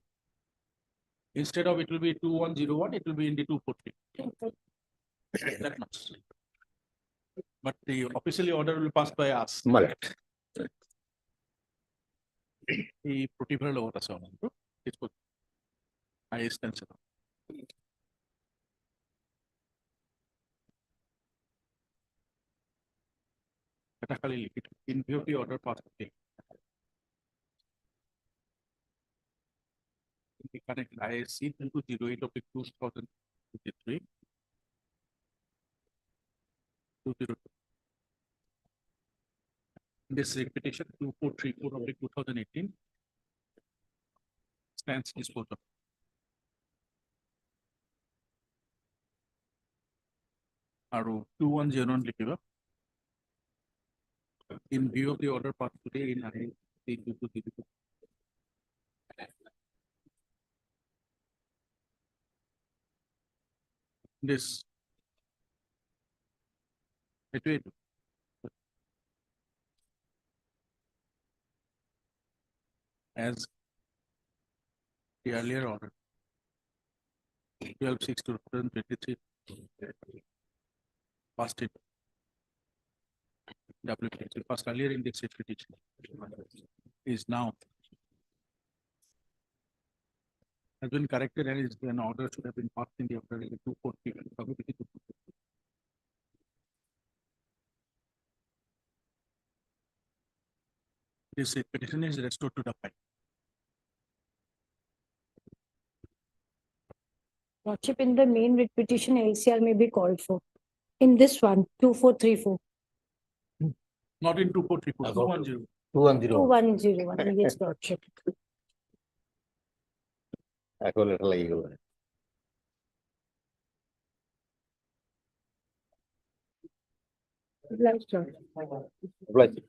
instead of it will be 2101, it will be in the 243. That much. But the officially order will pass by us. Correct. এই প্ৰতিভাৰ লগত আছে অনন্ত highest tension এটা খালি লিখি in view of the order pass connect ISC into 08 of 2023 20. This repetition 2434 of 2018 stands disposed of. আৰু 210 লিখিবা in view of the order passed today in ISC 2202. This as the earlier order 12/6/2023 passed it WPT passed earlier in this petition is now has been corrected and is an order should have been passed in the order in 243. This petition is restored to the file. Lordship, in the main writ petition, LCR may be called for. In this one, 2434, Not in 2434, 210. 2101, yes, Lordship. আকৌ letter লাগি গ'ল Obliged.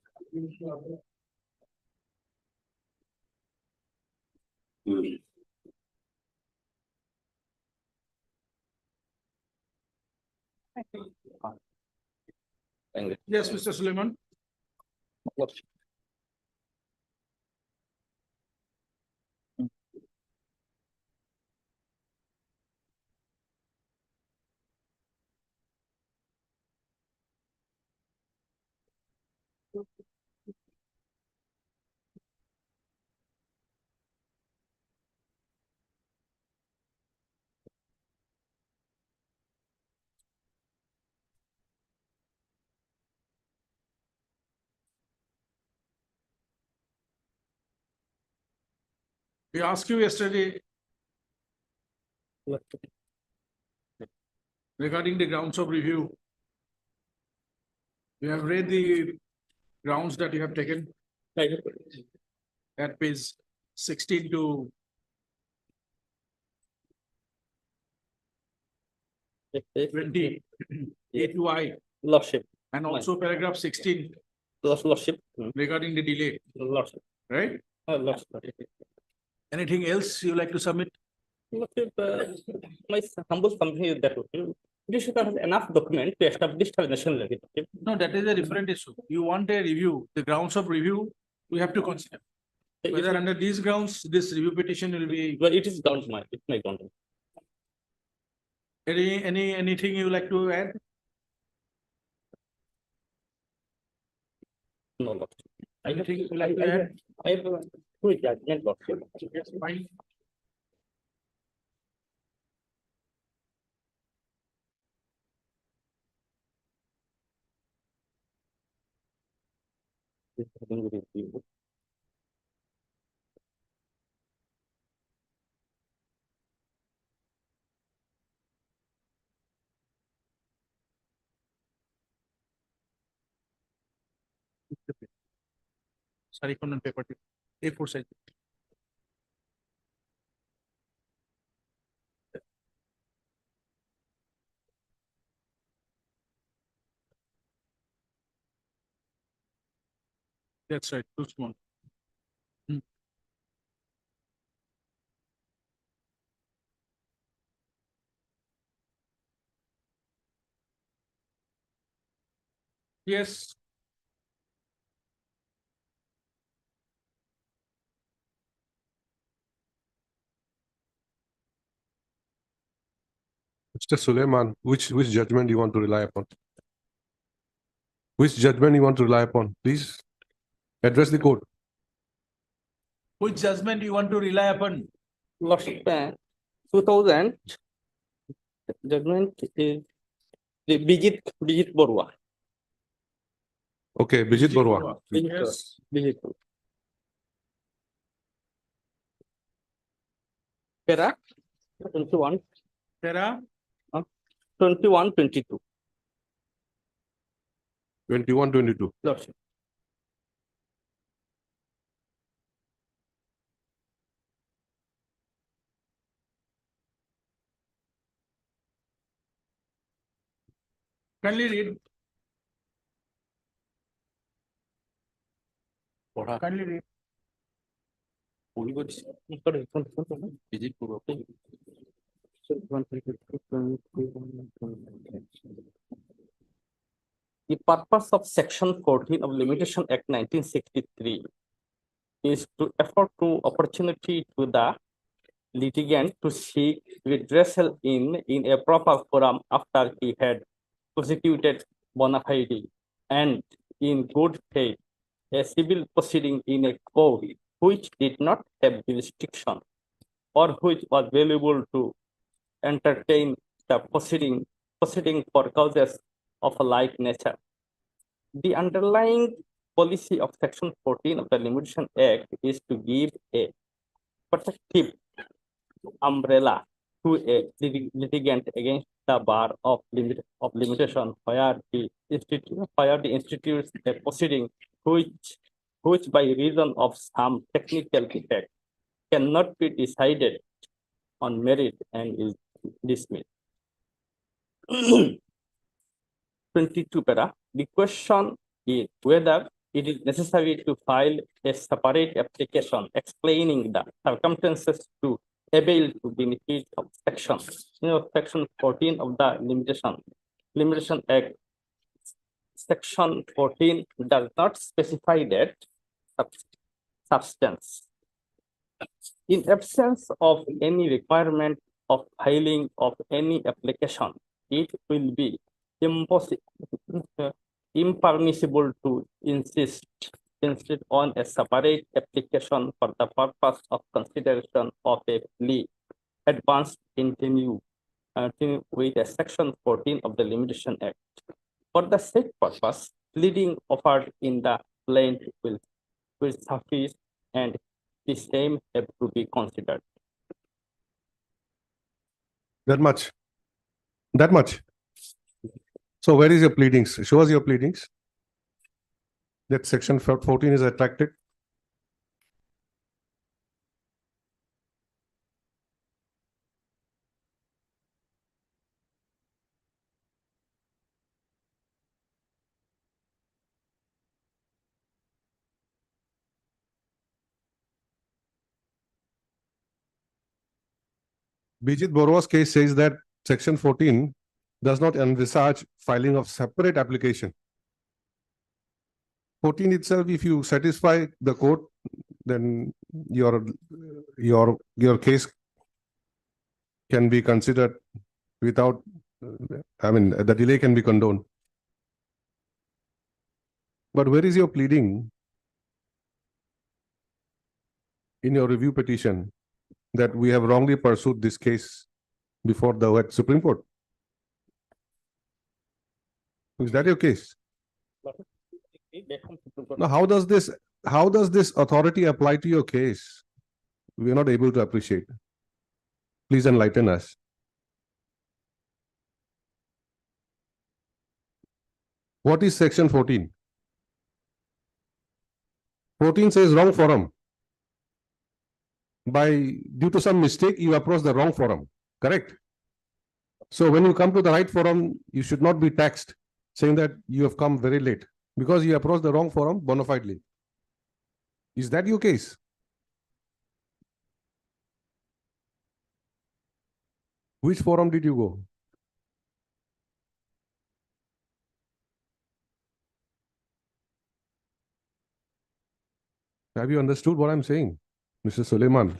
Thank you. Yes, Mr. Suleiman. We asked you yesterday regarding the grounds of review. You have read the grounds that you have taken at page 16 to 20, A to I, Lordship, and also paragraph 16 Lordship, regarding the delay, Lordship, right? Lordship. Anything else you like to submit? Lordship, my humble company is that you should have enough document to establish a national legislative. No, that is a different issue. You want a review, the grounds of review, we have to consider. Whether under these grounds, this review petition will be, Well, it is ground my, it's my ground. anything you like to add? No, Lordship. I have, Anything you like to add? I have two judgment, Lordship. Yes, fine. Sorry, on paper, A4 size. That's right, too small. Yes. Mr. Suleiman, which judgment you want to rely upon? Which judgment you want to rely upon? Please address the court. Which judgment you want to rely upon? Lordship, 2000 judgment is the Bijit Borua. Okay, Bijit Barua. Yes. Bijit. Para 21, Para 21, 22. 21, 22. Lordship. Kindly read. Kindly read. The purpose of Section 14 of Limitation Act 1963 is to afford to opportunity to the litigant to seek redressal in a proper forum after he had prosecuted bona fide and in good faith a civil proceeding in a court which did not have jurisdiction or which was valuable to entertain the proceeding for causes of a like nature. The underlying policy of Section 14 of the Limitation Act is to give a protective umbrella to a litigant against the bar of limitation where the institutes a proceeding which by reason of some technical defect cannot be decided on merit and is dismissed. 22 para. The question is whether it is necessary to file a separate application explaining the circumstances to avail to benefit of section 14 of the Limitation Act. Section 14 does not specify that substance. In absence of any requirement of filing of any application, it will be impermissible to insist on a separate application for the purpose of consideration of a plea advanced continue with a Section 14 of the Limitation Act. For the said purpose, pleading offered in the plaint will suffice, and the same have to be considered. That much. That much. So where is your pleadings? Show us your pleadings. That section 14 is attracted. Bijit Borwa's case says that section 14 does not envisage filing of separate application. 14 itself, if you satisfy the court, then your case can be considered without, I mean, the delay can be condoned. But where is your pleading in your review petition that we have wrongly pursued this case before the Supreme Court? Is that your case? Now, how does this authority apply to your case? We are not able to appreciate. Please enlighten us. What is section 14? 14 says wrong forum. Due to some mistake, you approach the wrong forum, correct? So when you come to the right forum, you should not be taxed saying that you have come very late because you approached the wrong forum bona fidely. Is that your case? Which forum did you go? Have you understood what I'm saying, Mr. Suleiman?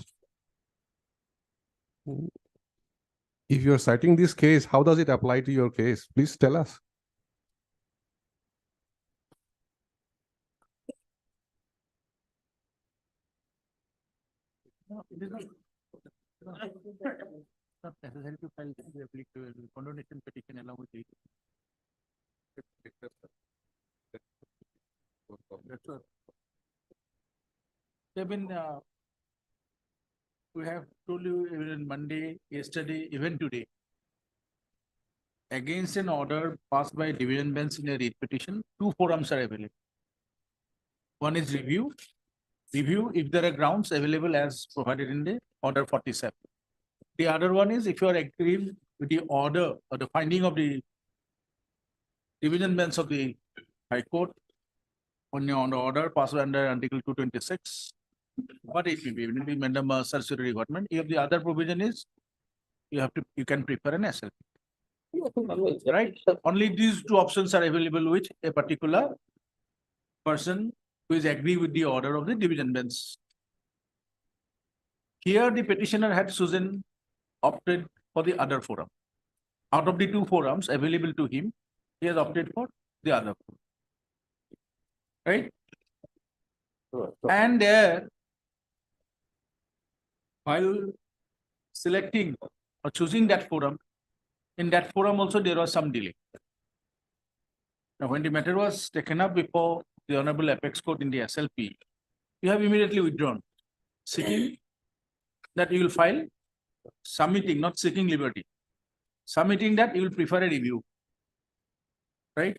If you're citing this case, how does it apply to your case? Please tell us. No, it is not. Not necessary to file the applicable condonation petition along with it. That's all. We have told you even Monday, yesterday, even today. Against an order passed by division bench in a writ petition, two forums are available. One is review if there are grounds available as provided in the order 47. The other one is if you are agreeing with the order or the finding of the division bench of the High Court on the order passed under Article 226. What it may be, it may be mandamus, certiorari requirement. If the other provision is you can prepare an SLP. Right? Only these two options are available with a particular person who is agree with the order of the division bench. Here the petitioner had chosen, opted for the other forum. Out of the two forums available to him, he has opted for the other forum. Right? And there, while selecting or choosing that forum, in that forum also there was some delay. Now, when the matter was taken up before the Honorable Apex Court in the SLP, you have immediately withdrawn, seeking that you will file, submitting, not seeking liberty, submitting that you will prefer a review, right?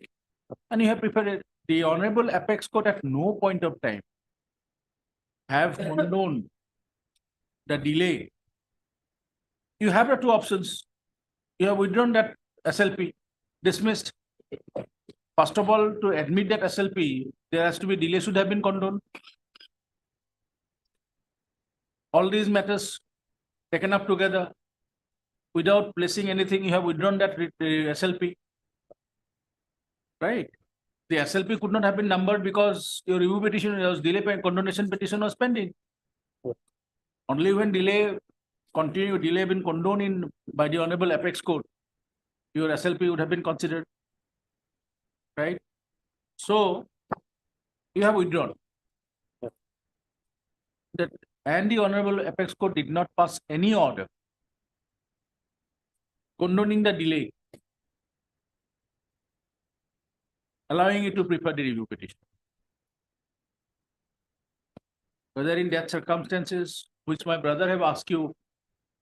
And you have preferred it. The Honorable Apex Court at no point of time have condoned the delay. You have the two options. You have withdrawn that SLP, dismissed. First of all, to admit that SLP, there has to be delay should have been condoned. All these matters taken up together without placing anything, you have withdrawn that SLP. Right? The SLP could not have been numbered because your review petition was delay condonation petition was pending. Only when delay been condoned by the Honorable Apex Court, your SLP would have been considered. Right? So you have withdrawn. That and the Honorable Apex Court did not pass any order condoning the delay, allowing you to prepare the review petition. whether in that circumstances, which my brother have asked you,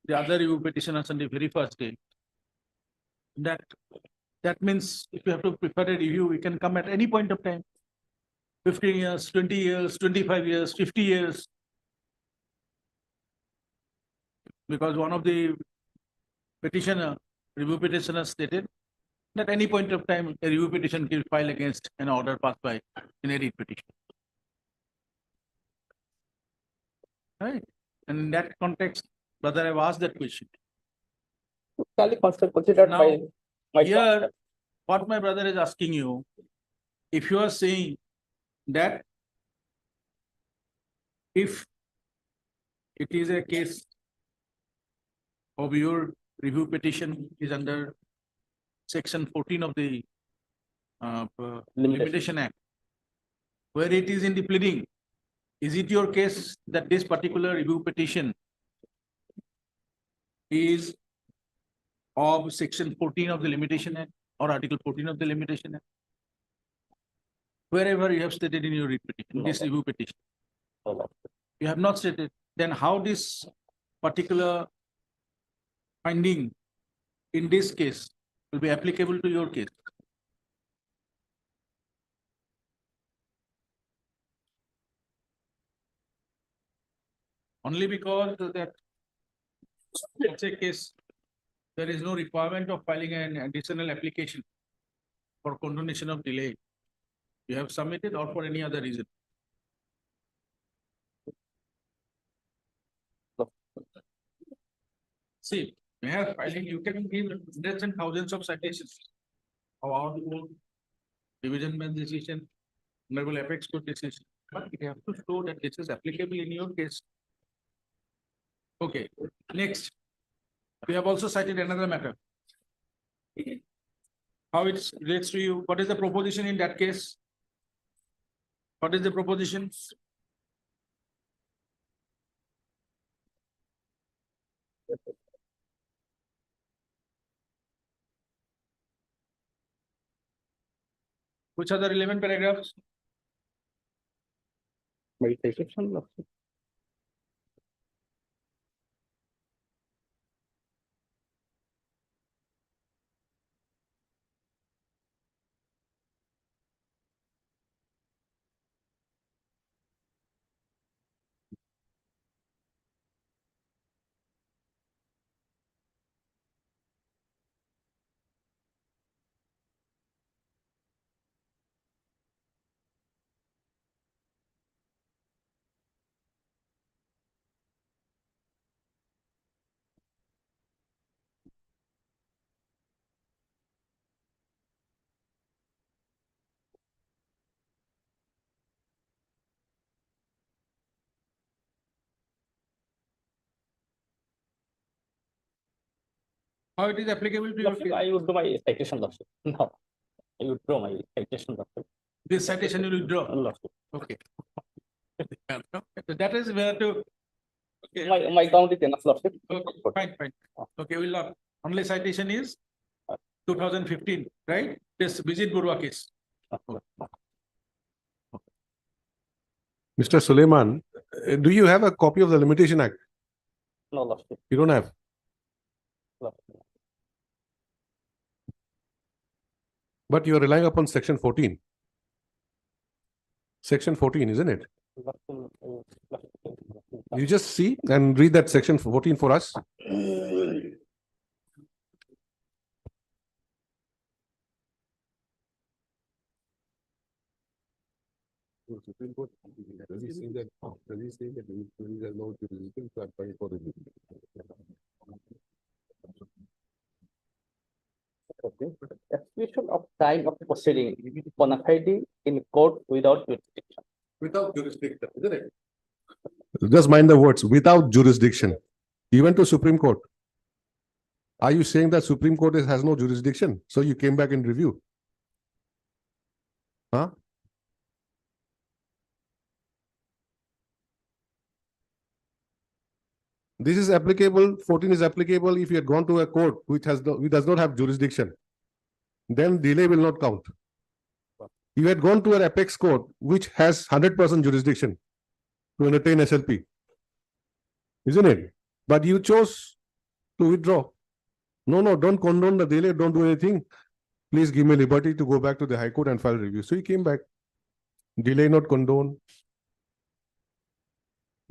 the other review petitioners on the very first day, that means if you have to prepare a review, we can come at any point of time. 15 years, 20 years, 25 years, 50 years. Because one of the review petitioner stated that any point of time, a review petition can file against an order passed by in a writ petition. Right? And in that context, brother, I've asked that question. Totally considered by Now, my. here, what my brother is asking you, if you are saying that if it is a case of your review petition is under section 14 of the Limitation Act, where it is in the pleading, is it your case that this particular review petition is of section 14 of the Limitation Act or article 14 of the Limitation Act? Wherever you have stated in your writ petition, this review petition, you have not stated, then how this particular finding in this case will be applicable to your case? Only because that it's a case, there is no requirement of filing an additional application for condonation of delay. You have submitted or for any other reason. See, we have filing, you can give hundreds and thousands of citations of our own division bench decision, honorable apex court decision, but you have to show that this is applicable in your case. Okay, next, we have also cited another matter. How it relates to you, what is the proposition in that case? What is the proposition? Which are the relevant paragraphs? Meditation. How it is applicable to your Lordship, case? I would do my citation, Lordship. No, I would draw my citation, Lordship. This citation you will withdraw. Lordship. Okay. So that is where to. Okay. My count is enough, Lordship. Okay, fine. Okay, we'll not. Only citation is 2015, right? This Bijit Burwa case. Mr. Suleiman, do you have a copy of the Limitation Act? No, Lordship. You don't have? Lordship. But you are relying upon section 14. Section 14, isn't it? You just see and read that section 14 for us. Supreme Court, does he say that there is no jurisdiction to apply for review? Okay. Execution of time of proceeding bona fide in court without jurisdiction. Without jurisdiction, isn't it? Just mind the words, without jurisdiction. You went to Supreme Court. Are you saying that Supreme Court has no jurisdiction? So you came back in review? Huh? This is applicable, 14 is applicable if you had gone to a court which does not have jurisdiction. Then delay will not count. You had gone to an apex court which has 100% jurisdiction. to entertain SLP. Isn't it? But you chose to withdraw. No, don't condone the delay, don't do anything. Please give me liberty to go back to the High Court and file review. So he came back. Delay not condone.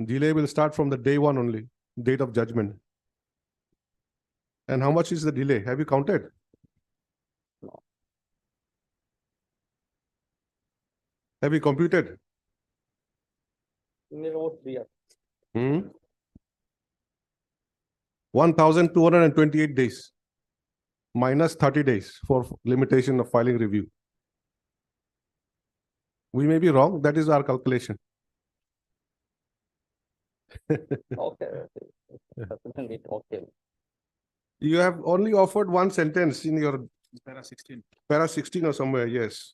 Delay will start from the day one only, date of judgment. And how much is the delay? Have you counted? Have you computed? Hmm? 1,228 days minus 30 days for limitation of filing review. We may be wrong. That is our calculation. Okay. Okay. You have only offered one sentence in your Para 16. para 16 or somewhere. Yes.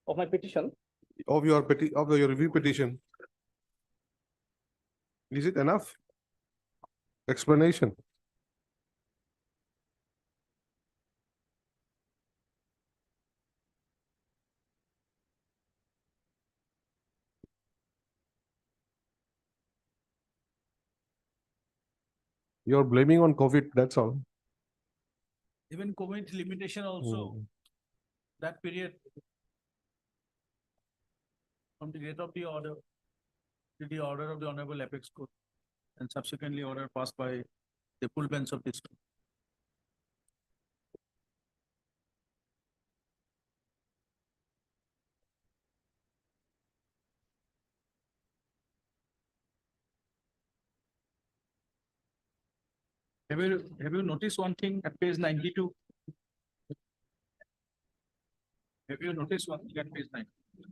Of my petition, Of your review petition. Is it enough? Explanation. You're blaming on COVID, that's all. Even COVID limitation also, that period from the date of the order to the order of the Honorable Apex Court and subsequently order passed by the full bench of this. Have you noticed one thing at page 92? Have you noticed one thing at page 92?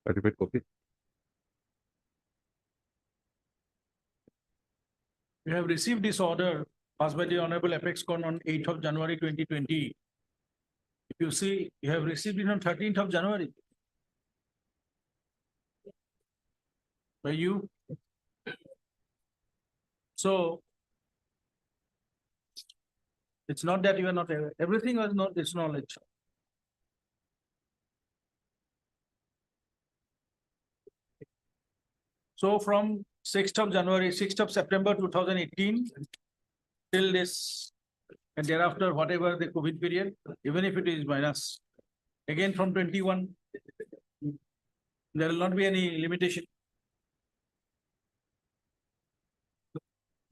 Certificate copy. We have received this order passed by the Honorable Apex Court on 8th of January 2020. If you see, you have received it on 13th of January. By you. So it's not that you are not aware. Everything was not its knowledge. So from 6th of January, 6th of September 2018 till this and thereafter, whatever the COVID period, even if it is minus, again from 21, there will not be any limitation.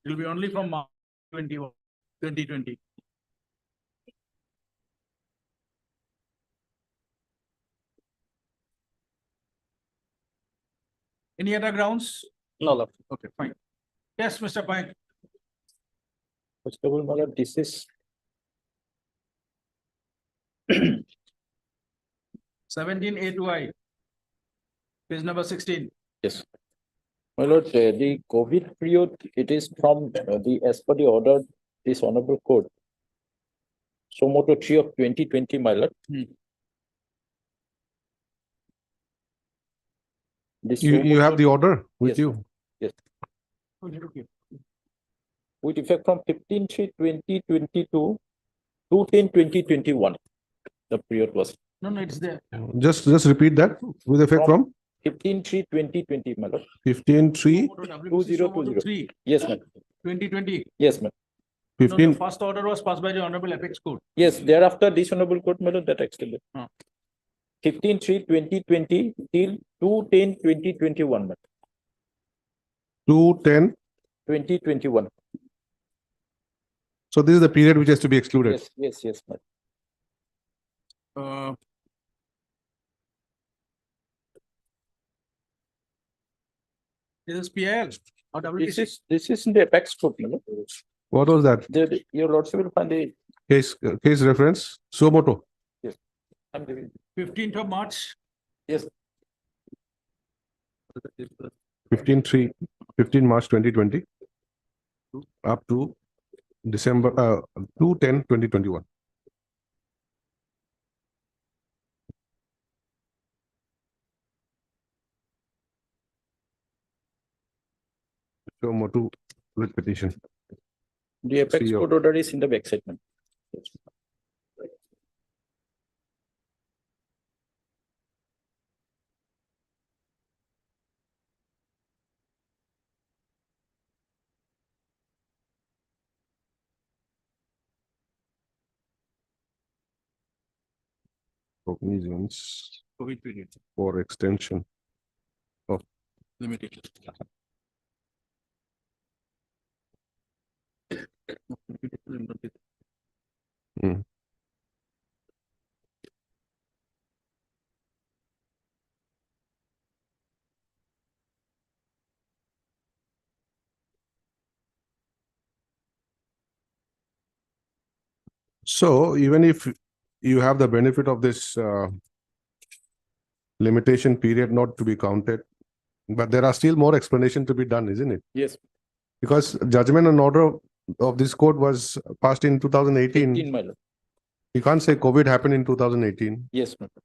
It will be only from March 21, 2020. Any other grounds? no, Lord. Okay, fine. Yes, Mr. Pine. First of all, my lord, this is 17A to I. Page number 16. yes. My lord, the COVID period, it is from as per the order, this honorable court. So motto 3 of 2020, my lord. This You suo have motu- the order with Yes. you. Okay. with effect from 15/3/2022 to 10/2021. The period was No, it's there. Just repeat that with effect from 15/3/2020, my lord. 15/3, 2020. Yes, ma'am. 2020. Yes, ma'am. No, the 15. first order was passed by the Honorable Apex Court. Yes, thereafter, this honorable court, my lord, that extended. Huh. 15/3/2020 till 2/10/2021, ma'am. 2/10. 2021. So this is the period which has to be excluded. Yes, ma'am. This is PIL or WTC. This is in the apex court, my lord. What was that? Your lordship will find the, Case reference, suo motu. I'm giving. 15th of March. Yes. 15 March 2020 up to December 2/10/2021. Suo motu with petition. The apex CEO. court order is in the backside, ma'am. Cognizance COVID period for extension. limited. Hmm. So even if you have the benefit of this limitation period not to be counted, but there are still more explanation to be done, isn't it? Yes, Because judgment and order of this court was passed in 2018. 18, my lord. You can't say COVID happened in 2018. Yes, my lord.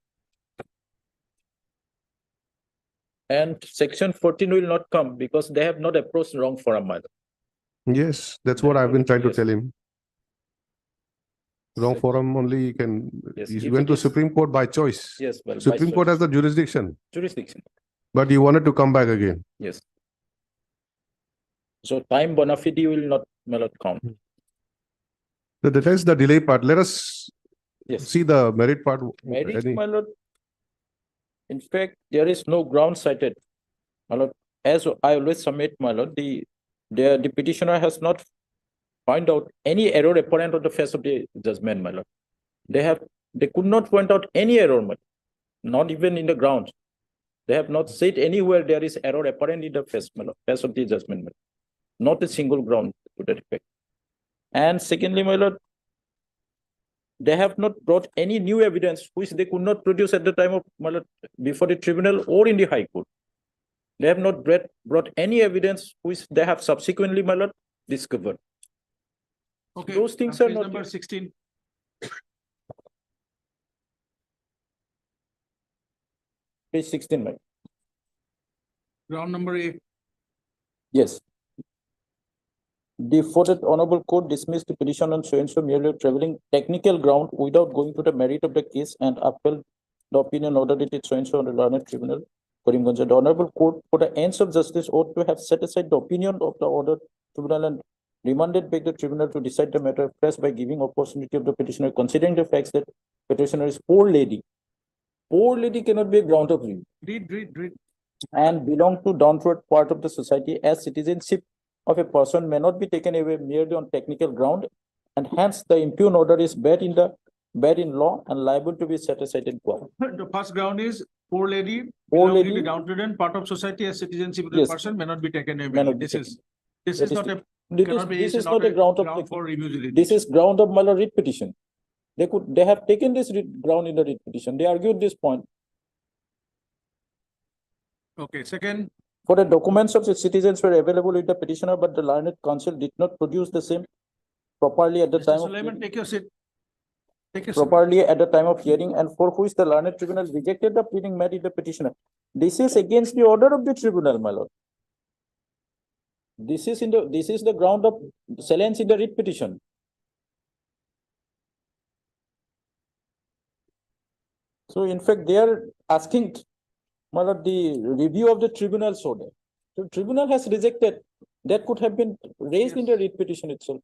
And section 14 will not come because they have not approached wrong forum, my lord. Yes, that's what I've been trying to Yes. tell him. Wrong Section- forum only can, Yes, he if went it to is- Supreme Court by choice. Yes, well, by Supreme Court choice. has the jurisdiction, Jurisdiction, but he wanted to come back again. yes. So time bona fide will not, my lord, count. So that is the delay part. Let us Yes. see the merit part. Merit, Any- my lord. In fact, there is no ground cited. My lord, as I always submit, my lord, the petitioner has not found out any error apparent on the face of the judgment, my lord. They could not point out any error, my lord, not even in the ground. They have not said anywhere there is error apparent in the face, my lord, face of the judgment, my lord. Not a single ground to that effect. And secondly, my lord, they have not brought any new evidence which they could not produce at the time of, my lord, before the tribunal or in the High Court. They have not brought any evidence which they have subsequently, my lord, discovered. Okay. Those things page are not number yet- 16. Page 16, my lord. Ground number A. Yes. The fourth honorable court dismissed the petition on so-and-so merely traveling technical ground without going to the merit of the case and upheld the opinion ordered it so-and-so on the learned tribunal. Karimganj, the honorable court, for the ends of justice, ought to have set aside the opinion of the ordered tribunal and remanded back the tribunal to decide the matter first by giving opportunity of the petitioner, considering the facts that petitioner is poor lady. Poor lady cannot be a ground of review Read. and belong to downward part of the society, as citizenship of a person may not be taken away merely on technical ground, and hence the impugn order is bad in law and liable to be set aside in court. The first ground is poor lady, Poor belonging to lady- downtrodden part of society as citizenship of the Yes. person may not be taken May away. not be This taken. is, this That is is not the- a, This cannot be, this it's is not a ground of, for review. this is ground of Mala writ petition. They have taken this ground in the writ petition. They argued this point. Okay, second, For the documents of the citizens were available with the petitioner, but the learned counsel did not produce the same properly at the Mr. time of Sulaiman, hearing. take your seat. Take your seat. Properly at the time of hearing, and for which the learned tribunal rejected the pleading made in the petitioner. This is against the order of the tribunal, my lord. This is the ground of salience in the writ petition. So in fact, they are asking, my lord, the review of the tribunal's order. The tribunal has rejected, that could have been raised in the writ petition itself.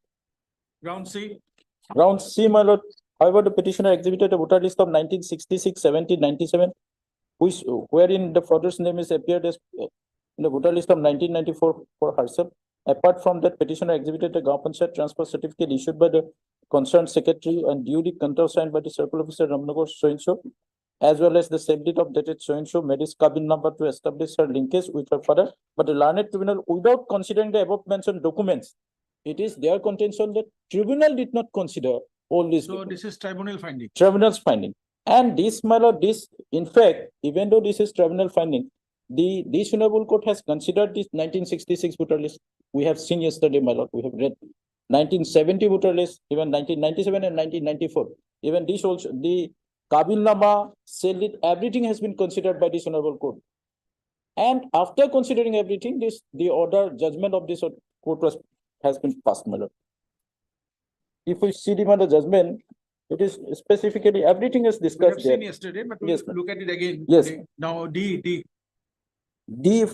Ground C, Ground C, my lord, however, the petitioner exhibited a voter list of 1966, 17, 97, which, wherein the father's name is appeared as in the voter list of 1994 for herself. Apart from that, petitioner exhibited a Gaon Panchayat transfer certificate issued by the concerned secretary and duly countersigned by the circle officer Ramnagar so-and-so, as well as the same date of dated so-and-so made his cabin number to establish her linkage with her father. But the learned tribunal, without considering the above mentioned documents, it is their contention that tribunal did not consider all these so documents. this is tribunal finding. Tribunal's finding. And this, my lord, this, in fact, even though this is tribunal finding, this honorable court has considered this 1966 voter list. We have seen yesterday, my lord, we have read 1970 voter list, even 1997 and 1994. Even this also, the Kabilnama, Selit, everything has been considered by this honorable court. And after considering everything, the order, judgment of this court has been passed, my lord. If we see the judgment, it is specifically, everything is We discussed have there. seen yesterday, but we'll Yes, ma'am. look at it again. Yes. today. Now, D.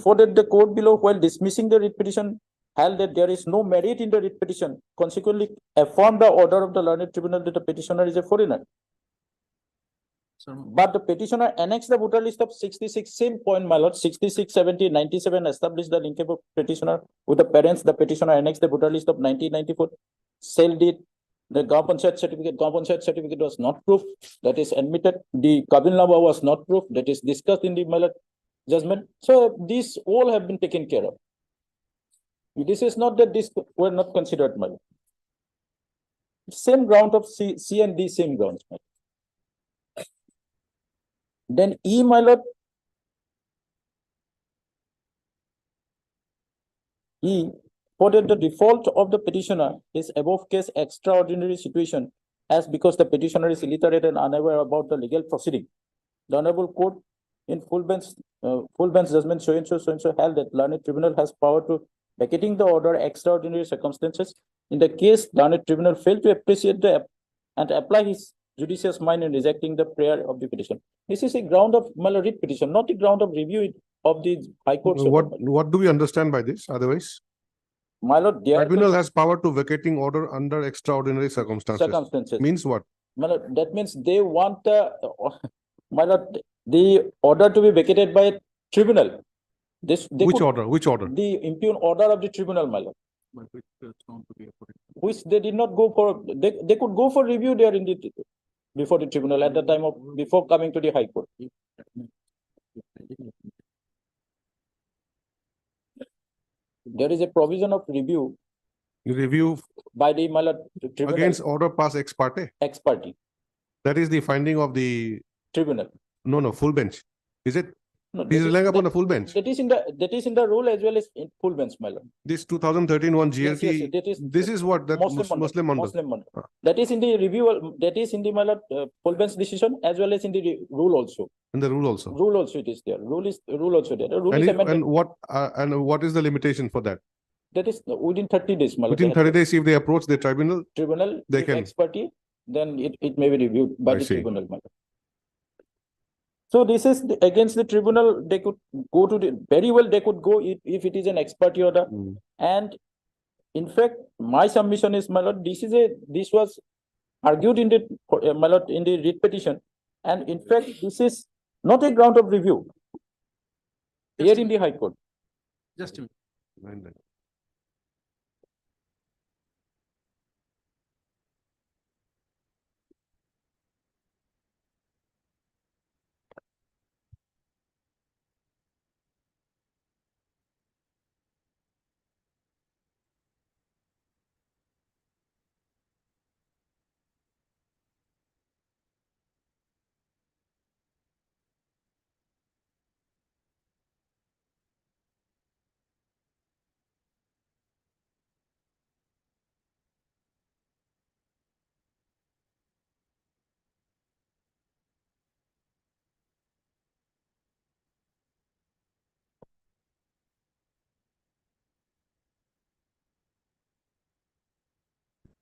For that the court below, while dismissing the writ petition, held that there is no merit in the writ petition, consequently affirmed the order of the learned tribunal that the petitioner is a foreigner. But the petitioner annexed the voter list of 66, same point, my lord, 66, 70, 97 established the linkable petitioner with the parents. The petitioner annexed the voter list of 1994, sold it. The Gaon Panchayat certificate was not proof, that is admitted. The Kabilnama was not proof, that is discussed in the my lord judgment. So these all have been taken care of. This is not that these were not considered, my lord. Same ground of C and D, same grounds, my lord. Then E, my lord. E, for the default of the petitioner is above case extraordinary situation, as because the petitioner is illiterate and unaware about the legal proceeding. The Honorable Court in full bench judgment so and so held that learned tribunal has power to vacating the order extraordinary circumstances. In the case, learned tribunal failed to appreciate and apply his judicious mind in rejecting the prayer of the petition. This is a ground of writ petition, not a ground of review of the High Court. What do we understand by this otherwise? My lord, Tribunal has power to vacating order under extraordinary circumstances. Means what? My lord, that means they want my lord, the order to be vacated by a tribunal. Which order? Which order? The impugn order of the tribunal, my lord. Which they did not go for. They could go for review there in the before the tribunal at the time of before coming to the High Court. There is a provision of review by the my lord, tribunal against order pass ex parte. ex parte That is the finding of the tribunal. no full bench. Is it? No, He's relying upon the full bench. That is in the rule as well as in full bench, my lord. This 2013 one Yes, GLT. that is This is what that Muslim Mandal. Muslim Mandal. That is in the review. That is in the my lord, full bench decision as well as in the rule also. In the rule also. Rule also it is there. Rule also there. The rule And, is amended. and what is the limitation for that? That is within 30 days, my lord. Within 30 days, if they approach the tribunal, they with can. ex parte, then it may be reviewed by I the see. tribunal, my lord. So this is against the tribunal. They could go to the very well. They could go if it is an ex parte order. And in fact, my submission is, my lord, this was argued in the my lord, in the writ petition, and in fact, this is not a ground of review here in the High Court. Just a minute.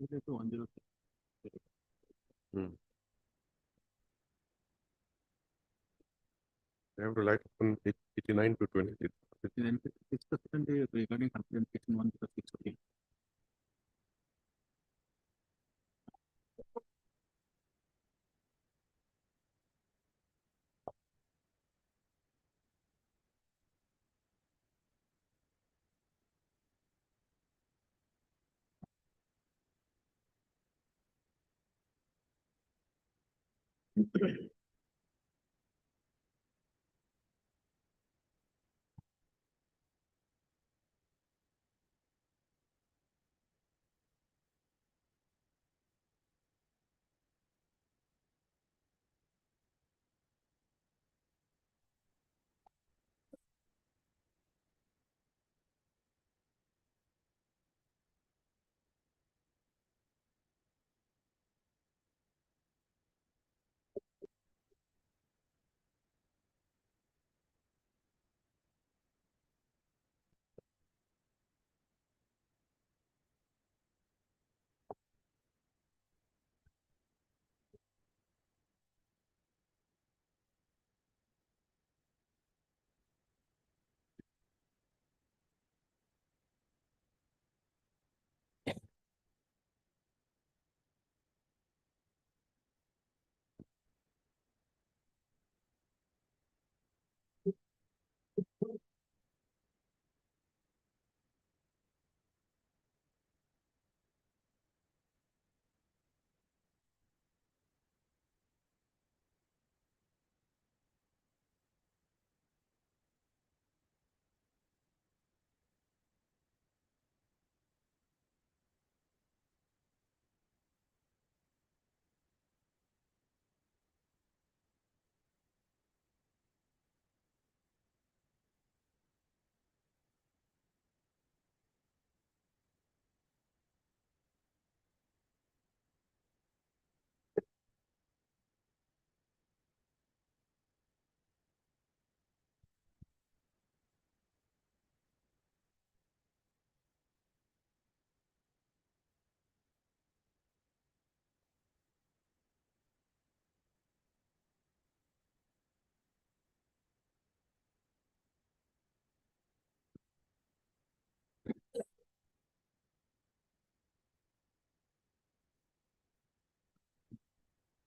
They have relied upon 89 to 20. Regarding confirmation 1 to 6.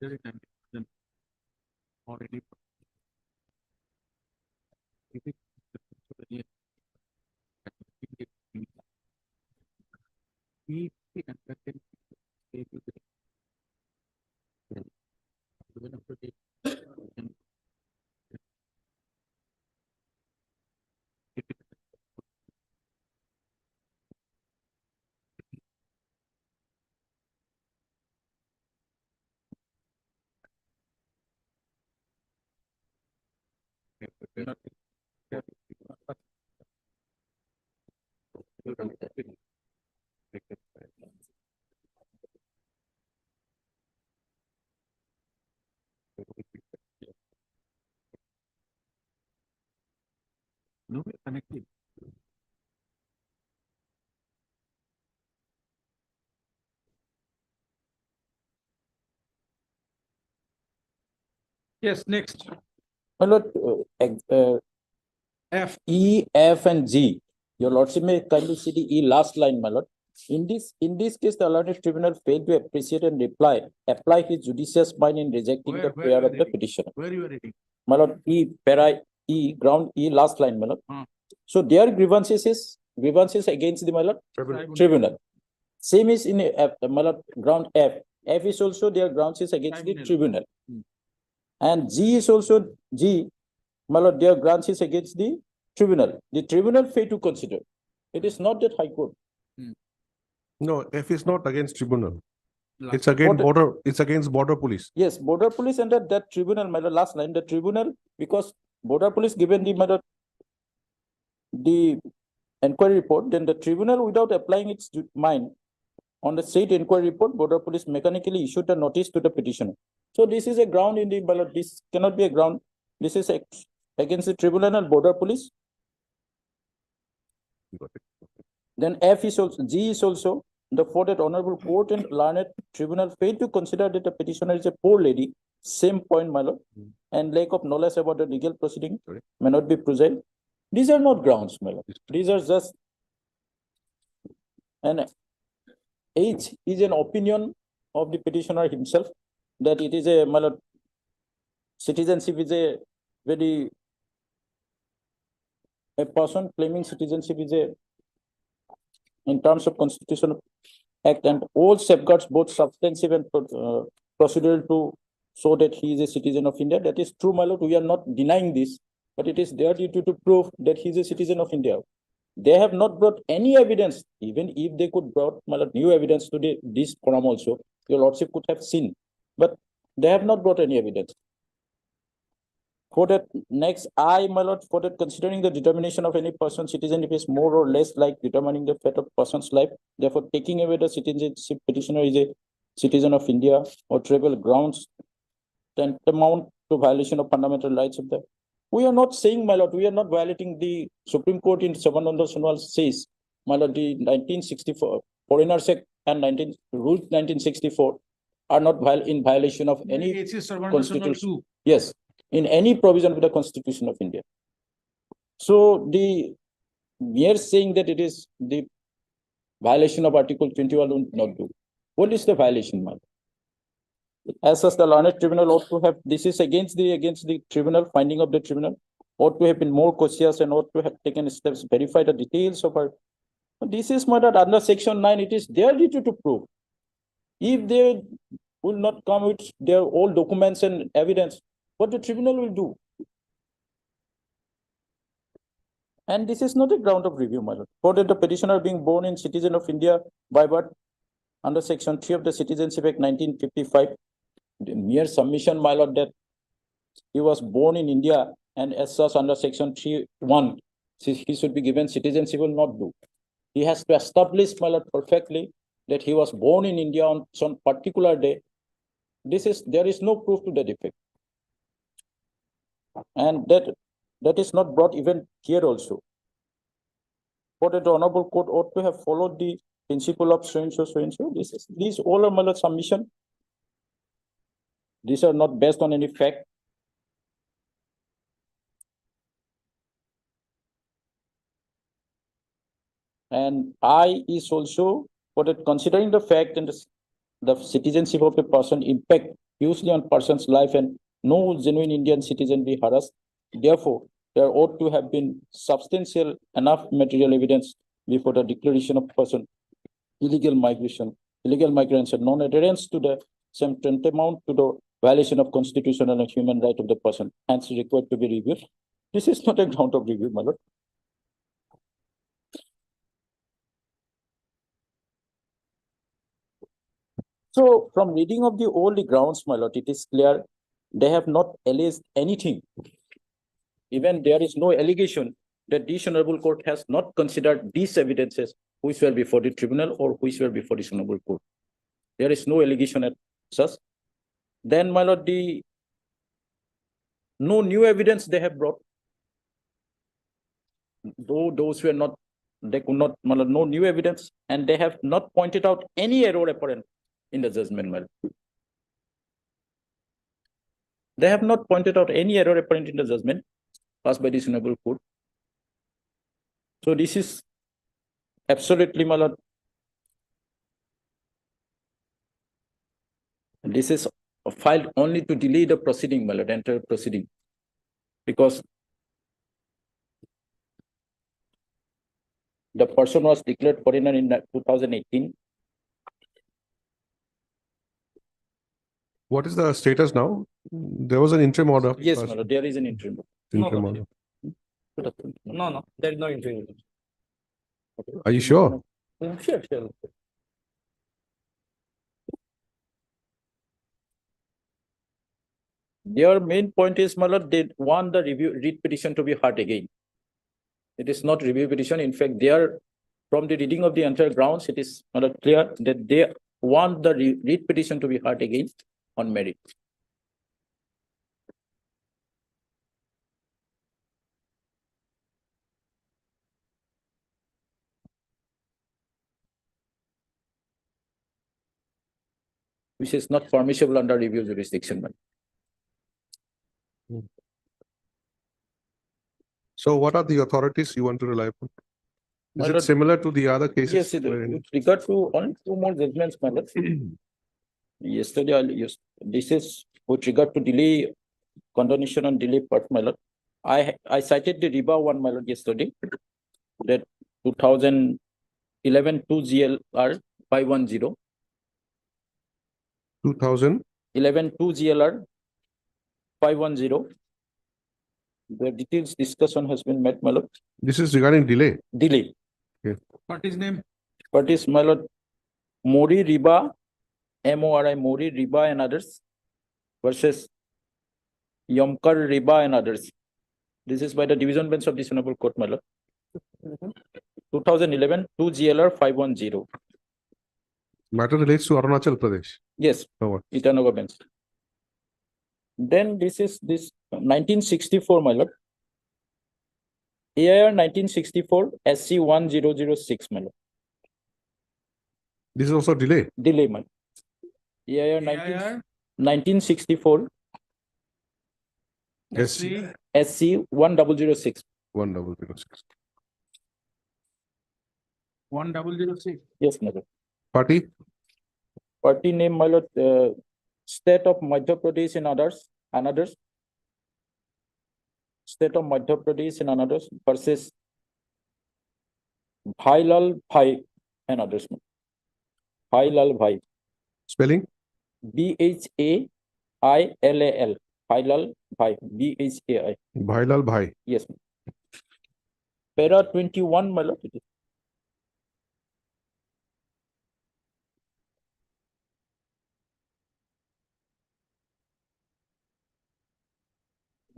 Very time. Then already. If it- We can contain it with the- even after the- and if it- if not- No, connected. Yes, next. My lord, F. E, F, and G. Your lordship may kindly see the E last line, my lord. In this case, the learned tribunal failed to appreciate and apply his judicious mind in rejecting the Where prayer you are of the reading? petitioner. Where you are reading? My lord, E, para E, ground E, last line, my lord. Hmm. So their grievances against the, my lord, tribunal. Same is in F, my lord, ground F. F is also their grounds is against the Tribunal. tribunal. Hmm. And G is also G, my lord, their grounds is against the tribunal. The tribunal failed to consider. It is not that High Court. No, F is not against tribunal. Last- It's against Border- it's against border police. Yes, border police and that tribunal, my lord, last line, the tribunal, because border police given the, my lord, the inquiry report, then the tribunal, without applying its mind on the state inquiry report, border police mechanically issued a notice to the petitioner. So this is a ground in the, my lord, this cannot be a ground. This is against the tribunal and border police. Then F is also, G is also the fourth that honorable court and learned tribunal failed to consider that the petitioner is a poor lady, same point, my lord, and lack of knowledge about the legal proceeding may not be present. These are not grounds, my lord. These are just, and H is an opinion of the petitioner himself that it is a, my lord, citizenship is a very, a person claiming citizenship is a, in terms of constitutional act and all safeguards, both substantive and procedural, to show that he is a citizen of India. That is true, my lord. We are not denying this, but it is their duty to prove that he is a citizen of India. They have not brought any evidence, even if they could brought, my lord, new evidence to this forum also, your lordship could have seen, but they have not brought any evidence. For that, next, my lord, for that, considering the determination of any person's citizenship is more or less like determining the fate of person's life, therefore taking away the citizenship, petitioner is a citizen of India or tribal grounds tantamount to violation of fundamental rights of the. We are not saying, my lord, we are not violating the Supreme Court in Savananda Sonwal says, my lord, the 1964 Foreigners Act and Rule 1964 are not in violation of any It is Sarvana Sonal constitution. too. Yes, in any provision of the Constitution of India. So the mere saying that it is the violation of Article 21 will not do. What is the violation, man? As such, the learned tribunal ought to have, this is against the tribunal, finding of the tribunal. ought to have been more cautious and ought to have taken steps, verify the details of her. This is my that under section 9, it is their duty to prove. If they will not come with their all documents and evidence, what the tribunal will do? And this is not a ground of review, my lord. For the petitioner being born in citizen of India by birth under section 3 of the Citizenship Act 1955, the mere submission, my lord, that he was born in India and as such under section 3(1), he should be given citizenship will not do. He has to establish, my lord, perfectly that he was born in India on some particular day. There is no proof to that effect. And that is not brought even here also. For that the honorable court ought to have followed the principle of so and so, so and so. These all are, my lord, submission. These are not based on any fact. And I is also for that considering the fact and the citizenship of a person impact hugely on person's life and no genuine Indian citizen be harassed. Therefore, there ought to have been substantial enough material evidence before the declaration of person illegal migration, illegal migrants and non-adherence to the same tantamount to the violation of constitutional and human right of the person, hence required to be reviewed. This is not a ground of review, my lord. So from reading of the all the grounds, my lord, it is clear they have not alleged anything. Even there is no allegation that this honorable court has not considered these evidences which were before the tribunal or which were before this honorable court. There is no allegation as such. Then, my lord, no new evidence they have brought. Though those were not, they could not, my lord, no new evidence, and they have not pointed out any error apparent in the judgment, my lord. They have not pointed out any error apparent in the judgment passed by this honorable court. So this is absolutely, my lord, this is filed only to delay the proceeding, my lord, entire proceeding, because the person was declared foreigner in 2018. What is the status now? There was an interim order. Yes, passed. my lord, there is an interim. Interim order. No, there is no interim. Are you sure? Sure. Their main point is, my lord, they want the read petition to be heard again. It is not review petition. In fact, they are, from the reading of the entire grounds, it is, my lord, clear that they want the read petition to be heard again on merit. Which is not permissible under review jurisdiction. So what are the authorities you want to rely upon? My Is it lord, similar to the other cases? yes, with regard to only two more judgments, my lord. Yesterday, this is with regard to delay, condonation and delay part, my lord. I cited the RIBA one, my lord, yesterday, that 2011 2GLR 510. 2011 2GLR 510. The details discussion has been met, my lord. This is regarding delay. Delay. What is name? What is, my lord? Mori Riba, MORI Mori Riba and others versus Yomkar Riba and others. This is by the division bench of this honorable court, my lord. 2011 2GLR 510. Matter relates to Arunachal Pradesh. Yes, Oh, Itanagar bench. Then this is 1964, my lord. AIR 1964 SC 1006, my lord. this is also delay. Delay, my lord. AIR 1964 SC SC 1006. 1006. 1006. Yes, my lord. Party? Party name, my lord, State of Madhya Pradesh and others. State of Madhya Pradesh and others versus Bhailal Bhai and others. Bhailal Bhai. Spelling? Bhailal. Bhailal Bhai. Bhai. Bhailal Bhai. Yes. Para 21, my lord. It is.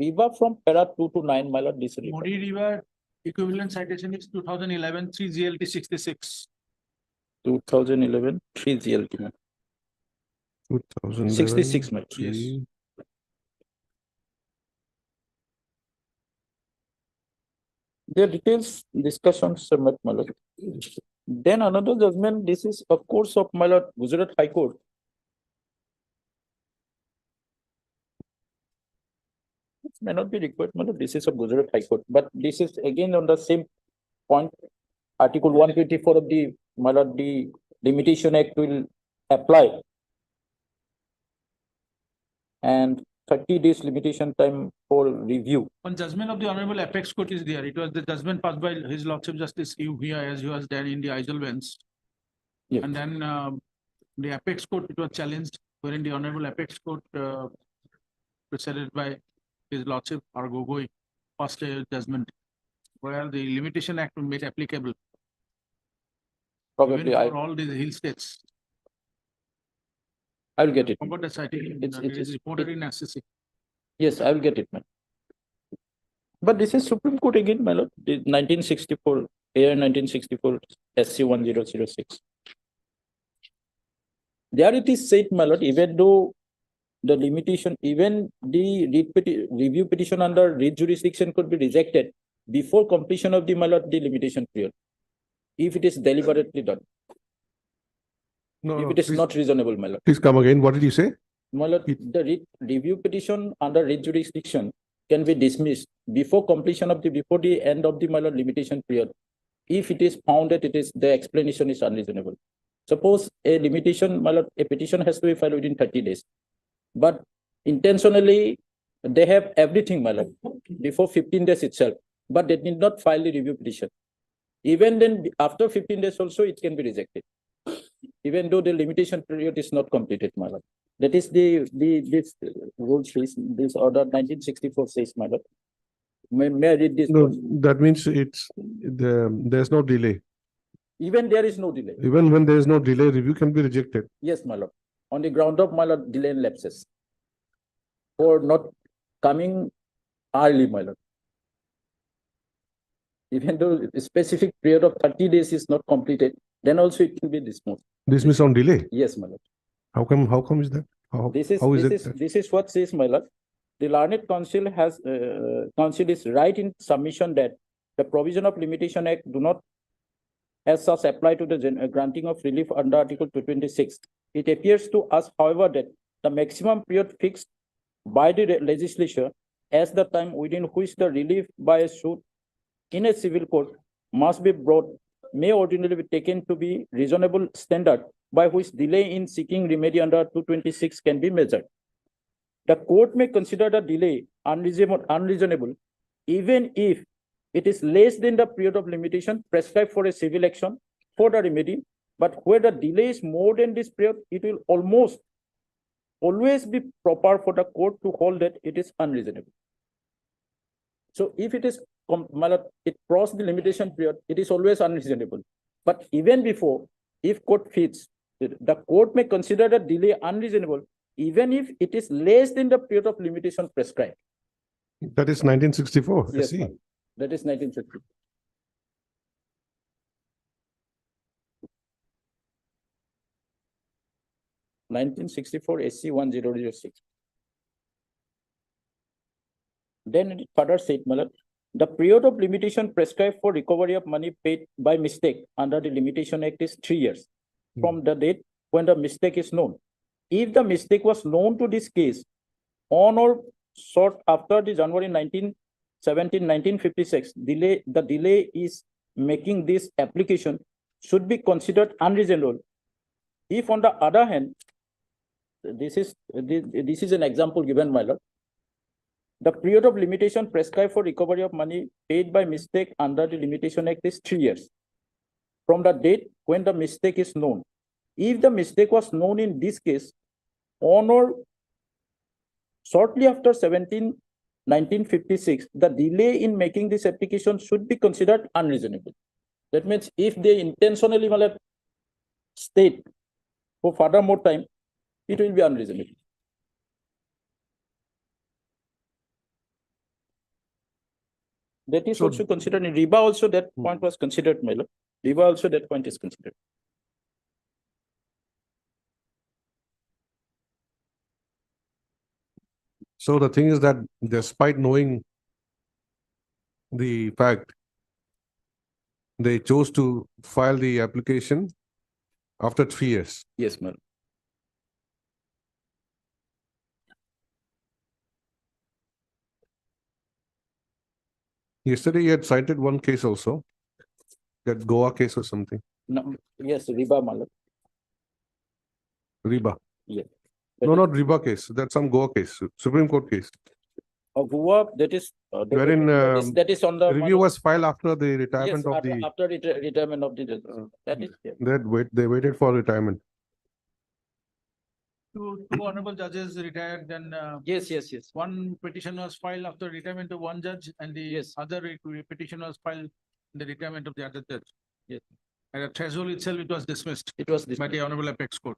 Viva from para 2 to 9, my lord. This is Modi River equivalent citation is 2011 3 GLT 66. 2011 3 GLT. 2011. 66, my lord. Yes. The details discussions submit, my lord. Then another judgment, this is of course of my lord Gujarat High Court. It may not be required, my lord. This is of Gujarat High Court, but this is again on the same point. Article 124 of the my lord, the Limitation Act will apply, and 30 days limitation time for review. One judgment of the Honorable Apex Court is there. It was the judgment passed by His Lordship Justice Uvia as he was there in the Aizel bench. Yeah. And then the Apex Court, it was challenged, wherein the Honorable Apex Court presided by His Lordship R. Gogoi passed a judgment where the Limitation Act was made applicable Probably even for all these hill states. I will get it. Forgot the citation. It's- It is it's- reported in SCC. Yes, I will get it, man. But this is Supreme Court again, my lord. The 1964, AR 1964, SC 1006. There it is said, my lord, even though the limitation, even the review petition under writ jurisdiction could be rejected before completion of the, my lord, the limitation period, if it is deliberately done, No, if no, it is please- not reasonable, my lord. Please come again. What did you say? My lord, the review petition under writ jurisdiction can be dismissed before completion of the, before the end of the, my lord, limitation period. If it is found that it is, the explanation is unreasonable. Suppose a limitation, my lord, a petition has to be filed within 30 days. But intentionally, they have everything, my lord, before 15 days itself, but they did not file the review petition. Even then, after 15 days also, it can be rejected, even though the limitation period is not completed, my lord. That is this rule says, this order 1964 says, my lord. May I read this? No, that means there's no delay. Even there is no delay. Even when there is no delay, review can be rejected. Yes, my lord. On the ground of, my lord, delay and lapses. For not coming early, my lord. Even though a specific period of 30 days is not completed, then also it can be dismissed. Dismiss on delay. Yes, my lord. How come is that? This is how is this it? is this is what says, my lord. The learned counsel has counsel is right in submission that the provision of Limitation Act do not as such apply to the granting of relief under Article 226. It appears to us, however, that the maximum period fixed by the legislature as the time within which the relief by a suit in a civil court must be brought may ordinarily be taken to be reasonable standard by which delay in seeking remedy under 226 can be measured. The court may consider the delay unreasonable even if it is less than the period of limitation prescribed for a civil action for the remedy, but where the delay is more than this period, it will almost always be proper for the court to hold that it is unreasonable. So if it is it crossed the limitation period, it is always unreasonable. But even before, if court fits, the court may consider the delay unreasonable even if it is less than the period of limitation prescribed. That is 1964. I Yes, see. ma'am. That is 1950. SC 1006. Then it further said, my lord, the period of limitation prescribed for recovery of money paid by mistake under the Limitation Act is 3 years from the date when the mistake is known. If the mistake was known to this case on or short after the January 1956, the delay is making this application should be considered unreasonable. If on the other hand, this is an example given, my lord. The period of limitation prescribed for recovery of money paid by mistake under the Limitation Act is 3 years from the date when the mistake is known. If the mistake was known in this case on or shortly after 1956, the delay in making this application should be considered unreasonable. That means if they intentionally state for further more time, it will be unreasonable. That is So- also considered in RIBA also that point was considered, my lord. RIBA also that point is considered. So the thing is that despite knowing the fact, they chose to file the application after 3 years. Yes, madam. Yesterday, you had cited one case also, that Goa case or something, No, yes, RIBA, my lord. Riba. Yes. No, not Riba case. That's some Goa case, Supreme Court case. Goa, that is. Wherein, that is on the. Review was filed after the Yes, retirement of the, after retirement of the judge. That is, yeah. they waited for retirement. Two honorable judges retired, then Yes. one petition was filed after retirement of one judge and the Yes. other petition was filed in the retirement of the other judge. Yes. At a threshold itself, it was dismissed It was by this. the Honorable Apex Court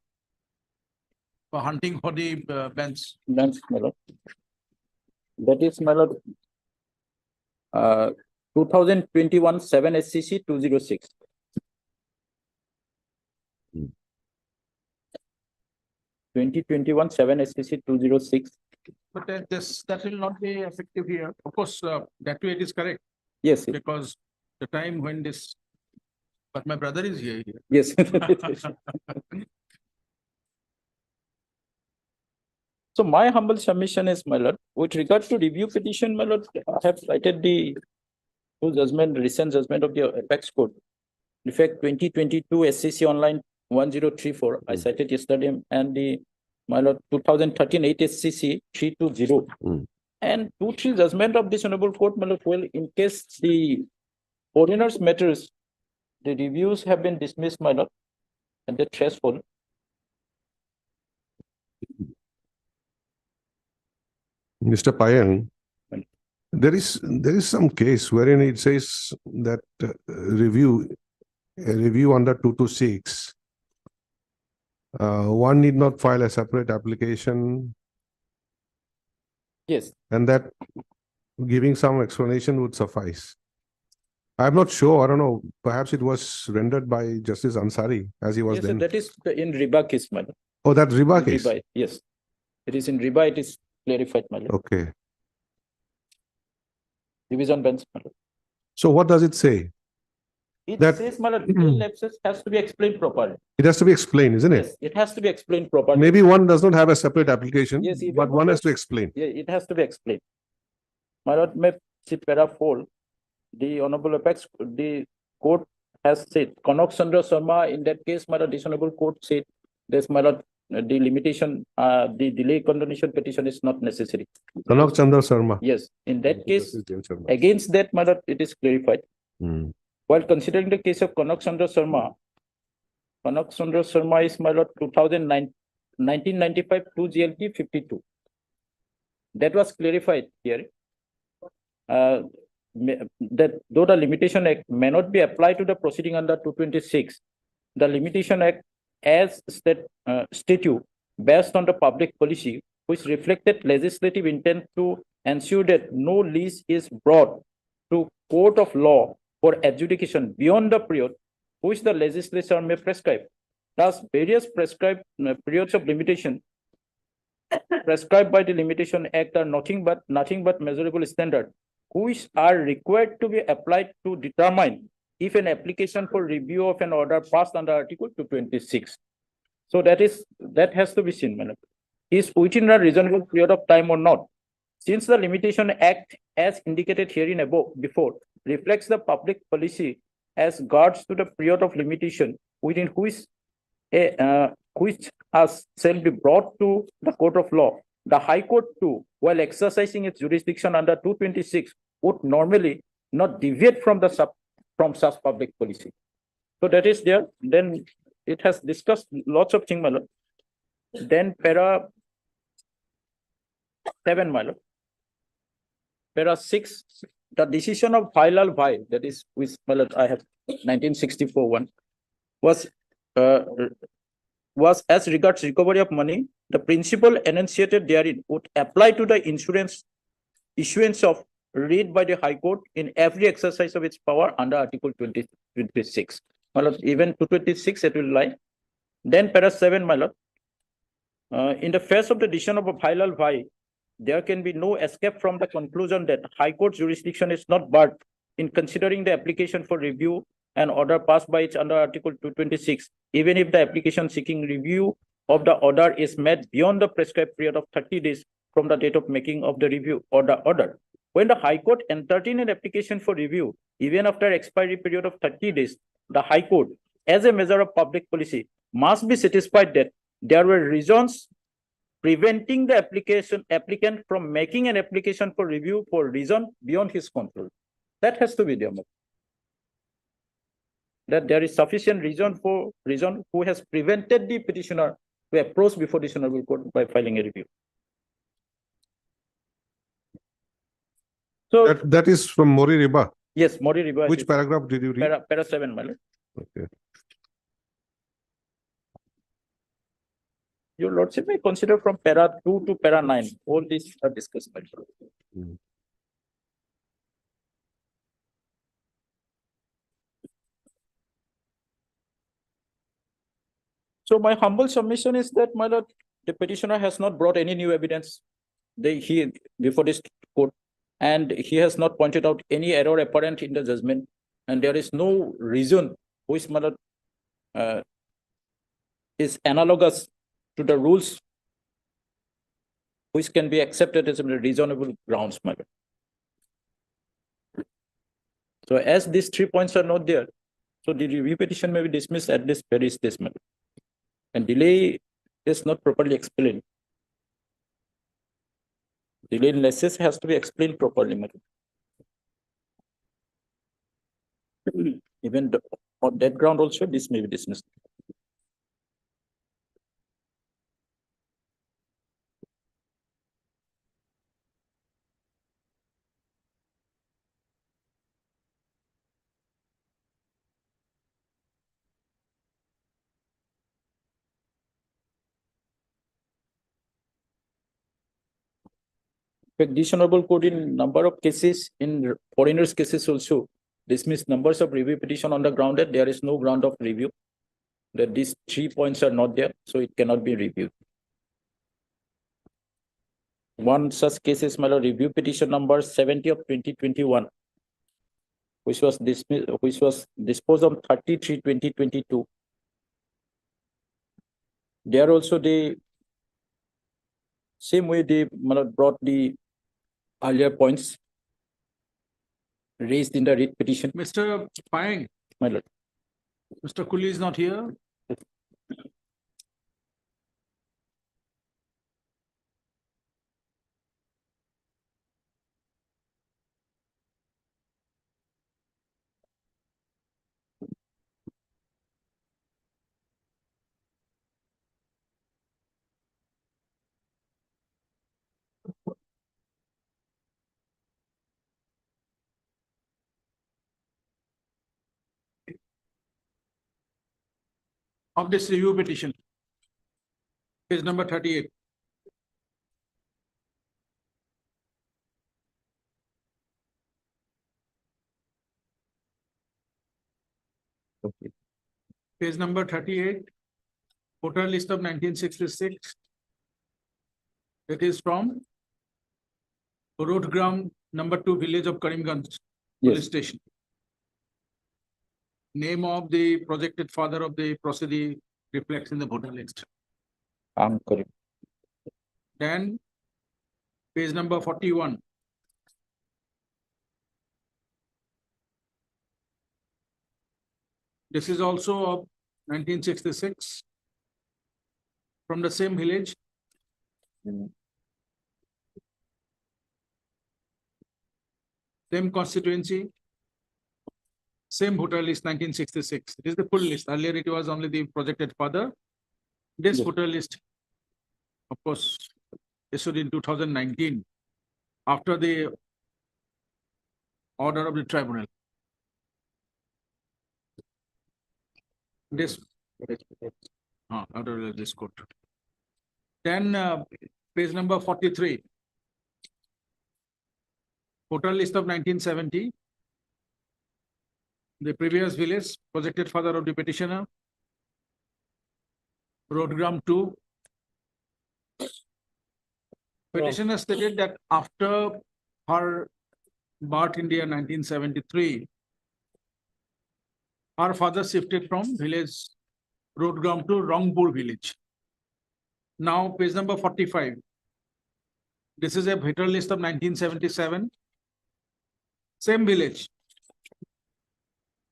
for hunting for the bench. That's my lord. That is, my lord. 2021 7 SCC 206. Hmm. 2021 7 SCC 206. But that will not be effective here. Of course, that way it is correct Yes, because the time when this, but my brother is here. yes. So my humble submission is, my lord, with regard to review petition, my lord, I have cited the recent judgment of the Apex Court. In fact, 2022 SCC online 1034, I cited yesterday, and the, my lord, 2013 8 SCC 320. Mm. And 2-3 judgment of this honorable court, my lord, well, in case the ordinance matters, the reviews have been dismissed, my lord, and the threshold. Mr. Payang, there is some case wherein it says that a review under 226, one need not file a separate application, Yes, and that giving some explanation would suffice. I'm not sure, I don't know, perhaps it was rendered by Justice Ansari as he was yes, sir, then. that is in RIBA case, my lord. Oh, that Riba In case? RIBA, yes. It is in RIBA, it is clarified, my lord. Okay. Division bench, my lord. So what does it say? It That- says, my lord, legal lapses has to be explained properly. It has to be explained, isn't it? Yes, it has to be explained properly. Maybe one does not have a separate application, Yes, even but one has to though- explain. Yeah, it has to be explained. My lord, may see para 4, the honorable Apex, the court has said, Kanak Chandra Sharma, in that case, my lord, this honorable court said, this, my lord, the limitation, the delay condonation petition is not necessary. Kanak Chandra Sharma. Yes, in that case, Justice Jain Sharma. against that, my lord, it is clarified. Hmm. While considering the case of Kanak Chandra Sharma is, my lord, 1995 2 GLT 52. That was clarified here. That though the Limitation Act may not be applied to the proceeding under 226, the Limitation Act as statute based on the public policy, which reflected legislative intent to ensure that no lease is brought to court of law for adjudication beyond the period which the legislature may prescribe. Thus, various prescribed periods of limitation prescribed by the Limitation Act are nothing but measurable standard, which are required to be applied to determine if an application for review of an order passed under Article 226. So that has to be seen, madam. Is within a reasonable period of time or not? Since the Limitation Act, as indicated herein before, reflects the public policy as regards to the period of limitation within which shall be brought to the court of law, the High Court too while exercising its jurisdiction under 226 would normally not deviate from such public policy. So that is there. Then it has discussed lots of things, my lord. Then para 7, my lord. Para 6, the decision of Bhailal Bhai, that is with my lord, I have 1964 one, was as regards recovery of money, the principle enunciated therein would apply to the issuance of writ by the High Court in every exercise of its power under Article 26. My lord, even 226 it will lie. Then para 7, my lord. In the face of the decision of Bhailal Bhai, there can be no escape from the conclusion that High Court jurisdiction is not barred in considering the application for review and order passed by it under Article 226, even if the application seeking review of the order is made beyond the prescribed period of 30 days from the date of making of the review or the order. When the High Court entertains an application for review, even after expiry period of 30 days, the High Court, as a measure of public policy, must be satisfied that there were reasons preventing the applicant from making an application for review for reason beyond his control. That has to be there. That there is sufficient reason who has prevented the petitioner to approach before the Honorable Court by filing a review. So That is from Mori Riba. yes, Mori Riba. Which paragraph did you read? Para 7, my lord. Okay. Your lordship may consider from para 2 to para 9. All these are discussed by the lord. Mm. So my humble submission is that, my lord, the petitioner has not brought any new evidence before this court, and he has not pointed out any error apparent in the judgment, and there is no reason which, my lord, is analogous to the rules which can be accepted as reasonable grounds, my lord. So as these 3 points are not there, so the review petition may be dismissed at this very stage, my lord. And delay is not properly explained. Delay in laches has to be explained properly, my lord. Even on that ground also, this may be dismissed. This Honorable Court in number of cases, in foreigners cases also, dismissed numbers of review petition on the ground that there is no ground of review, that these 3 points are not there, so it cannot be reviewed. One such case is, my lord, review petition number 70 of 2021, which was disposed of 30/3/2022. There also they same way they, my lord, brought the earlier points raised in the writ petition. Mr. Pang, My lord. Mr. Kuli is not here. Of this review petition. Page number 38. Okay. Page number 38. Voter list of 1966. It is from Road Ground number 2, village of Karimganj police Yes. station. Name of the projected father of the proceeding reflects in the voter list. I'm correct. Then page number 41. This is also of 1966 from the same village. Mm. same constituency, same voter list 1966. It is the full list. Earlier it was only the projected father. This Yes. voter list, of course, issued in 2019 after the order of the tribunal. This order of this court. Then page number 43. Voter list of 1970. The previous village, projected father of the petitioner. Roadgram 2. Petitioner stated that after her birth in the year 1973, her father shifted from village Roadgram to Rangpur village. Now page number 45. This is a voter list of 1977. Same village.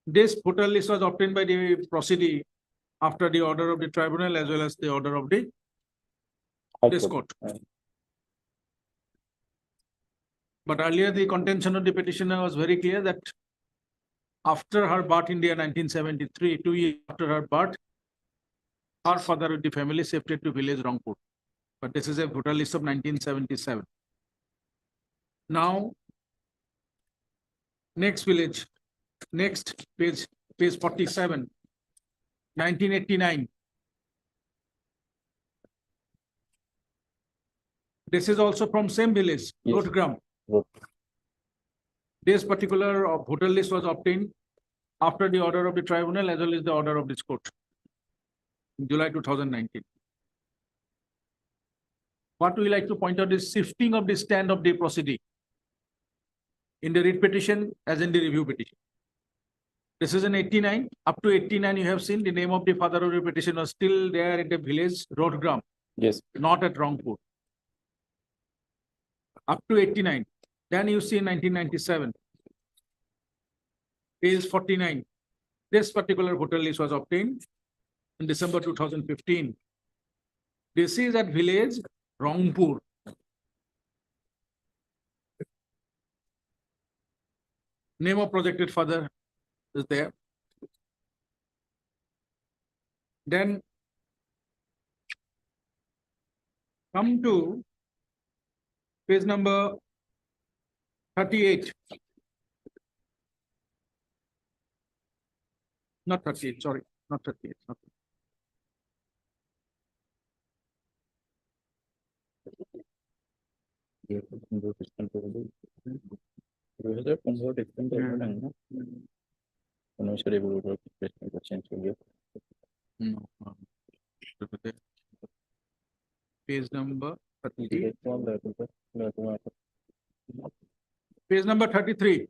This voter list was obtained by the proceeding after the order of the tribunal as well as the order of the this court. But earlier the contention of the petitioner was very clear that after her birth in the year 1973, 2 years after her birth, her father of the family shifted to village Rangpur. But this is a voter list of 1977. Now, next village, next page 47, 1989. This is also from same village, Yes. Roadgram. Road. This particular voter list was obtained after the order of the tribunal as well as the order of this court in July 2019. What we like to point out is shifting of the stand of the proceeding in the writ petition as in the review petition. This is in 89. Up to 89, you have seen the name of the father of the petition was still there in the village Roadgram, Yes. not at Rangpur. Up to 89. Then you see 1997. Page 49. This particular voter list was obtained in December 2015. This is at village Rangpur. Name of projected father is there. Then come to page number 38. Not 38, sorry, not 38. Not 2015 no, page number 30. Page number 33.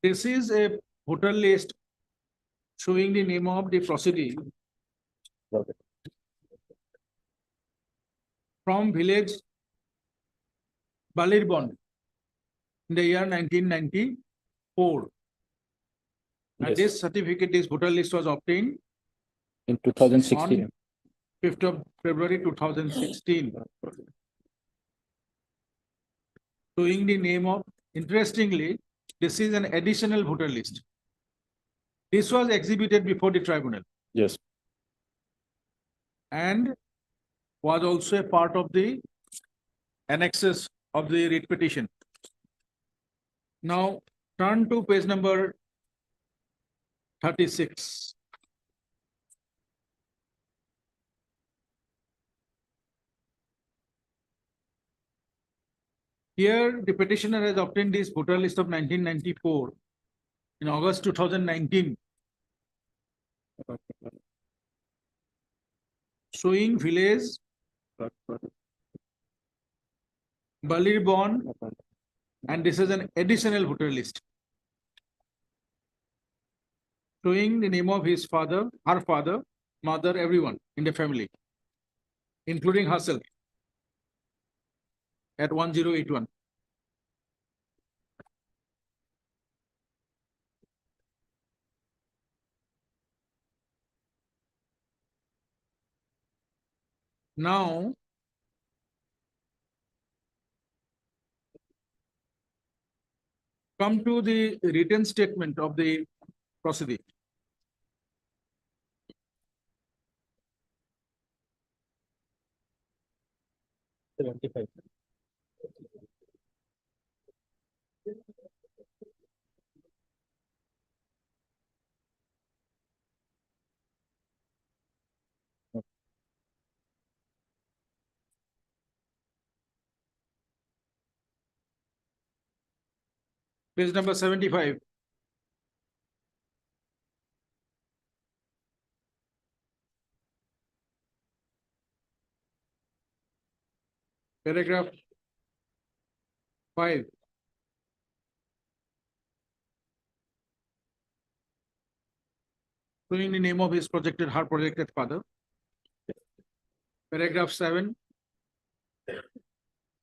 This is a voter list showing the name of the proceeding from village Balirbon in the year 1994. And Yes. this certificate, this voter list was obtained In 2016. on 5th of February 2016. Showing the name of, interestingly, this is an additional voter list. This was exhibited before the tribunal Yes. and was also a part of the annexes of the writ petition. Now turn to page number 36. Here, the petitioner has obtained this voter list of 1994 in August 2019, showing village Balirbon, and this is an additional voter list showing the name of his father, her father, mother, everyone in the family, including herself, at 1081. Now, come to the written statement of the proceeding. Page number 75. Paragraph 5. Showing the name of his projected, her projected father. Paragraph 7.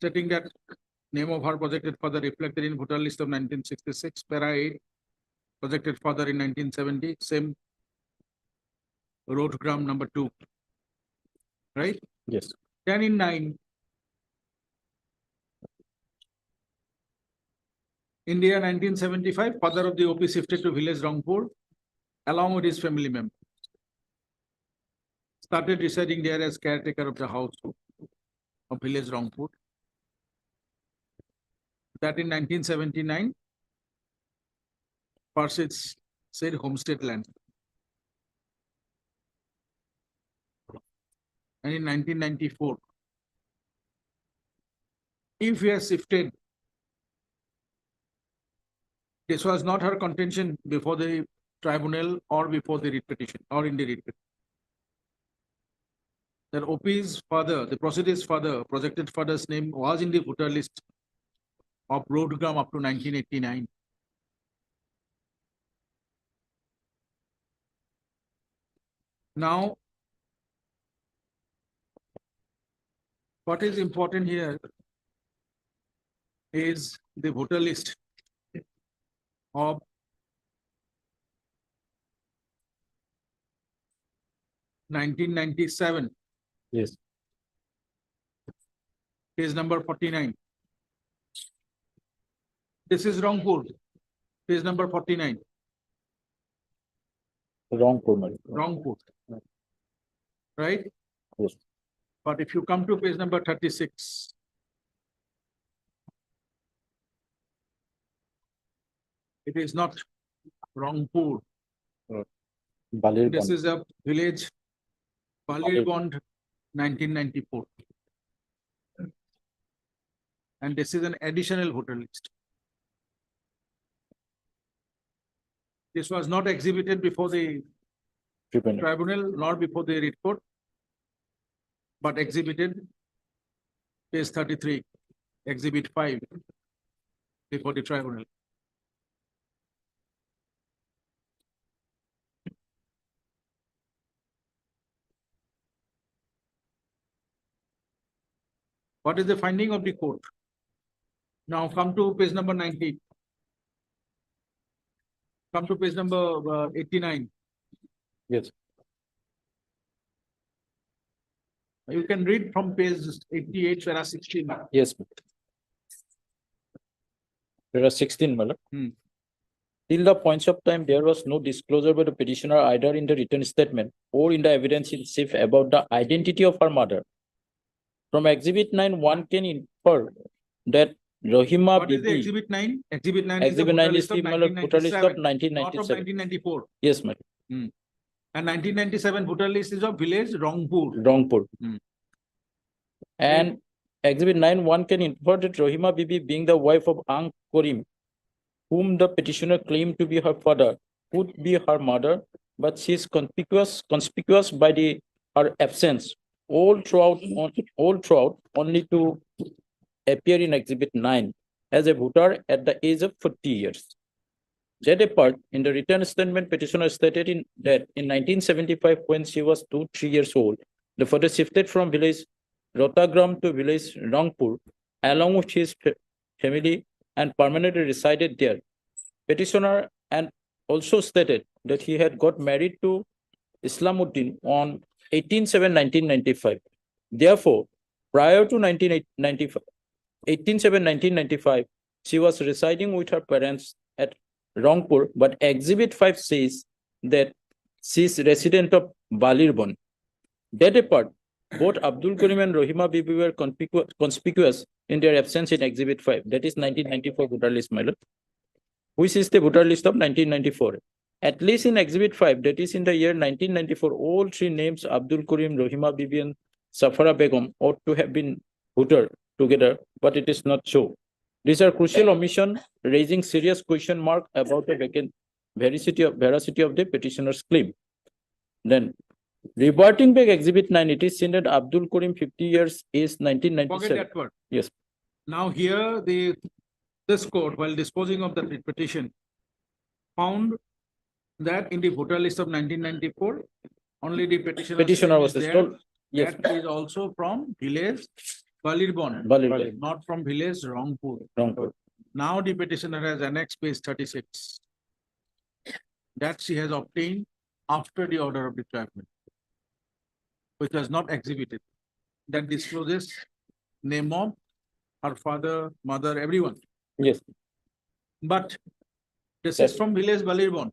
Stating that name of her projected father reflected in voter list of 1966. Para 8. Projected father in 1970. Same rotogram number 2. Right? Yes. 10 in 9. India 1975. Father of the OP shifted to village Rangpur along with his family members. Started residing there as caretaker of the house of village Rangpur. That in 1979, purchased said homestead land. And in 1994, if he has shifted, this was not her contention before the tribunal or before the writ petition or in the writ petition. That OP's father, the proceeding's father, projected father's name was in the voter list of rotogram up to 1989. Now, what is important here is the voter list of (1997). Yes. Page number 49. This is Rangpur. Page number 49. Rangpur, madam. Rangpur. Right? Yes. But if you come to page number 36, it is not Rangpur. Balir This Band. is a village, Balirgond, 1994. And this is an additional voter list. This was not exhibited before the Tribunal. tribunal nor before the writ court, but exhibited page 33, exhibit 5 before the tribunal. What is the finding of the court? Now come to page number 90. Come to page number 89. Yes. You can read from page 88, para 16. Yes. There are 16, madam. Till the points of time, there was no disclosure by the petitioner either in the written statement or in the evidence in chief about the identity of her mother. From Exhibit 9, one can infer that Rohima What is the Bibi. exhibit 9? Exhibit 9 is the Exhibit 9 is voter the list of voter list of 1997, not of 1997. 1994. Yes, madam. And 1997 voter list is of village Rangpur. Rangpur. Hmm. And Exhibit 9, one can infer that Rohima Bibi, being the wife of Ang Korim, whom the petitioner claimed to be her father, could be her mother, but she is conspicuous by her absence all throughout, only to appear in Exhibit 9 as a voter at the age of 40 years. That apart, in the written statement, petitioner stated that in 1975, when she was 2-3 years old, the father shifted from village Rotagram to village Rangpur along with his family and permanently resided there. Petitioner and also stated that he had got married to Islamuddin on 18/7/1995. Therefore, prior to 1995, she was residing with her parents at Rangpur, but Exhibit 5 says that she is resident of Balirban. That apart, both Abdul Karim and Rohima Bibi were conspicuous in their absence in Exhibit 5, that is 1994 voter list, my lord, which is the voter list of 1994. At least in Exhibit 5, that is in the year 1994, all three names, Abdul Karim, Rohima Bibi, and Safara Begum, ought to have been voted together, but it is not so. These are crucial omission, raising serious question mark about the veracity of the petitioner's claim. Then, reverting back Exhibit 9, it is seen that Abdul Karim, 50 years, is Forget 1997. that part. Yes. Now here, this court, while disposing of the writ petition, found that in the voter list of 1994, only the Petitioner was there. told, yes, That is also from village Balirban, Balirban. not from village Rangpur. Rangpur. Now the petitioner has annexed page 36. That she has obtained after the order of the tribunal, which was not exhibited. That discloses name of her father, mother, everyone. Yes. But this is That- from village Balirban.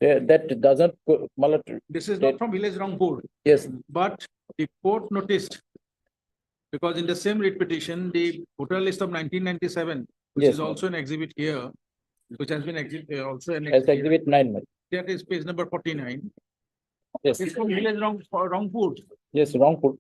That doesn't, This is that- not from village Rangpur. yes, But the court noticed, because in the same writ petition, the voter list of 1997, which Yes, is also an exhibit here, which has been also an as Exhibit 9, ma'am. that is page number 49. Yes, It's from village Rangpur. yes, Rangpur.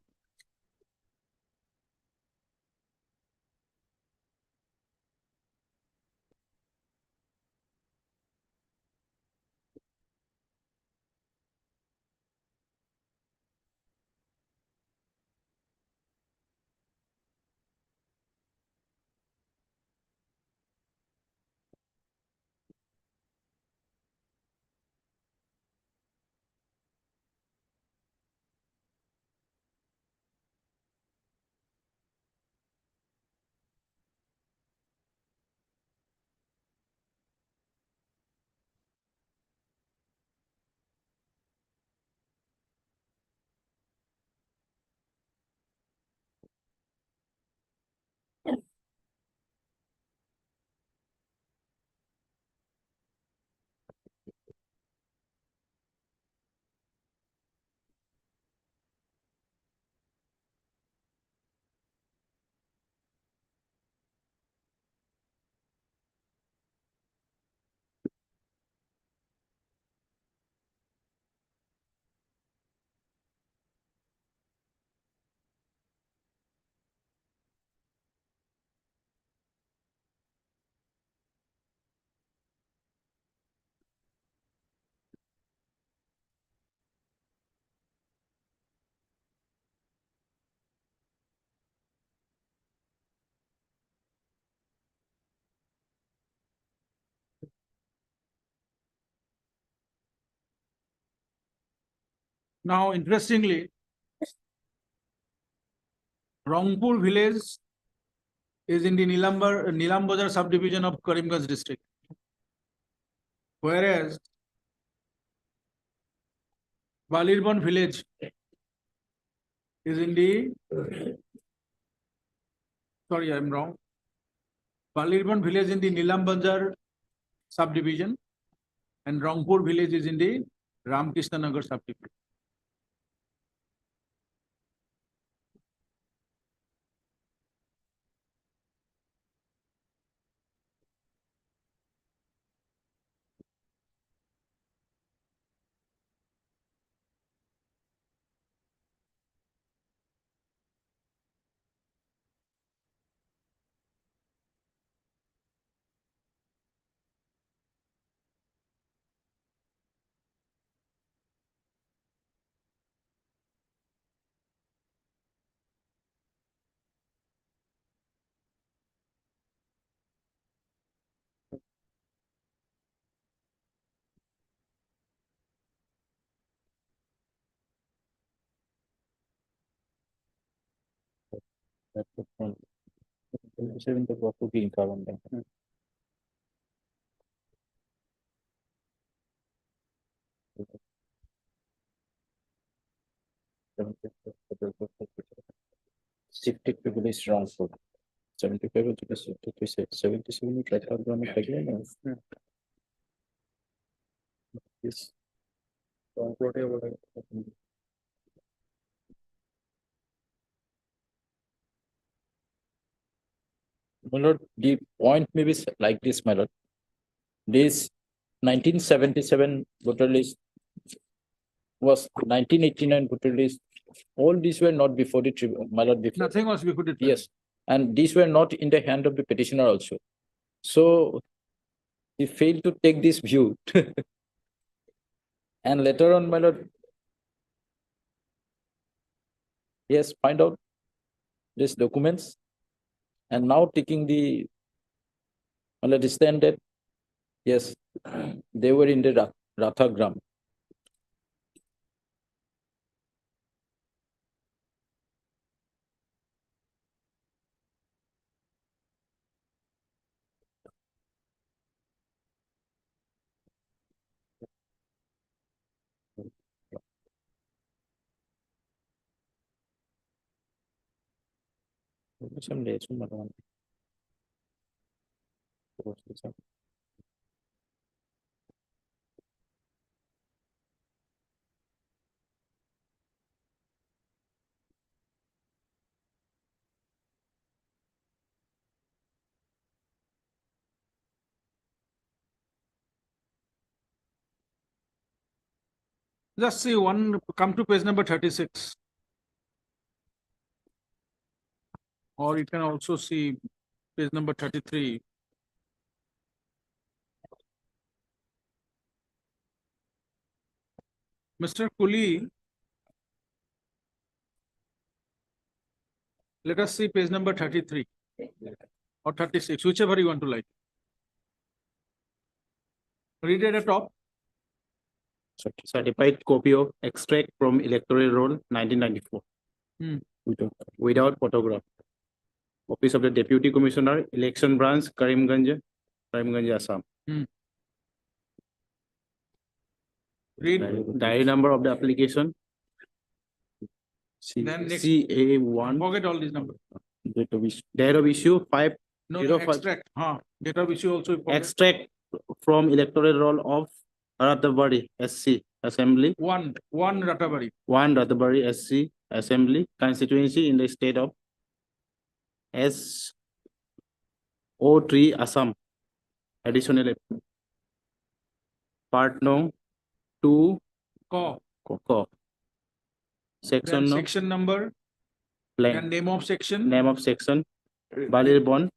Now, interestingly, Rangpur village is in the Nilambazar subdivision of Karimganj district. Whereas Balirban village is in the, sorry, I'm wrong. Balirban village in the Nilambazar subdivision and Rangpur village is in the Ramkrishna Nagar subdivision. That's the point. 27 to go to green carbon. shifted people is wrong for 75 to the 77 right out again. Yes. My lord, the point may be like this, my lord. This 1977 voter list was 1989 voter list. All these were not before the tribunal, my lord, before. Nothing was before it. Yes, and these were not in the hand of the petitioner also. So he failed to take this view. And later on, my lord, he has find out these documents and now taking the, understand that, yes, they were in the Rathagram. Some days, Just see one, come to page number 36. Or you can also see page number 33. Mr. Kuli, let us see page number 33 or 36, whichever you want to like. Read at the top. Certified copy of extract from electoral roll 1994. Without photograph. Office of the Deputy Commissioner, Election Branch, Karimganj, Assam. Read. Diary number of the application. Then next. CA1. Forget all these numbers. Date of issue 5. No, extract. Date of issue also. Extract from electoral roll of Rathabari SC Assembly. One Rathabari. One Rathabari SC Assembly constituency in the state of SO3 Assam. Additionally, part no 2 Co. Section Then no section number. blank. And name of section. Name of section. Balirban.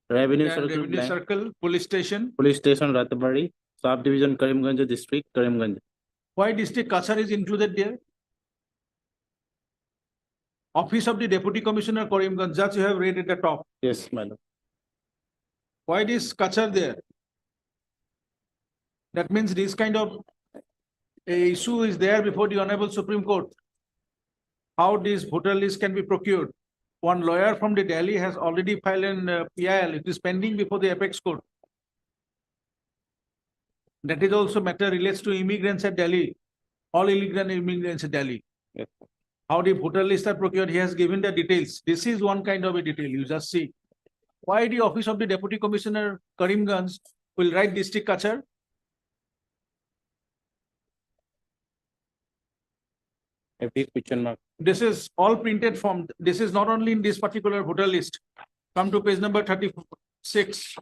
Revenue Then circle revenue blank. circle. Police station. Police station Rathabari. Subdivision Karimganj district Karimganj. Why district Kasar is included there? Office of the Deputy Commissioner Karimganj. Just you have read at the top. Yes, madam. Why this Kachar there? That means this kind of a issue is there before the Honorable Supreme Court. How this voter list can be procured. One lawyer from the Delhi has already filed an PIL. It is pending before the Apex Court. That is also matter relates to immigrants at Delhi. All immigrants at Delhi. Yes. How the voter list are procured, he has given the details. This is one kind of a detail. You just see. Why the office of the Deputy Commissioner Karimganj will write district Kachar? A big question mark. This is all printed from, this is not only in this particular voter list. Come to page number 36.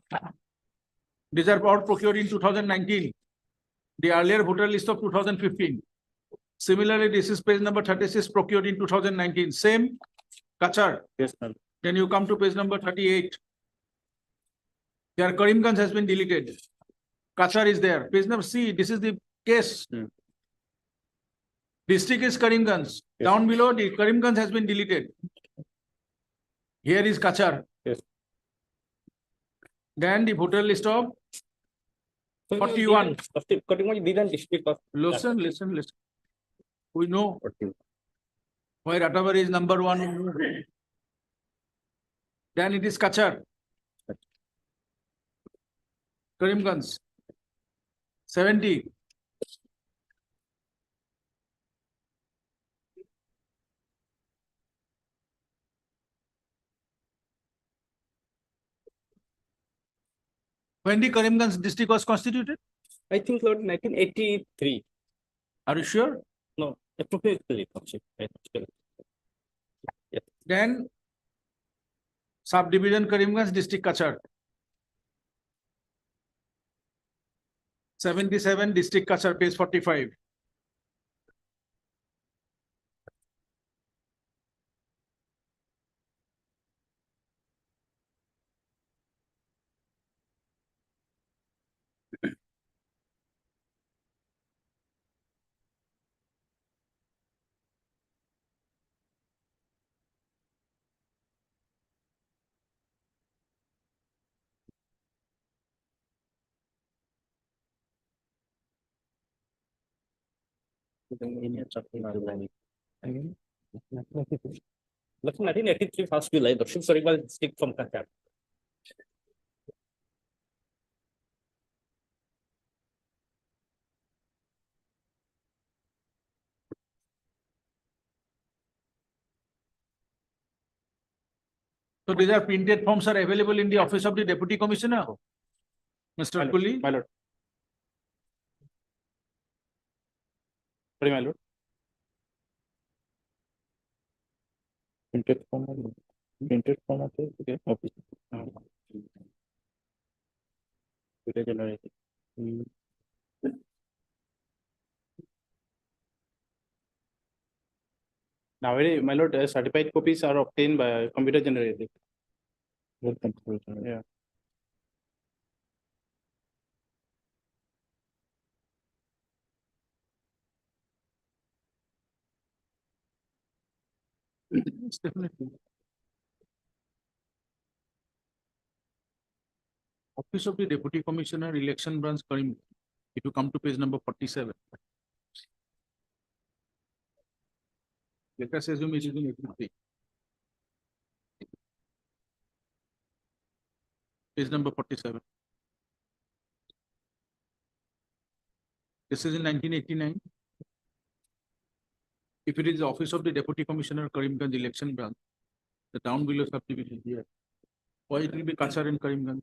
These are all procured in 2019. The earlier voter list of 2015. Similarly, this is page number 36 procured in 2019. Same Kachar. Yes, madam. Then you come to page number 38. There Karimganj has been deleted. Kachar is there. Page number C, this is the case. District is Karimganj. Yes. Down below, the Karimganj has been deleted. Here is Kachar. Yes. Then the voter list of 41. Karimganj didn't district of. Listen. We know why Rathabari is number 1. Then it is Kachar. Karimganj. 70. When the Karimganj district was constituted? I think, Lord, 1983. Are you sure? No, appropriately, Lordship. Then subdivision Karimganj district Kachar. 77 district Kachar, page 45. Looking 1983 first July, the ship Sarigwal district from Kachar. So these are printed forms are available in the office of the Deputy Commissioner. Mr. Kuli. My lord. Sorry, my lord. Printed form of the office. Today generated. Nowadays, my lord, certified copies are obtained by computer generated. Yeah. Yes, definitely. Office of the Deputy Commissioner, Election Branch, Karim. If you come to page number 47. Let us assume it is in 83. Page number 47. This is in 1989. If it is the office of the Deputy Commissioner, Karimganj Election Branch, the down below subdivision here. Why it will be Kachar and Karimganj?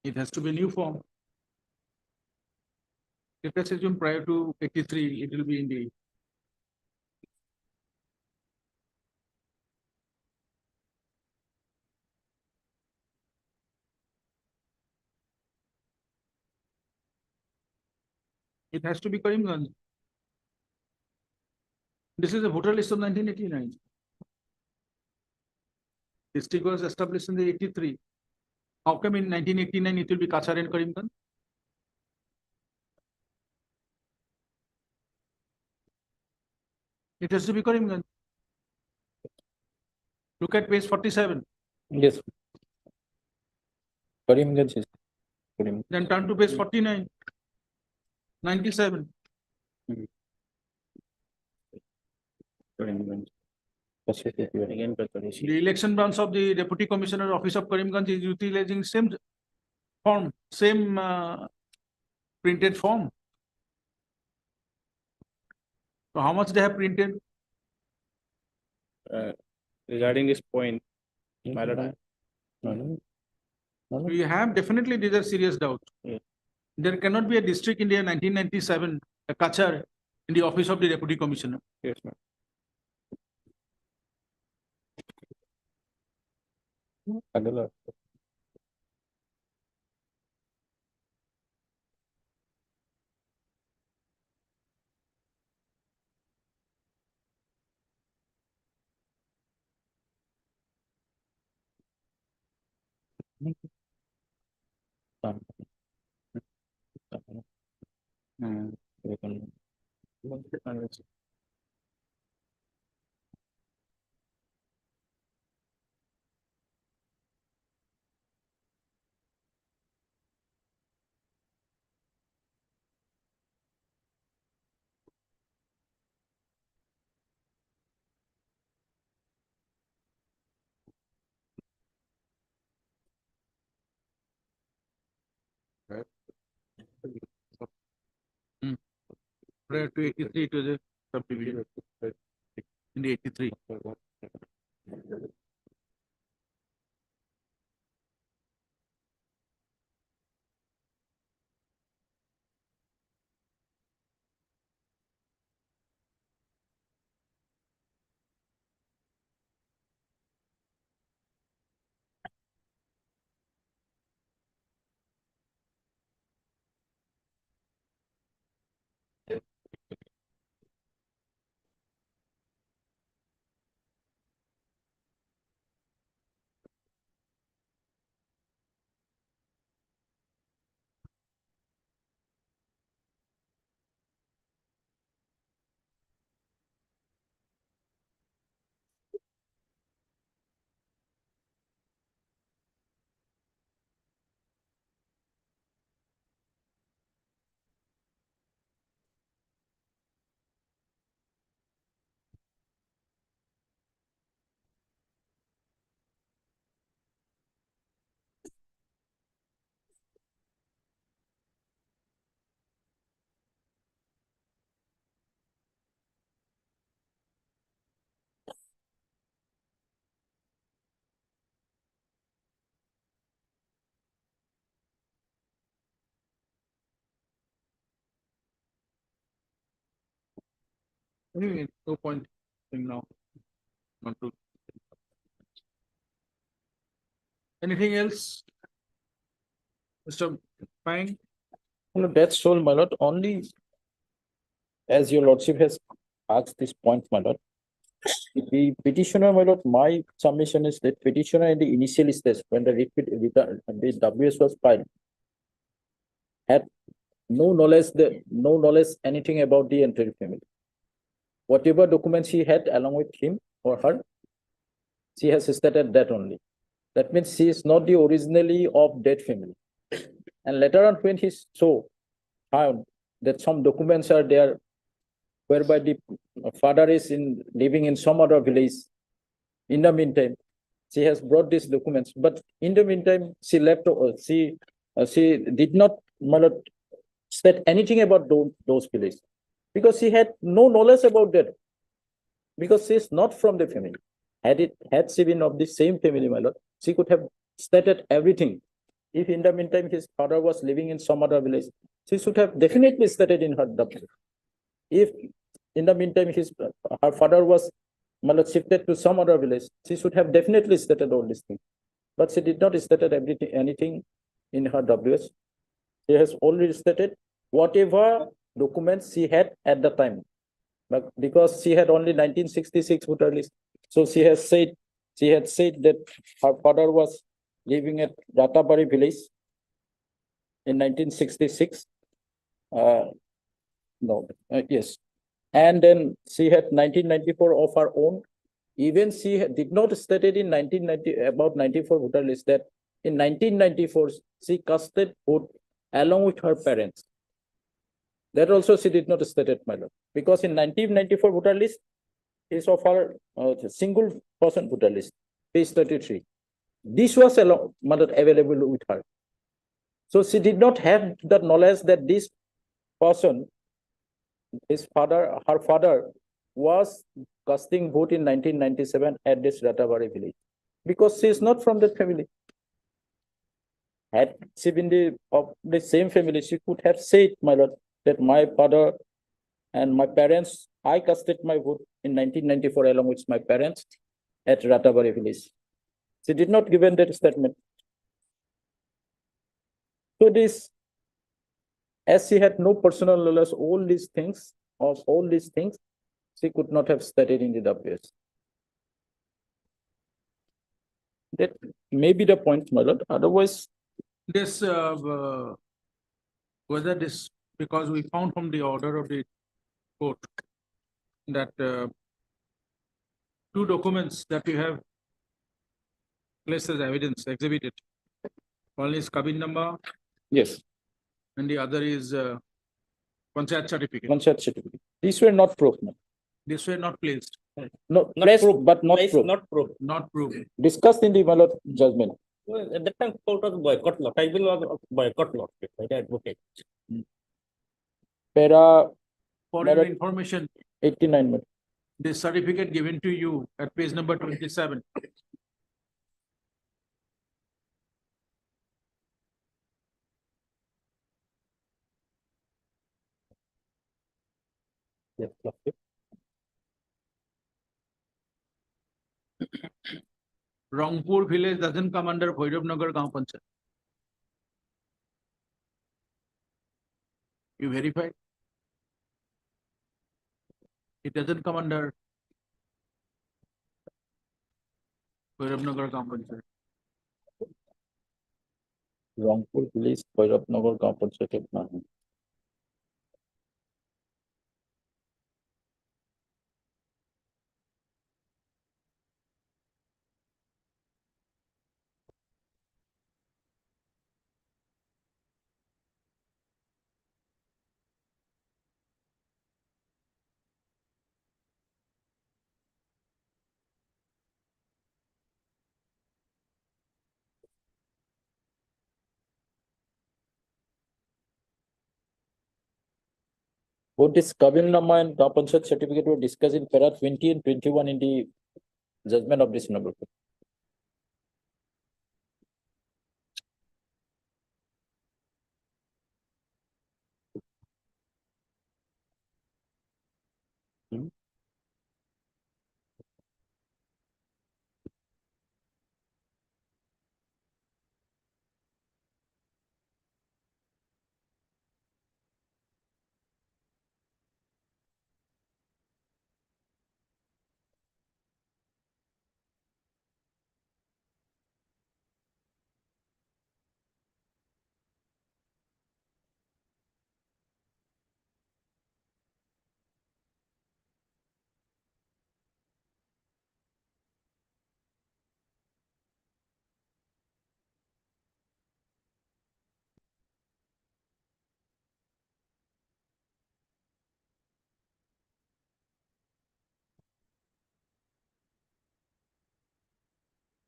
It has to be a new form. Let us assume prior to 83, it will be in the. It has to be Karimganj. This is a voter list of 1989. District was established in the 83. How come in 1989 it will be Kachar and Karimganj? It has to be Karimganj. Look at page 47. Yes. Karimganj is. Karim. Then turn to page 49. 97. Karimganj. Again, The election branch of the Deputy Commissioner Office of Karimganj is utilizing same form, same printed form. So how much they have printed? regarding this point, my lord, We have definitely these are serious doubt. Yeah. There cannot be a district in the year 1997, a Kachar in the office of the Deputy Commissioner. yes, ma'am. Adela. Prior to 83, it was a subdivision in the 83. Anyway, no point in now. Not to. Anything else? Mr. Pang? No, that's all, my lord. Only as your lordship has asked this point, my lord. The petitioner, my lord, my submission is that petitioner in the initial stage, when the the WS was filed, had no knowledge anything about the entire family. Whatever documents he had along with him or her, she has stated that only. That means she is not the originally of that family. And later on, when he found that some documents are there whereby the father is living in some other village, in the meantime, she has brought these documents. But in the meantime, she left. She did not state anything about those villages because she had no knowledge about that. Because she is not from the family. Had she been of the same family, my lord, she could have stated everything. If in the meantime his father was living in some other village, she should have definitely stated in her document. If in the meantime her father was shifted to some other village, she should have definitely stated all these things. But she did not state anything in her WS. She has already stated whatever documents she had at the time. But because she had only 1966 voter list, so she had said that her father was living at Ratabari village in 1966. Yes. And then she had 1994 of her own. Even she did not stated in 1990 about 94 voter list that in 1994 she casted vote along with her parents. That also she did not state it, my lord, because in 1994 voter list is of her single person voter list, page 33. This was available with her. So she did not have the knowledge that this person, her father was casting vote in 1997 at this Ratabari village because she is not from that family. Had she been of the same family, she could have said, my lord, that my father and my parents, I casted my vote in 1994 along with my parents at Ratabari village. She did not give that statement. So this, as she had no personal knowledge, all these things, she could not have studied in the WS. That may be the point, my lord. Otherwise, This, whether this, because we found from the order of the court that two documents that you have placed as evidence exhibited. One is Kabin number yes, and the other is Panchayat certificate. Panchayat certificate. These were not proved. No, These were not placed, no Not placed, proved, but not Place proved. not proved. not proved. Discussed in the my lord judgment. Well, at that time, court was boycott law. Tribunal was boycott law by the advocate. Para For Madam- your information, 89. madam. this certificate given to you at page number 27. Yes, okay. Rangpur village doesn't come under Bhairabnagar Gaon Panchayat. You verified? It doesn't come under Bhairabnagar Gaon Panchayat. Rangpur village, Bhairabnagar Gaon Panchayat. Nahan. Both this Kabilnama and Gaon Panchayat certificate were discussed in para 20 and 21 in the judgment of this number.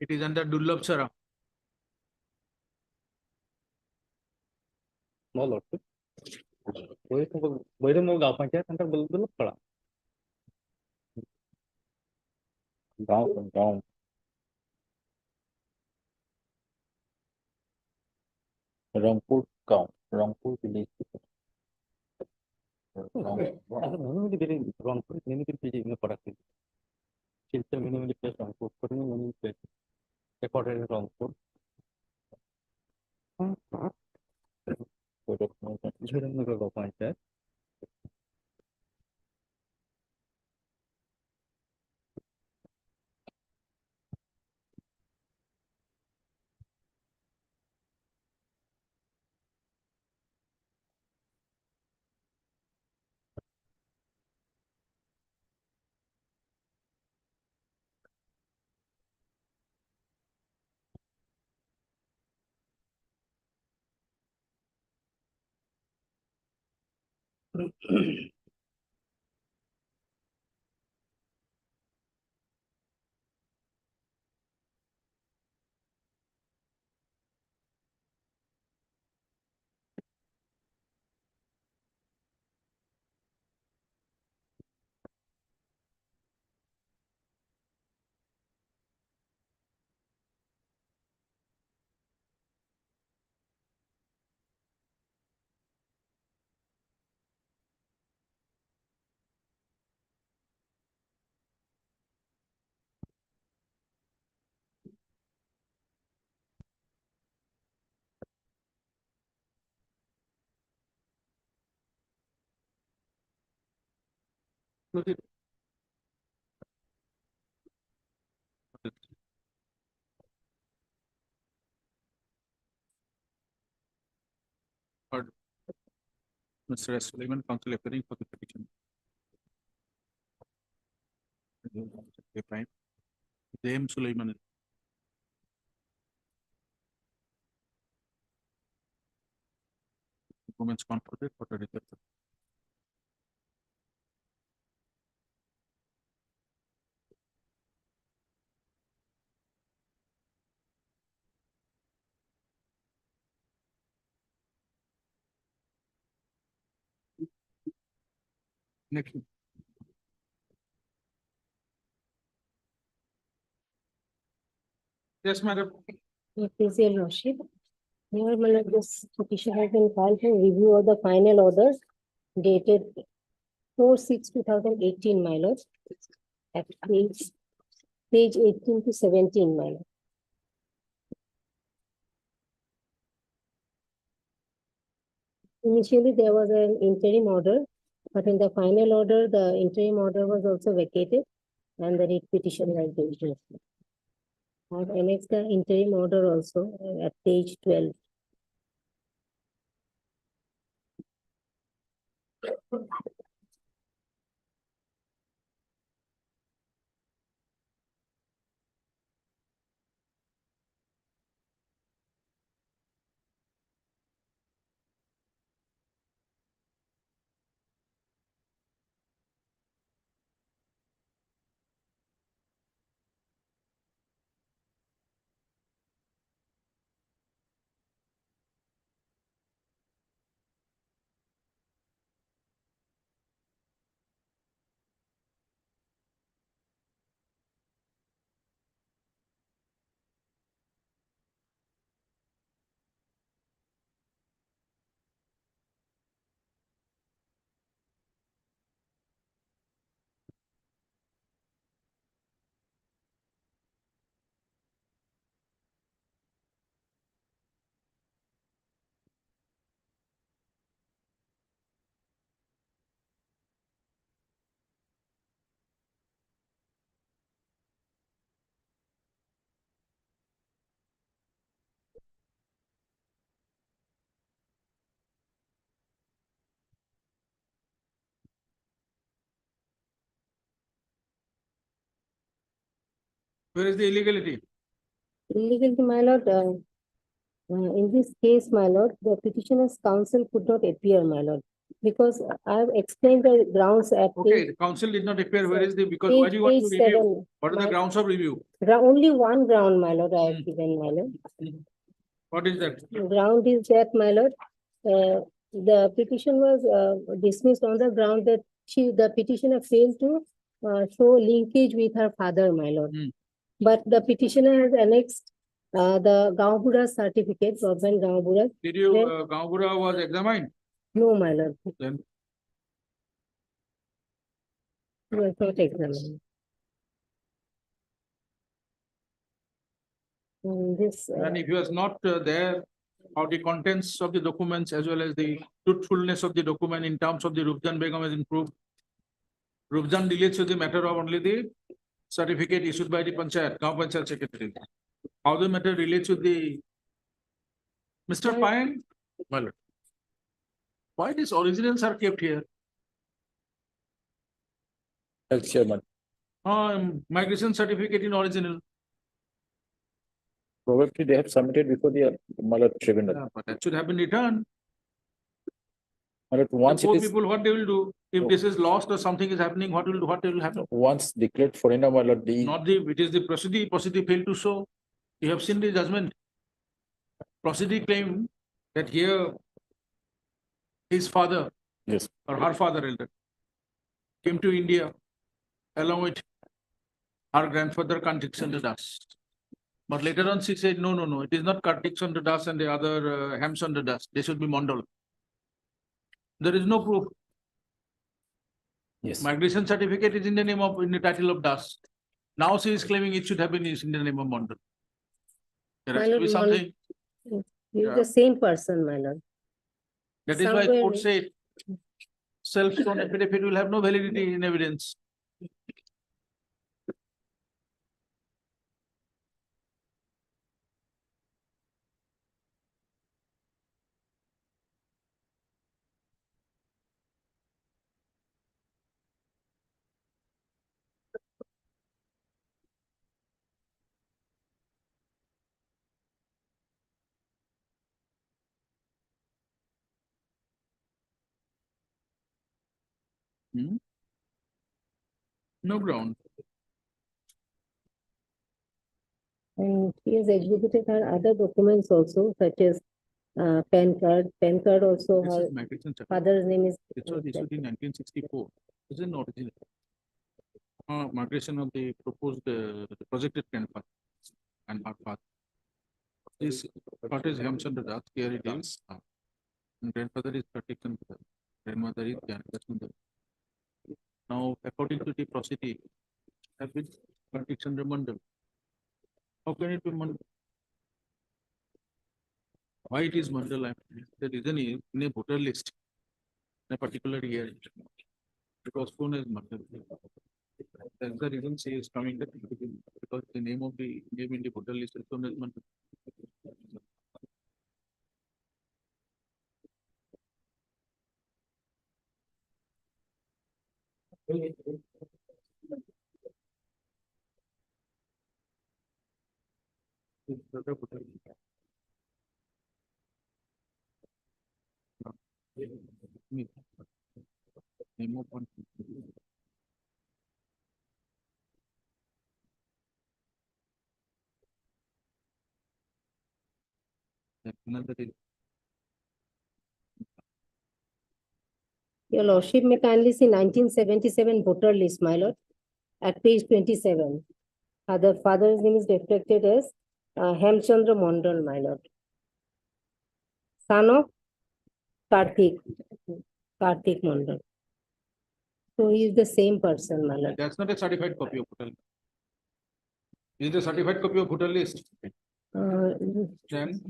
It is under Dullabh Sara. No lordship. Boleh gaw panchayat under Bulbul Pala. Gaon. Rangpur Gaon, Rangpur village. Minimally very wrong. Minimally PG in the product. Filter minimally placed wrong. Putting minimally placed. Recorded wrong. Gaw panchayat. Proceed. Heard. Mr. S. Suleiman, counsel appearing for the petition. Okay, fine. J.M. Suleiman. Documents confronted for the research. Next. Yes, madam. Please, your lordship. Here, my lord, this petition has been filed for review of the final orders dated 4/6/2018, my lord. At page 18 to 17, my lord. Initially, there was an interim order, but in the final order, the interim order was also vacated and the writ petition was issued. I've annexed the interim order also at page 12. Where is the illegality? Illegality, my lord, in this case, my lord, the petitioner's counsel could not appear, my lord. Because I've explained the grounds at Okay, the council did not appear. Where is the, because why page, do you want to page review? 7. What are the My- grounds of review? Only one ground, my lord, I have Hmm. given, my lord. What is that? Ground is that, my lord, the petition was dismissed on the ground that the petitioner failed to show linkage with her father, my lord. Hmm. But the petitioner has annexed the Gaon Bura certificate, government Gaon Bura. Did you, Then- Gaungura was examined? No, my lord, Then it was not examined. This, And if he was not there, how the contents of the documents as well as the truthfulness of the document in terms of the Rufjan Begum has improved. Rufjan relates to the matter of only the certificate issued by the Panchayat, Gaon Panchayat Secretary. How the matter relates to the Mr. Pine? Well, why these originals are kept here? As chairman, Migration certificate in original. probably they have submitted before the Malad tribunal. Yeah, but that should have been returned. Malad, The once it poor is, people, what they will do? If No. this is lost or something is happening, what will happen? once declared foreigner, Malad, the, Not the, it is the Prosody failed to show. You have seen the judgment. Prosody claimed that here his father yes, or her father elder came to India along with her grandfather Kartik Chandra Das. But later on she said, no, it is not Kartik Chandra Das and the other Hem Chandra Das. They should be Mondal. There is no proof. yes. Migration certificate is in the name of, in the title of Das. Now she is claiming it should have been in the name of Mondal. There has to be something. He's Yeah. the same person, my lord. That is why Somewhere- court said self-sworn affidavit will have no validity in evidence. Hmm? No ground. And he has exhibited her other documents also, such as PAN card. PAN card also, This her is migration certificate. father's name is. This was issued in 1964. This is not original. Migration of the proposed, the projected grandfather and her father. This part is Ramchandra Das, here it is. And grandfather is Kartik Chandra Das, grandmother is Janaka Chandra. Now, according to the prosody, have been Kartik Chandra Mandal. How can it be Mandal? Why it is Mandal? The reason is in a voter list, in a particular year, it was shown as Mandal. That's the reason she is coming that because the name of the name in the voter list is shown as Mandal. Name of one. Another is Your lordship may kindly see 1977 voter list, my lord, at page 27. The father's name is reflected as Hemchandra Mondal, my lord. Son of Kartik Mondal. So he is the same person, my lord. That's not a certified copy of voter. Is it a certified copy of voter list? Uh, Then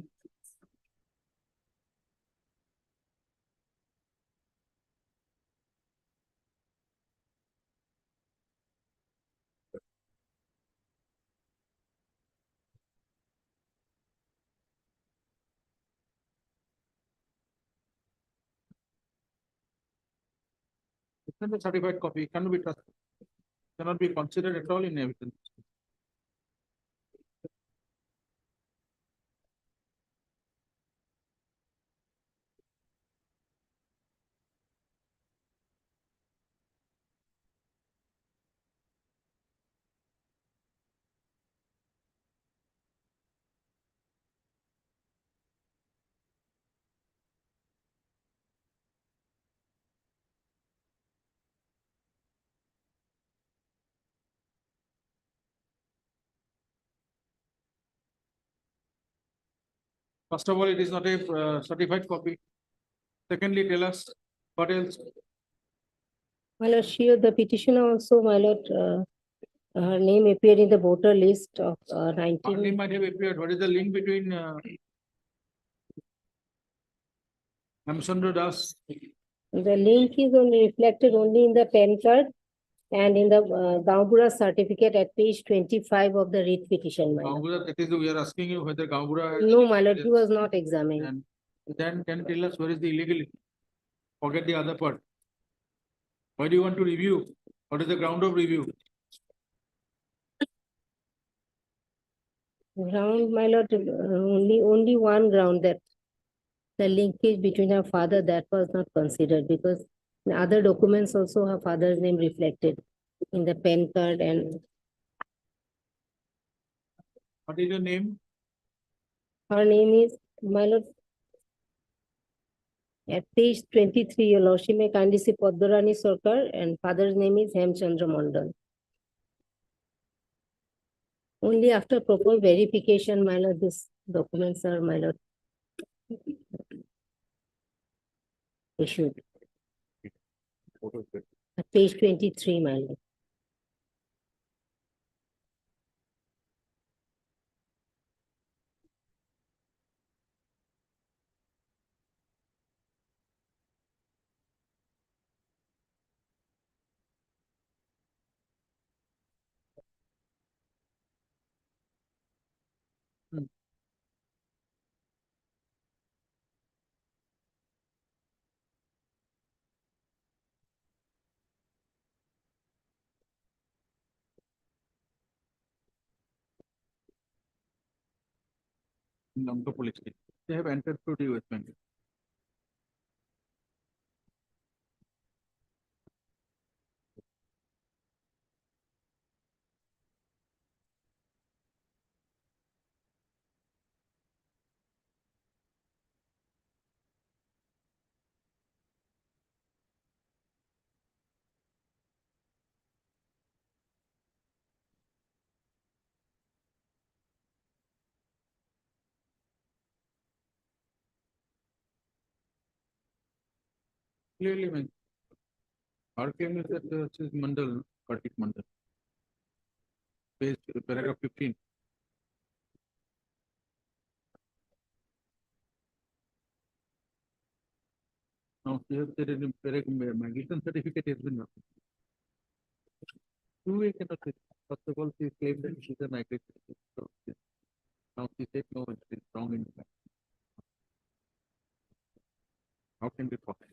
it's not a certified copy, it cannot be trusted. Cannot be considered at all in evidence. First of all, it is not a certified copy. Secondly, tell us what else? My lord, here the petitioner also, my lord, her name appeared in the voter list of Our name 19. might have appeared. What is the link between Ramchandra Das? The link is only reflected only in the PAN card and in the Gaungura certificate at page 25 of the writ petition, my lord. Gaungura, that is, we are asking you whether Gaungura. No, my lord, he was not examined. And then can you tell us where is the illegality? Forget the other part. Why do you want to review? What is the ground of review? Ground, my lord, only one ground, that the linkage between her father, that was not considered because in other documents also her father's name reflected in the PAN card and What is your name? her name is, my lord, at page 23, your lordship may kindly see Padmarani Sarkar and father's name is Hemchandra Mandal. Only after proper verification, my lord, these documents are, my lord, issued. At page 23, my lord. Namto police station. They have entered through the West Bengal. Clearly mentioned. RKM is that this is Mandal, Kartik Mandal. Page paragraph 15. Now here there is a paragraph, migration certificate has been. Two-way cannot be. First of all, she claimed that she is a migration. So, now she said no, it is wrong in fact. How can be possible?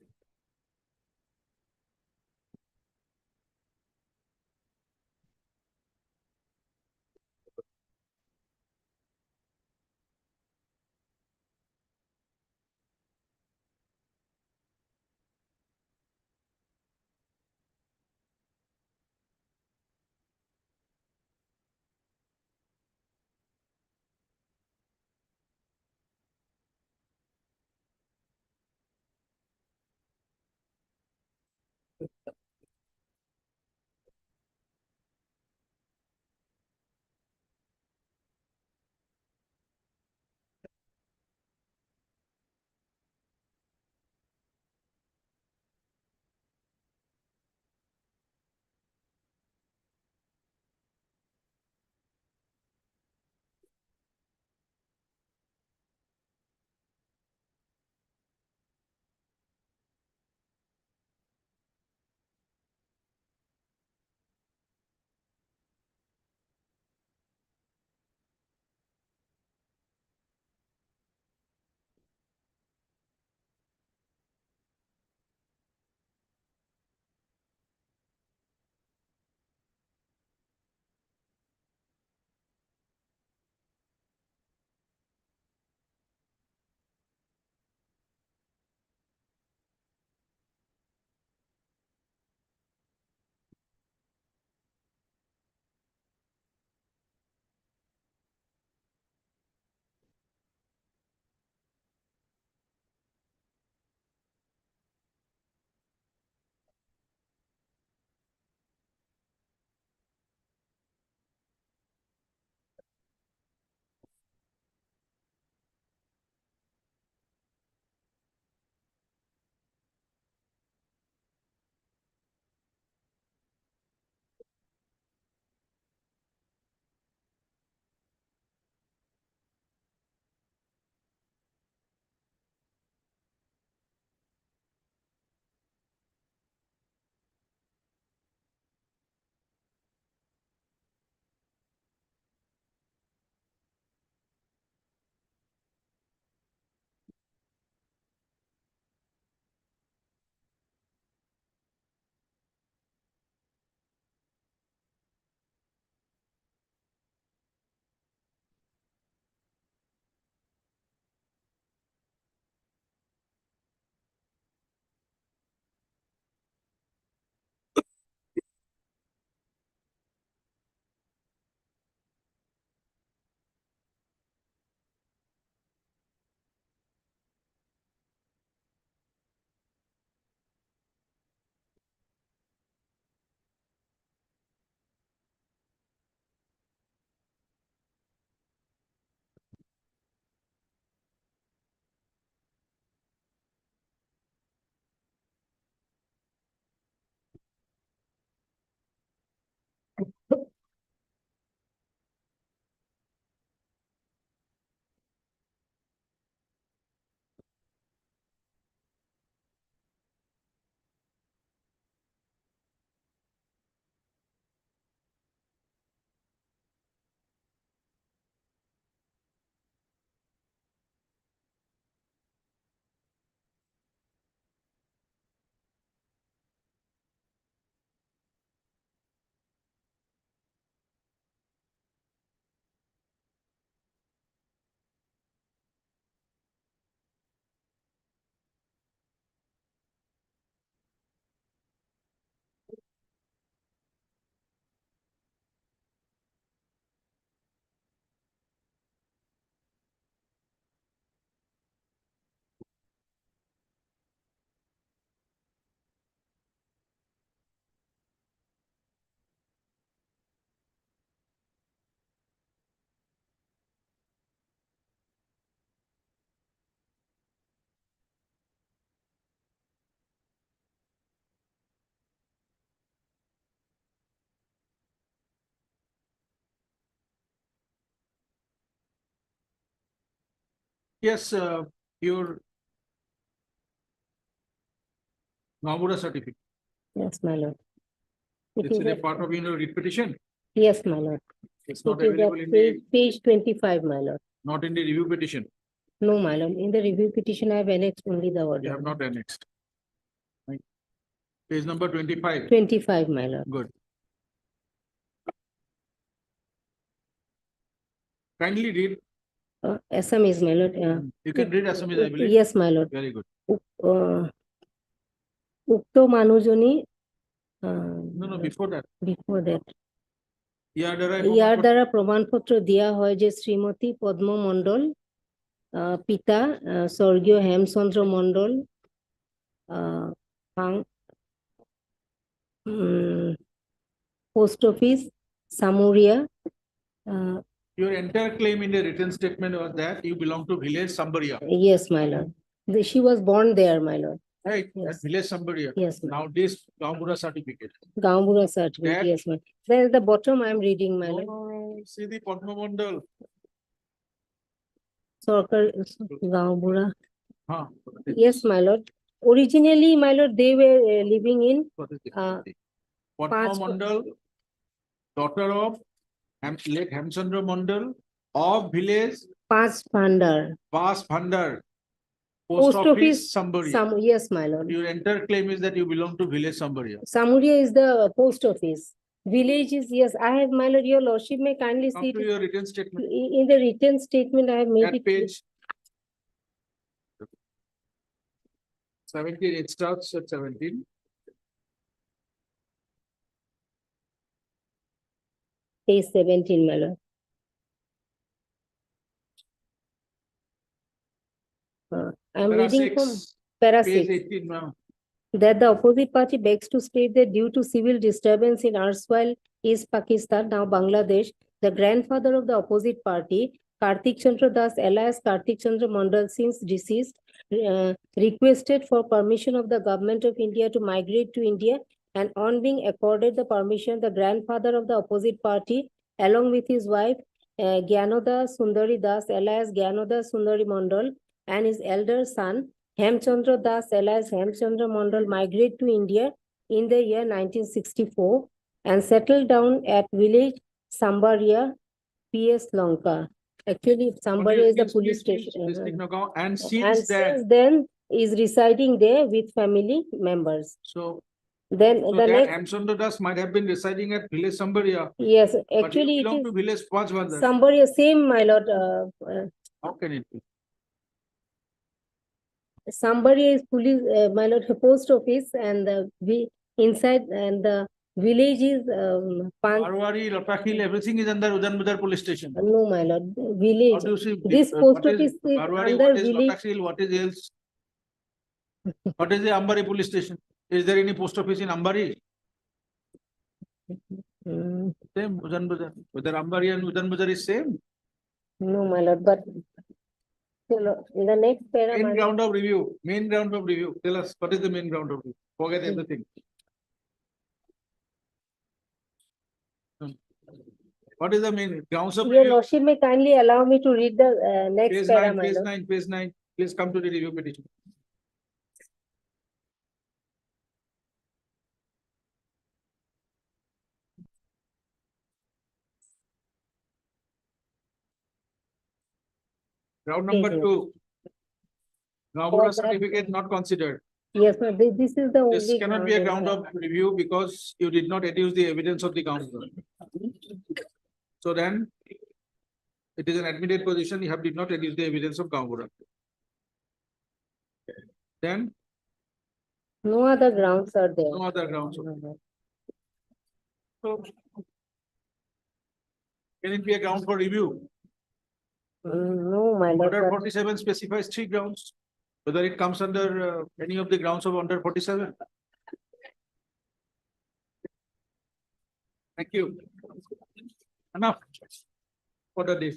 Yes, your Gamura certificate. Yes, my lord. It It's is a at- part of your repetition. Yes, my lord. It's It not is available at in the, page 25, my lord. not in the review petition. No, my lord. In the review petition, I have annexed only the You order. have not annexed. Right. Page number 25. 25, my lord. Good. Kindly read. Assamese, my lord. You can read Assamese, I believe. Yes, my lord. Very good. Ukto Manujoni. No, before that. Before that. ইয়ার ইয়ার দ্বারা প্রমাণপত্র দেয়া হয় যে শ্রীমতী পদ্ম মণ্ডল পিতা স্বর্গীয় Hemchandra Mondal post office Samuria Your entire claim in the written statement was that you belong to village Sambaria, yes my lord she was born there my lord right? Yes. At village Sambaria. yes ma'am. Now this Gamura certificate. Gambura certificate That- yes ma'am. Then at the bottom I am reading my lord See the Padma Mandal. Sarkar Gambura Huh. yes my lord originally my lord they were living in What is it? Panch- Padma Mandal, daughter of late Hemchandra Mandal of village Panch Pandar Pas Bhandar. Post office, Sambaria. yes my lord Your entire claim is that you belong to village Sambaria. Samuria is the post office. Village is, yes, I have, my lord, your lordship may kindly Come see to it. your written statement. In the written statement, I have made At it. page 17, it starts at 17. Page 17, my lord. I am Para reading from 6, para page 6. 18 now. That the opposite party begs to state that due to civil disturbance in erstwhile East Pakistan, now Bangladesh, the grandfather of the opposite party, Kartik Chandra Das, alias Kartik Chandra Mandal, since deceased, requested for permission of the government of India to migrate to India, and on being accorded the permission, the grandfather of the opposite party, along with his wife, Gyanoda Sundari Das, alias Gyanoda Sundari Mandal, and his elder son, Hemchandra Das, alias Hemchandra Mandal, migrated to India in the year 1964 and settled down at village Sambaria, PS Lanka. Actually, Sambaria is the police station. District Nagaon, and And since that, since then is residing there with family members. so Then so the that next, Hemchandra Das might have been residing at village Sambaria, yes, but you actually it belong is to village Pachbandar. Sambaria, same my lord. How can it be? Sambaria is police, my lord, post office, and inside and the village is Arwari, Latakhil, everything is under Udanbudar police station. no, my lord, How village. do you see? This What post is office is Barwari, under what is village. Latakhil, what is else? What is the Ambari police station? Is there any post office in Ambari? Mm, Same, Udanbudar. Whether Ambari and Udanbudar is same? no, my lord, but in the next para, Main my lord, ground of review, main ground of review. Tell us, what is the main ground of review? Forget Hmm. everything. What is the main grounds of your review? lordship may kindly allow me to read the next Page para, 9, my page lord. 9, page 9. Please come to the review petition. Ground number Page 2. Gamura certificate not considered. Yes, ma'am, this is the This only. cannot be a ground of review because you did not adduce the evidence of the counsel. So then, it is an admitted position, you have did not adduce the evidence of Gamura. Then, No other grounds are there. no other grounds. So, can it be a ground for review? No, my lord, Order but 47 specifies 3 grounds, whether it comes under any of the grounds of under 47. Thank you. Enough for the day.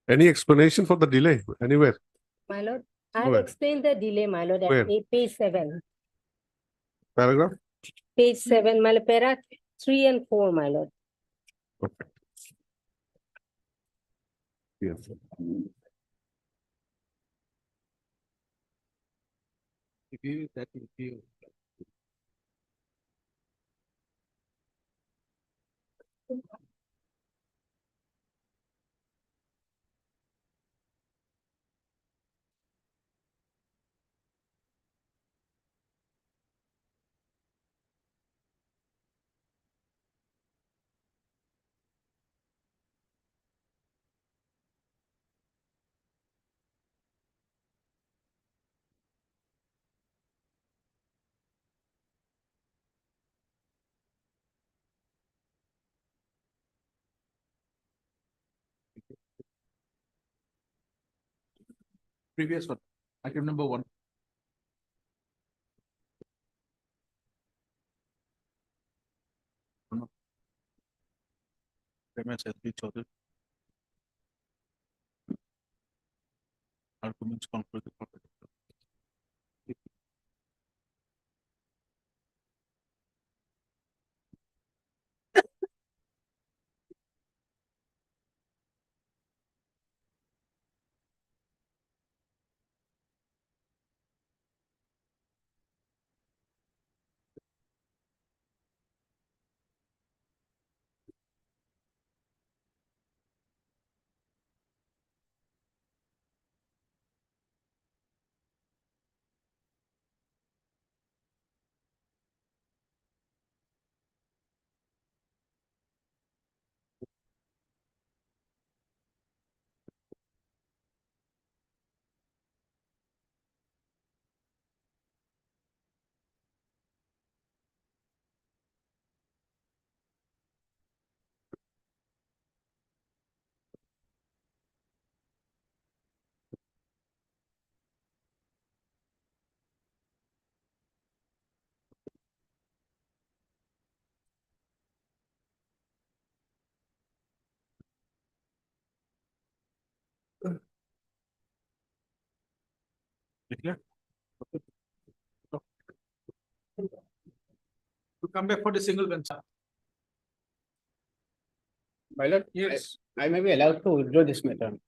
Any explanation for the delay anywhere? my lord, I have Where? explained the delay, my lord, Where? at page 7. Paragraph? page 7, my lord, para 3 and 4, my lord. Yes. Review that review. Previous one, item number 1. Premise has been chosen. Arguments conclude the property. Declare. To come back for the single bench. My lord, Yes. I may be allowed to withdraw this matter.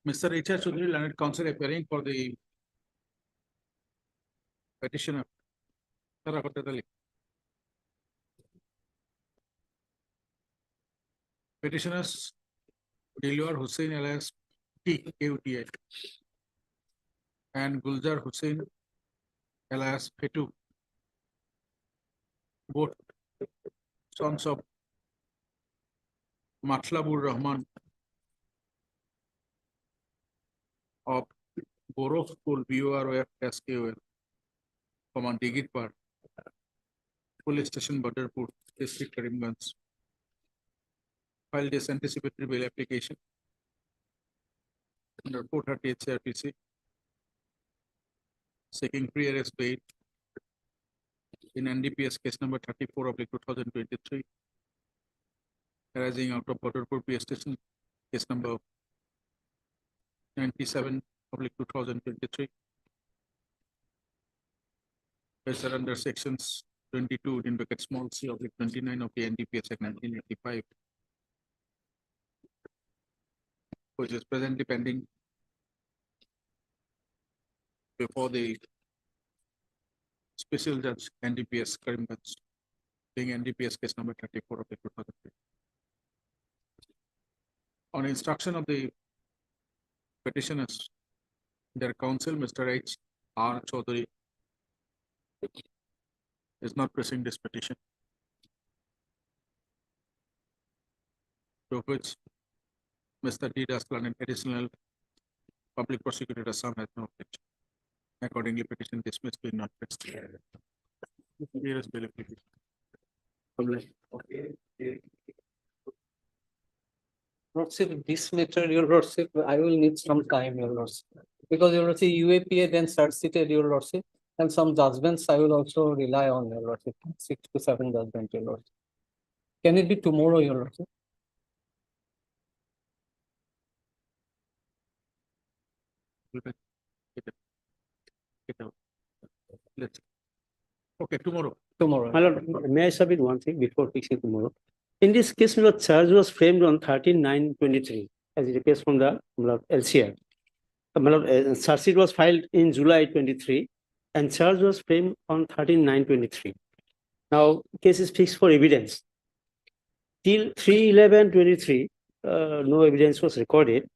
Mr. H.R. Choudhury, learned counsel appearing for the petitioner. Sir, Apatat Ali. Petitioners Dilwar Hussain alias KUTI and Gulzar Hussain alias Fetu, both sons of Matlabur Rahman of Borough School BOROF SKOL, Command Digitpar, Police Station Badarpur, District Karimganj, filed this anticipatory bail application under 430 CRPC, seeking pre-arrest bail in NDPS case number 34 of 2023, arising out of Badarpur police station case number 97 of 2023. As are under sections 22 in bracket small c of 29 of the NDPS Act 1985, which is presently pending before the special judge NDPS Karimganj, being NDPS case number 34 of 2003. On instruction of the petitioners, their counsel, Mr. H.R. Choudhury, is not pressing this petition, to which Mr. D. Dasklan, an additional public prosecutor Assam, has no objection. Accordingly, petition dismissed being not pressed. Here is bail application. Lordship, this matter, your lordship, I will need some time, your lordship. Because your lordship, UAPA then seated, your lordship, and some judgments I will also rely on, your lordship, 6 to 7 judgments, your lordship. Can it be tomorrow, your lordship? Get out. Let's. Okay, tomorrow. Tomorrow. My lord, may I submit one thing before fixing tomorrow? In this case, my lord, charge was framed on 13/9/23, as is the case from the my lord, LCR. My lord, charge sheet was filed in July 23, and charge was framed on 13/9/23. Now, case is fixed for evidence. Till 3/11/23, no evidence was recorded.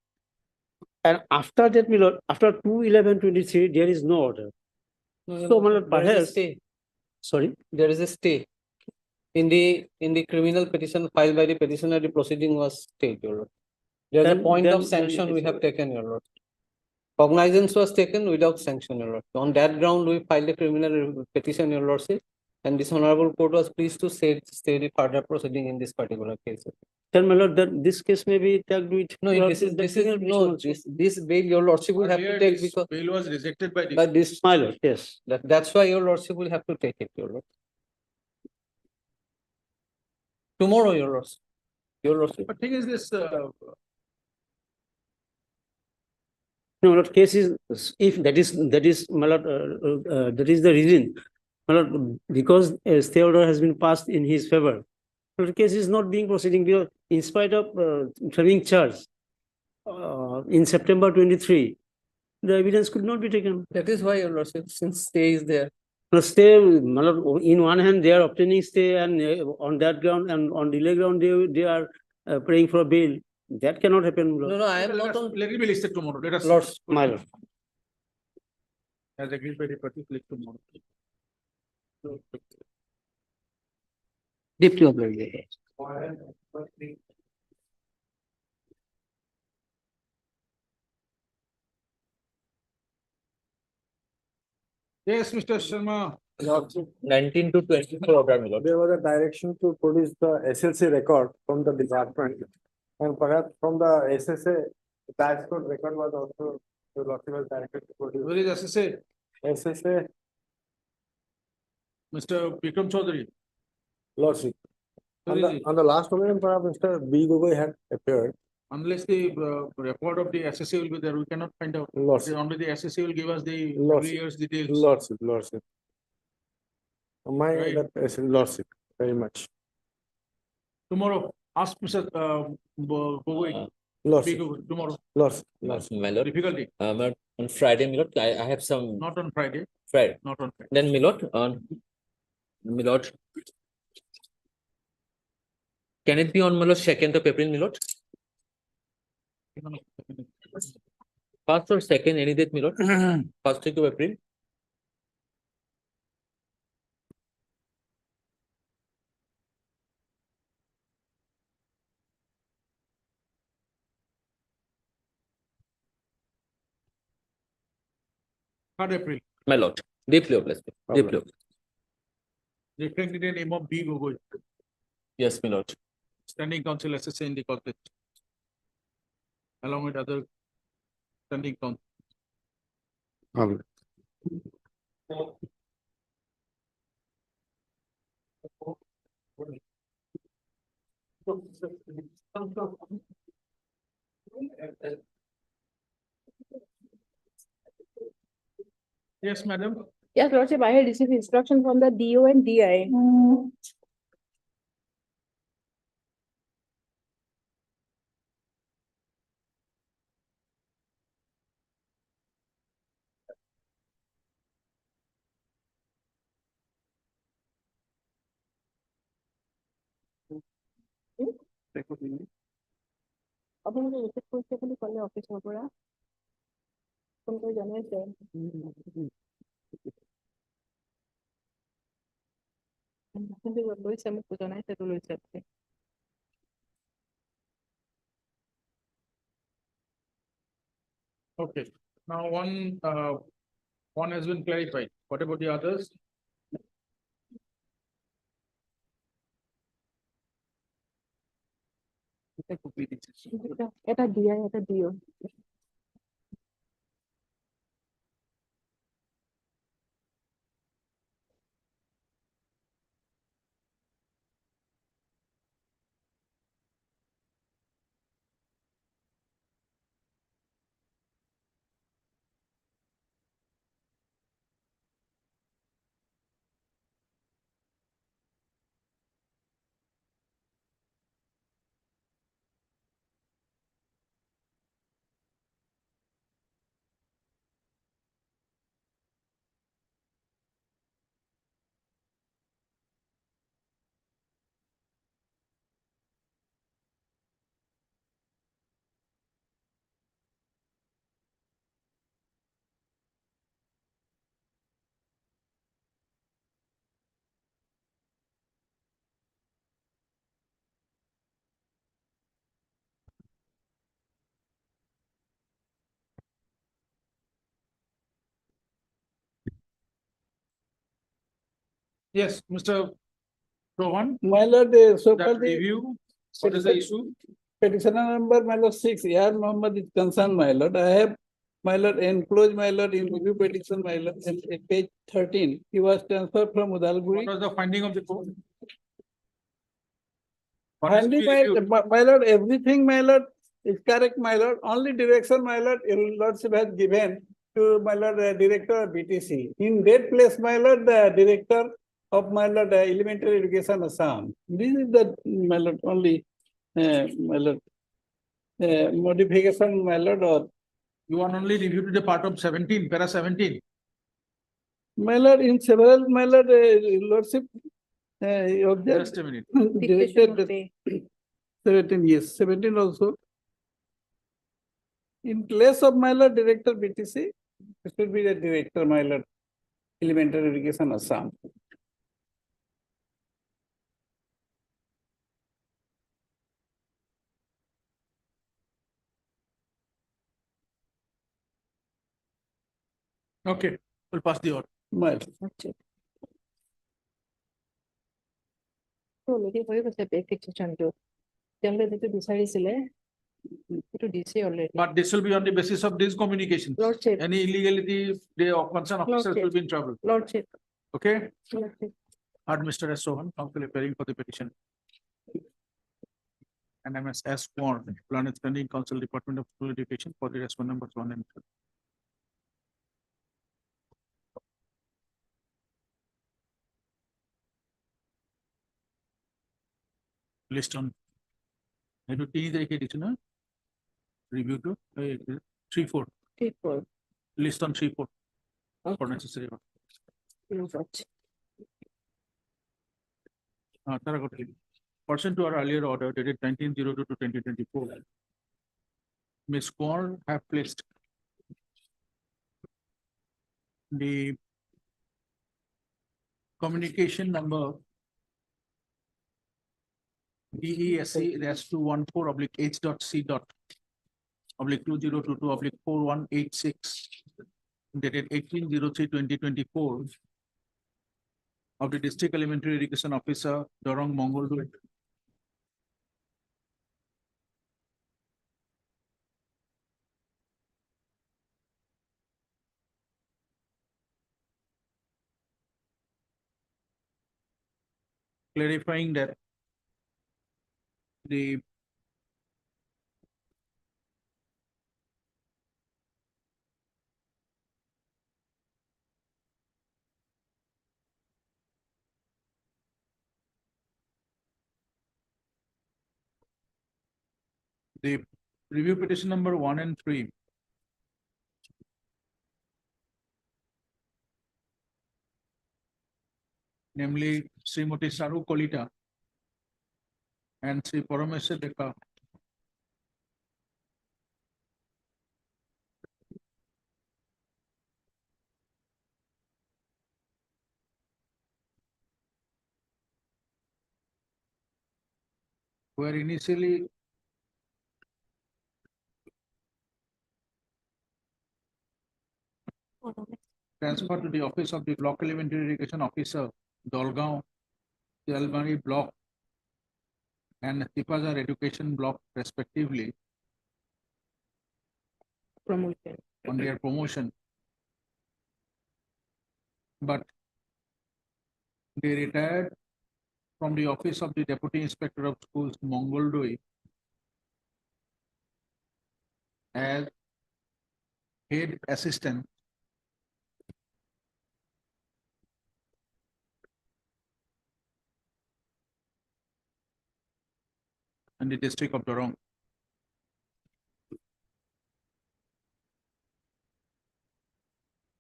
And after that, my lord, after 2/11/23, there is no order. No, your So, my lordship, lord, there is a perhaps, stay. sorry. There is a stay. In the criminal petition filed by the petitioner, the proceeding was stayed, your lord. There's a point of then sanction it we is have all- taken, your lord. Cognizance was taken without sanction, your lord. On that ground, we filed a criminal petition, your lordship. And this honorable court was pleased to stay the further proceeding in this particular case. Then, my lord, that this case may be tagged with. No, this is, no, this bail your lordship will have to Earlier, take this because, Bail was rejected by the. but this, My lord, yes. that's why your lordship will have to take it, your lord. Tomorrow, your lordship. Your lordship. But thing is this, No, Lord, case is, if that is, my lord, that is the reason. My lord, because a stay order has been passed in his favor. The case is not being proceeding because in spite of having charge in September 23, the evidence could not be taken. That is why your lordship, since stay is there. The stay, my lord, in one hand, they are obtaining stay and on that ground and on delay ground, they are praying for a bail. That cannot happen, my No, lord. no, I am not on. let it be listed tomorrow. Let us. Lords, My lord. As agreed by the party, click tomorrow. Deeply obliged. Yes, Mr. Sharma. 19 to 24 order, my lord. There was a direction to produce the SLC record from the department. And perhaps from the SSA, the tax code record was also, the lordship was directed to produce. Where is SSA? SSA, Mr. Vikram Chaudhary. lordship. Where On is the, he? on the last moment, perhaps Mr. B. Gogoi had appeared. Unless the record of the SSA will be there, we cannot find out. Lordship. Only the SSA will give us the every Lordship. year's details. Lordship. My, Right. that is lordship, very much. Tomorrow, ask Mr. Gogoi. B. Lordship, Gogoi, tomorrow. lordship. My lord, Difficulty, my lord, on Friday, my lord, I have some not on Friday, Friday. not on Friday. Then, my lord, my lord, can it be on my lord 2nd of April, my lord? First or second, any date, my lord? First week of April. Third April, My lord, deeply obliged. Deeply obliged. reflected in name of B. Gogoi, Yes, my lord. standing council SSA in the college. Along with other standing council. Yes, madam. Yes, lordship, I had received instruction from the DO and DI. আপোনালোকে receive কৰিছে বুলি ক'লে অফিচৰ পৰা phone কৰি জনাইছে কিন্তু লৈছে মোক জনাইছে তো লৈছে আপুনি Okay, now one has been clarified. What about the others? এটা DI এটা DO Yes, Mr. Rohan, My lord, so that far the review, what is the issue? petitioner number, my lord, 6, Yar Mohammed is concerned, my lord. I have, my lord, enclosed, my lord, in review petition, my lord, in page 13. He was transferred from Udalguri. What was the finding of the court? What is to Finding, be my, reviewed? my lord, everything, my lord, is correct, my lord. Only direction, my lord, your lordship has given to my lord, director of BTC. In that place, my lord, the director of my lord, elementary education Assam. This is the, my lord, only, my lord, modification, my lord, or You want only review to the part of 17, para 17. my lord, in several, my lord, lordship, object. Just a minute. Directed 17, yes, 17 also. In place of my lord, director BTC, it should be the director, my lord, elementary education Assam. Okay, we'll pass the order. My Already হৈ গৈছে petitionটো তেওঁলোকে যিটো বিচাৰিছিলে সেইটো দিছে already. But this will be on the basis of this communication. Lordship. Any illegality, the concerned officers will be in trouble. Lordship. Okay? Lordship. Heard Mr. S. Sohan, counsel appearing for the petition. And MS S. Sworn, Planet Standing Council, Department of School Education for the respondent numbers 1 and 2. List on. I do T the edition, review to 3-4. 3-4. List on 3-4 for necessary. Pursuant to our earlier order dated 1902 to 2024, Ms. Kaur have placed the communication number DESE-1/H.C.4186 dated 18/03/2024 of the District Elementary Education Officer, Dorong Mongoldoy, clarifying that the review petition number 1 and 3 namely Srimati Saru Kolita and Sri Parameswar Deka were initially transferred to the office of the Block Elementary Education Officer, Dolgaon, Jalbari Block, and Tipazar Education Block respectively Promotion. on their promotion. But they retired from the office of the Deputy Inspector of Schools, Mongoldoy, as head assistant in the district of Dorong.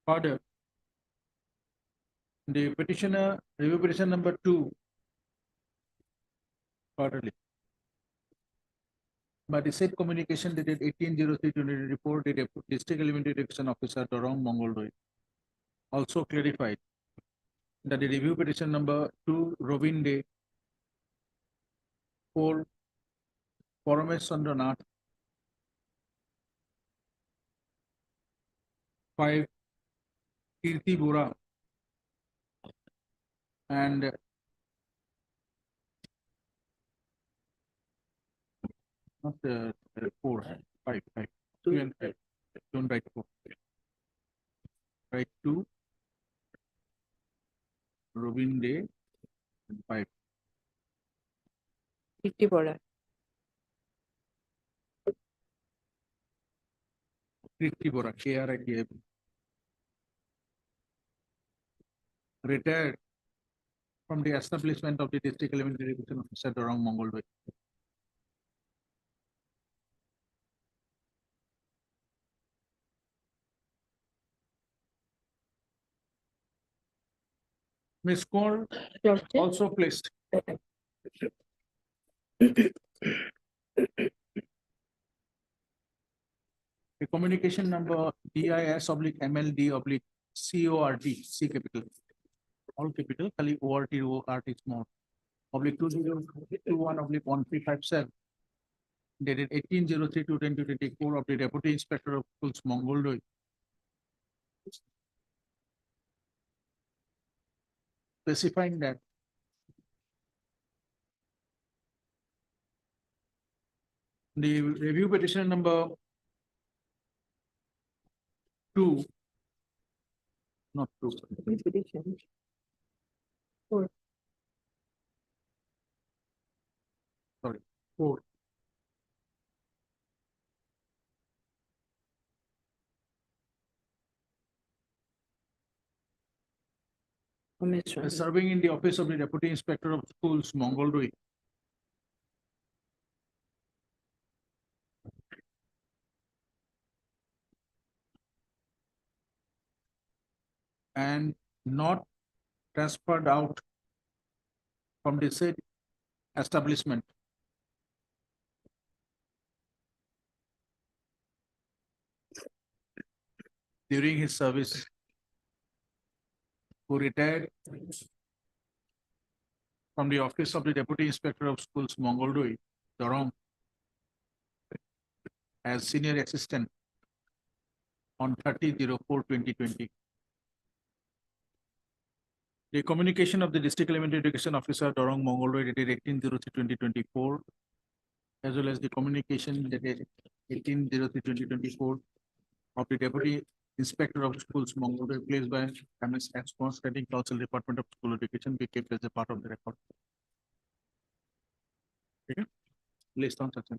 Further, the petitioner, review petition number 2, quarterly. By the said communication dated 18/03/2024, the District Elementary Education Officer, Dorong Mongoldoy, also clarified that the review petition number 2, Robin Day, 4, Paramesh Chandranath, 5, Kirti Bora, And not four, five. Two and five. Don't write four. Write two. Robin Day and five. Kiti Bora. Kriti Bora, KRITI. Retired from the establishment of the district elementary education officer Dorong Mongolway. Miss Kaur also placed. The communication number DIS/MLD/CORT, C capital. All capital, Kali ORT, ORT small. /2021/1357. Dated 18/03/2024 of the Deputy Inspector of Schools, Mongoldoy. Specifying that the review petition number 2, not 2. Four. Sorry, 4. Serving in the office of the Deputy Inspector of Schools, Mongoldoy. And not transferred out from the said establishment during his service, who retired from the office of the Deputy Inspector of Schools, Mongoldoy, Dorong, as senior assistant on 30/04/2020. The communication of the District Elementary Education Officer, Dorong Mongoldoy, dated 18/03/2024, as well as the communication dated 18/03/2024 of the Deputy Inspector of Schools, Mongoldoy, placed by MS Expon, Studying Council, Department of School Education, be kept as a part of the record. Okay, list on such.